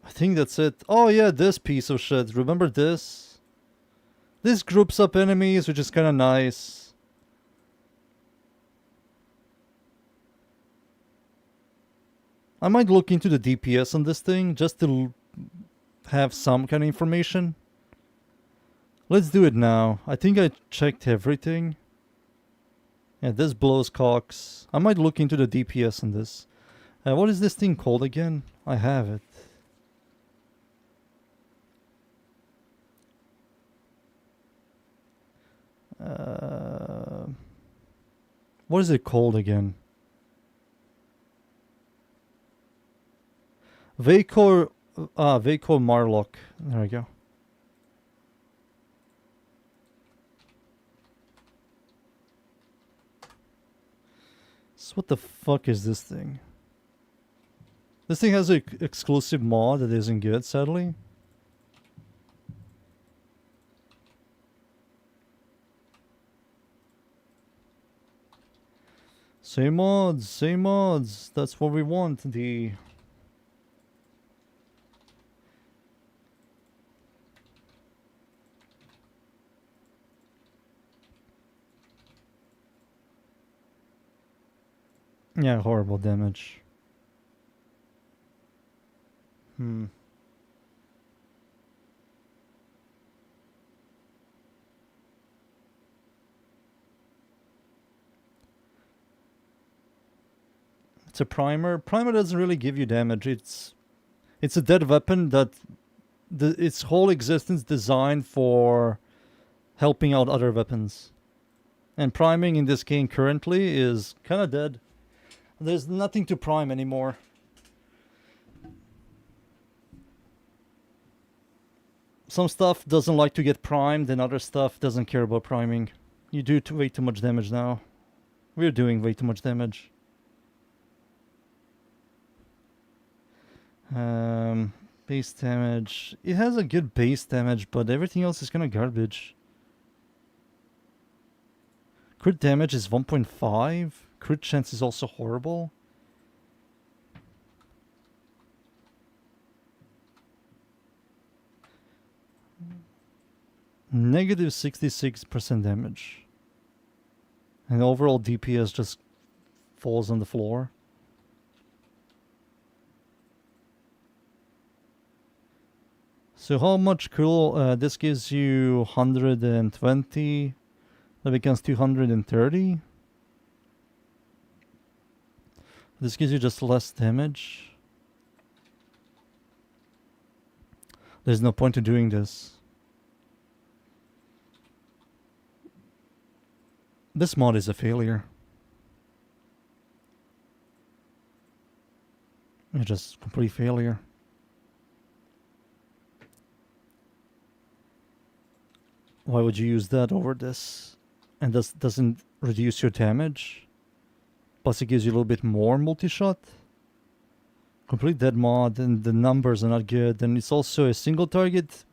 S1: I think that's it. Oh yeah, this piece of shit. Remember this? This groups up enemies, which is kind of nice. I might look into the DPS on this thing just to have some kind of information. Let's do it now. I think I checked everything. Yeah, this blows cocks. I might look into the DPS on this. What is this thing called again? I have it. What is it called again? Vacor Marlock. There we go. So what the fuck is this thing? This thing has an exclusive mod that isn't good, sadly. Same mods, same mods. That's what we want. The yeah, horrible damage. It's a primer. Primer doesn't really give you damage. It's a dead weapon that its whole existence designed for helping out other weapons. And priming in this game currently is kind of dead. There's nothing to prime anymore. Some stuff doesn't like to get primed and other stuff doesn't care about priming. You do way too much damage now. We're doing way too much damage. Base damage. It has a good base damage, but everything else is kind of garbage. Crit damage is 1.5. Crit chance is also horrible. Negative 66% damage. And overall DPS just falls on the floor. So how much cool? This gives you 120. That becomes 230. This gives you just less damage. There's no point in doing this. This mod is a failure. It's just complete failure. Why would you use that over this? And this doesn't reduce your damage. Plus it gives you a little bit more multi-shot. Complete dead mod and the numbers are not good. And it's also a single target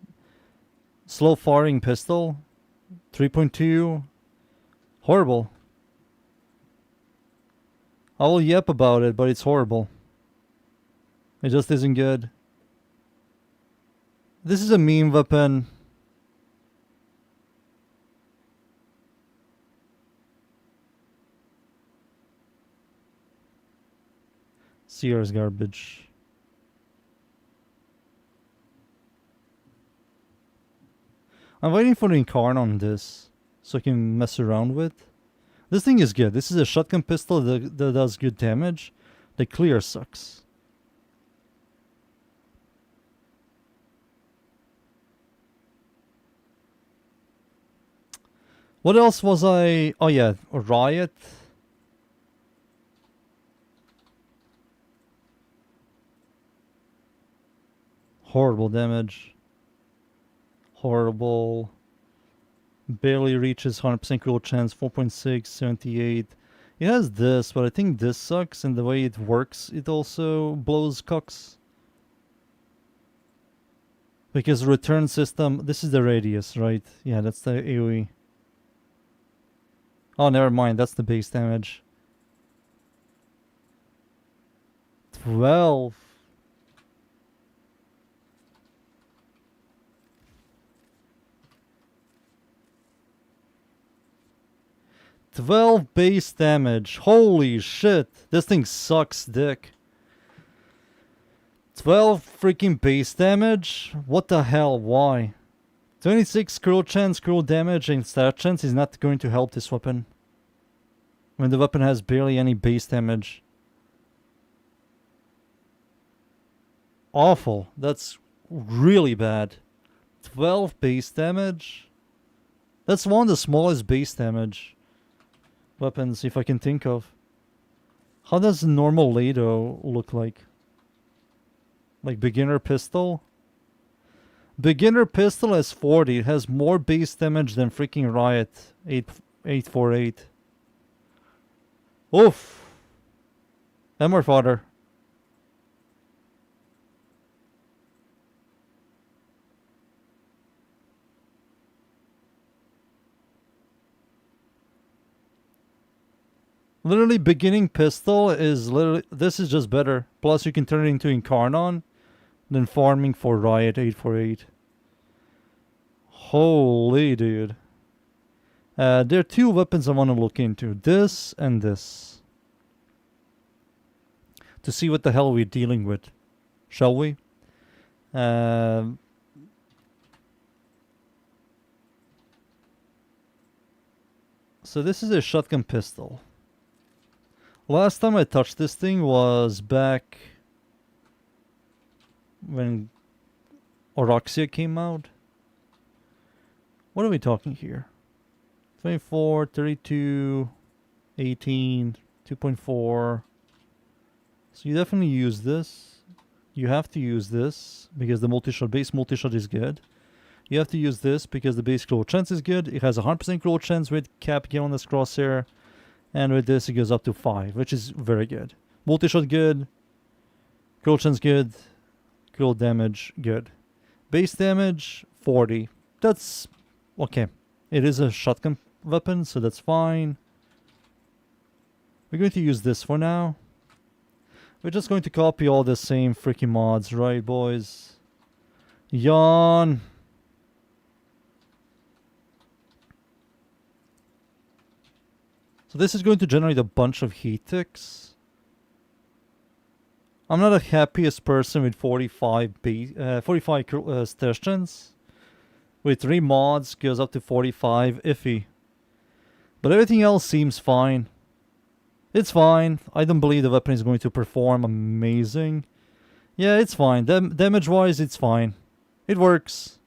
S1: slow firing pistol. 3.2. Horrible. I will yep about it, but it's horrible. It just isn't good. This is a meme weapon. Sears garbage. I'm waiting for the Incarn on this, so I can mess around with. This thing is good. This is a shotgun pistol that does good damage. The clear sucks. What else was I... Oh yeah, a riot. Horrible damage. Horrible. Barely reaches 100% critical chance, 4.6, 78. It has this, but I think this sucks, and the way it works, it also blows cocks. Because return system, this is the radius, right? Yeah, that's the AoE. Oh, never mind, that's the base damage. 12. Base damage. Holy shit. This thing sucks dick. 12 freaking base damage? What the hell? Why? 26 scroll chance, scroll damage, and stat chance is not going to help this weapon. When the weapon has barely any base damage. Awful. That's really bad. 12 base damage? That's one of the smallest base damage weapons, if I can think of. How does a normal Lado look like? Like beginner pistol? Beginner pistol has 40. It has more base damage than freaking Riot 848. Oof. And more fodder. Literally, beginning pistol is literally... This is just better. Plus, you can turn it into Incarnon than farming for Riot 848. Holy dude. There are two weapons I want to look into. This and this. To see what the hell we're dealing with. Shall we? So this is a shotgun pistol. Last time I touched this thing was back when Oroxia came out. What are we talking here? 24, 32, 18, 2.4. So you definitely use this. You have to use this because the base multi-shot is good. You have to use this because the base critical chance is good. It has a 100% critical chance with cap again on this crosshair. And with this, it goes up to 5, which is very good. Multi-shot good. Critical chance good. Critical damage good. Base damage 40. That's okay. It is a shotgun weapon, so that's fine. We're going to use this for now. We're just going to copy all the same freaking mods, right, boys? Yawn. So this is going to generate a bunch of heat ticks. I'm not the happiest person with 45 stash chance. With 3 mods, goes up to 45, iffy. But everything else seems fine. It's fine. I don't believe the weapon is going to perform amazing. Yeah, it's fine. Damage-wise, it's fine. It works.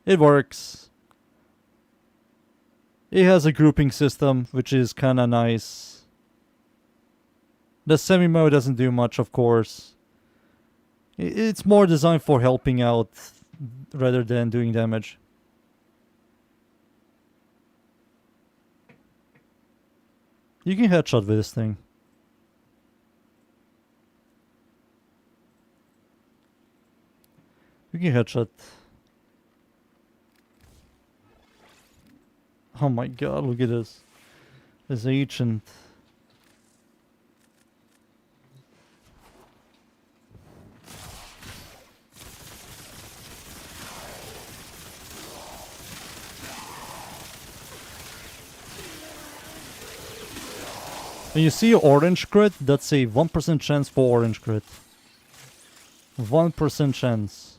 S1: It works. It has a grouping system, which is kind of nice. The semi-mode doesn't do much, of course. It's more designed for helping out rather than doing damage. You can headshot with this thing. You can headshot. Oh my god, look at this. This ancient. When you see orange crit, that's a 1% chance for orange crit. 1% chance.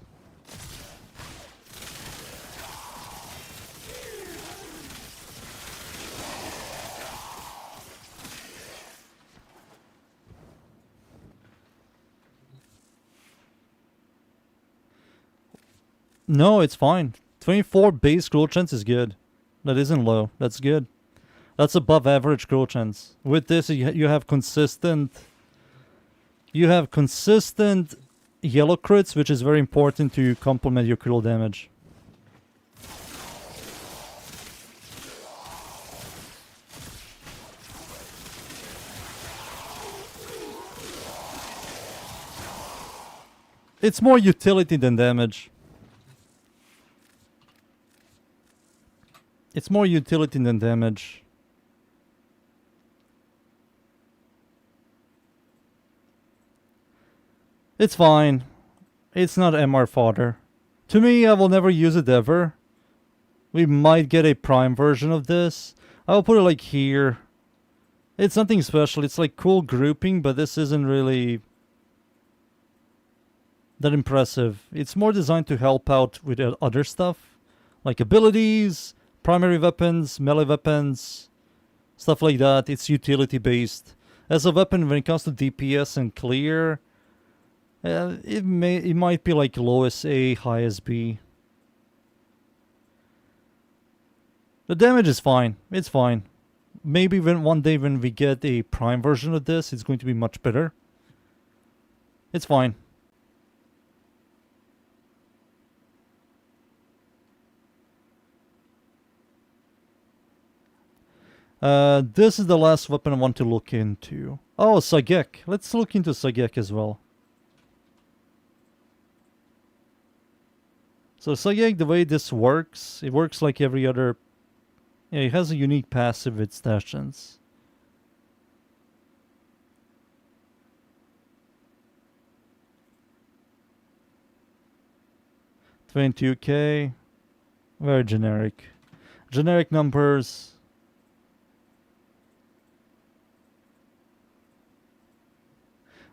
S1: No, it's fine. 24 base critical chance is good. That isn't low. That's good. That's above average critical chance. With this, you have consistent... You have consistent yellow crits, which is very important to complement your critical damage. It's more utility than damage. It's more utility than damage. It's fine. It's not MR fodder. To me, I will never use it ever. We might get a prime version of this. I'll put it like here. It's nothing special. It's like cool grouping, but this isn't really that impressive. It's more designed to help out with other stuff. Like abilities, primary weapons, melee weapons, stuff like that. It's utility based. As a weapon, when it comes to DPS and clear, it might be like lowest A, highest B. The damage is fine. It's fine. Maybe one day when we get a prime version of this, it's going to be much better. It's fine. This is the last weapon I want to look into. Oh, Sagek. Let's look into Sagek as well. So Sagek, the way this works, it works like every other... Yeah, it has a unique passive with stations. $22K. Very generic. Generic numbers.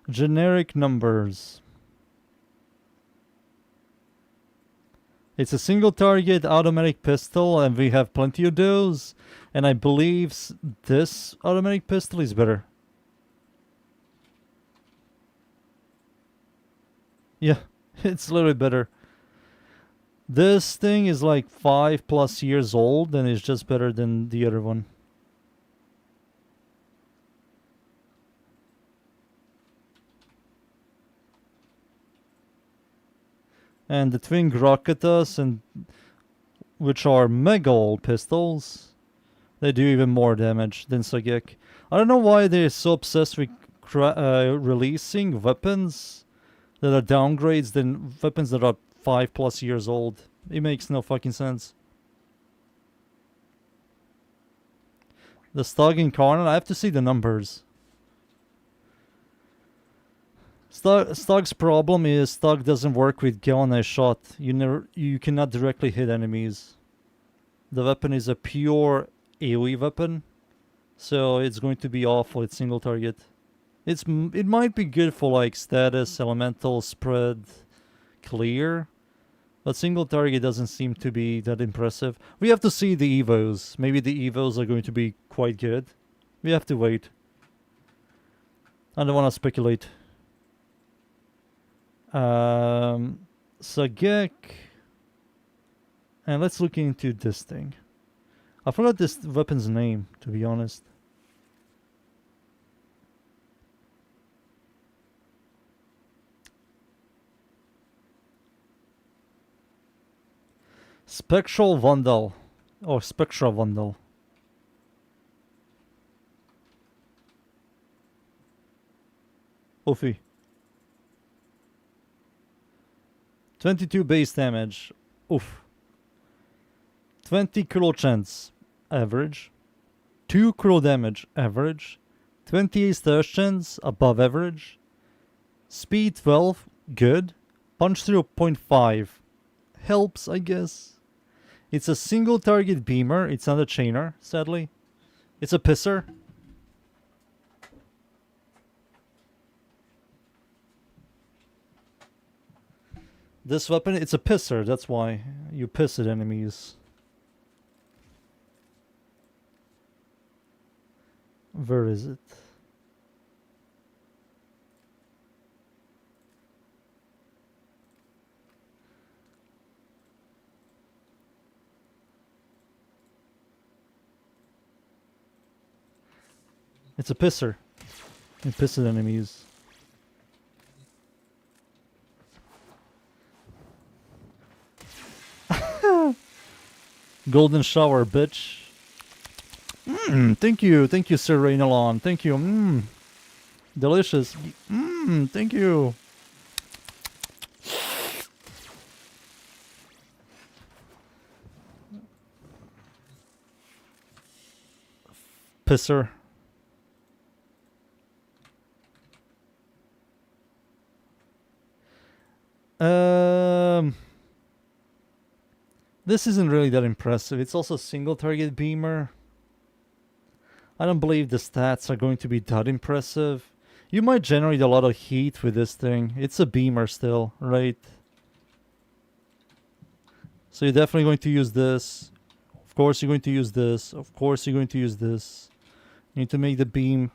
S1: Generic numbers. It's a single target automatic pistol, and we have plenty of those. And I believe this automatic pistol is better. Yeah, it's a little bit better. This thing is like 5+ years old, and it's just better than the other one. And the twin Groketas, and which are mega old pistols, they do even more damage than Sagek. I don't know why they're so obsessed with releasing weapons that are downgrades than weapons that are 5+ years old. It makes no fucking sense. The Stug Incarnate, I have to see the numbers. Stug's problem is Stug doesn't work with Galvanized Shot. You cannot directly hit enemies. The weapon is a pure AoE weapon, so it's going to be awful at single target. It might be good for like status, elemental, spread, clear, but single target doesn't seem to be that impressive. We have to see the evos. Maybe the evos are going to be quite good. We have to wait. I don't want to speculate. Sagek. And let's look into this thing. I forgot this weapon's name, to be honest. Spectral Vandal. Or Spectra Vandal. Oofy. 22 base damage. Oof. 20 critical chance. Average. 2 critical damage. Average. 28 stash chance. Above average. Speed 12. Good. Punch 0.5. Helps, I guess. It's a single target beamer. It's not a chainer, sadly. It's a pisser. This weapon, it's a pisser, that's why. You piss at enemies. Where is it? It's a pisser. You piss at enemies. Golden shower, bitch. Thank you, Sir Rainalon. Thank you. Delicious. Thank you. Pisser. This isn't really that impressive. It's also single target beamer. I don't believe the stats are going to be that impressive. You might generate a lot of heat with this thing. It's a beamer still, right? So you're definitely going to use this. Of course you're going to use this. Of course you're going to use this. You need to make the beam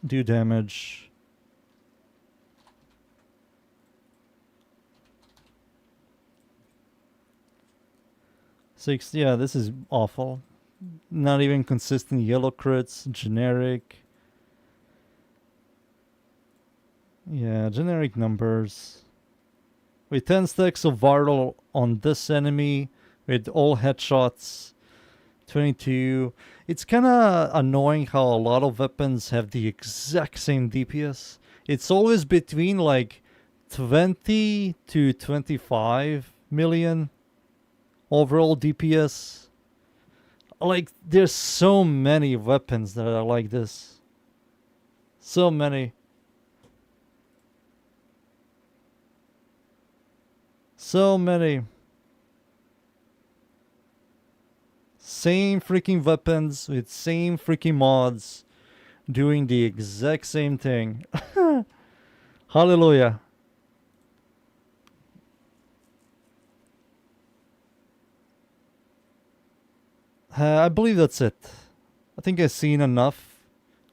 S1: do damage. Six, yeah, this is awful. Not even consistent yellow crits, generic. Yeah, generic numbers. With 10 stacks of viral on this enemy, with all headshots, 22. It's kinda annoying how a lot of weapons have the exact same DPS. It's always between like 20 to 25 million overall DPS. Like, there's so many weapons that are like this. So many. So many. Same freaking weapons with same freaking mods doing the exact same thing. Hallelujah. I believe that's it. I think I've seen enough.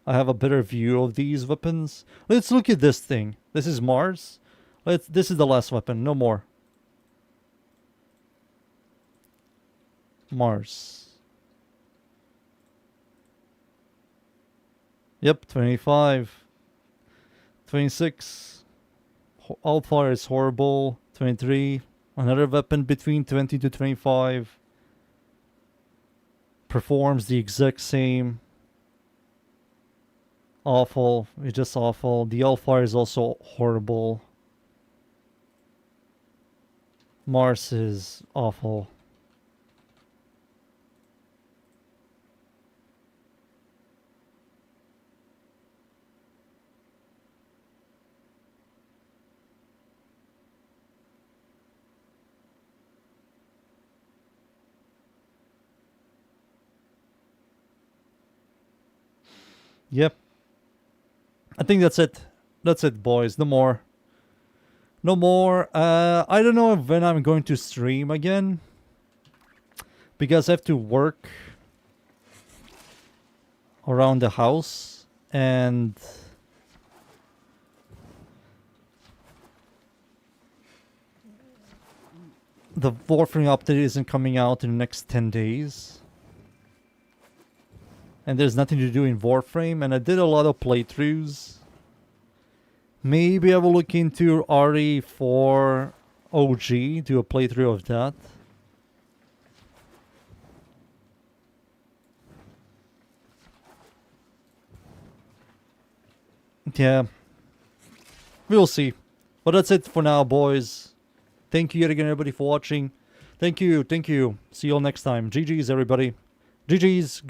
S1: I have a better view of these weapons. Let's look at this thing. This is Mars. This is the last weapon. No more. Mars. Yep, 25. 26. Alpha is horrible. 23. Another weapon between 20 to 25. Performs the exact same. Awful. It's just awful. The Alpha is also horrible. Mars is awful. Yep. I think that's it. That's it, boys. No more. No more. I don't know when I'm going to stream again. Because I have to work around the house. And the WARFRAME update isn't coming out in the next 10 days. And there's nothing to do in WARFRAME, and I did a lot of playthroughs. Maybe I will look into RE4 OG, do a playthrough of that. Yeah. We'll see. But that's it for now, boys. Thank you yet again, everybody, for watching. Thank you. See you all next time. GG's, everybody. GG's. Goodbye.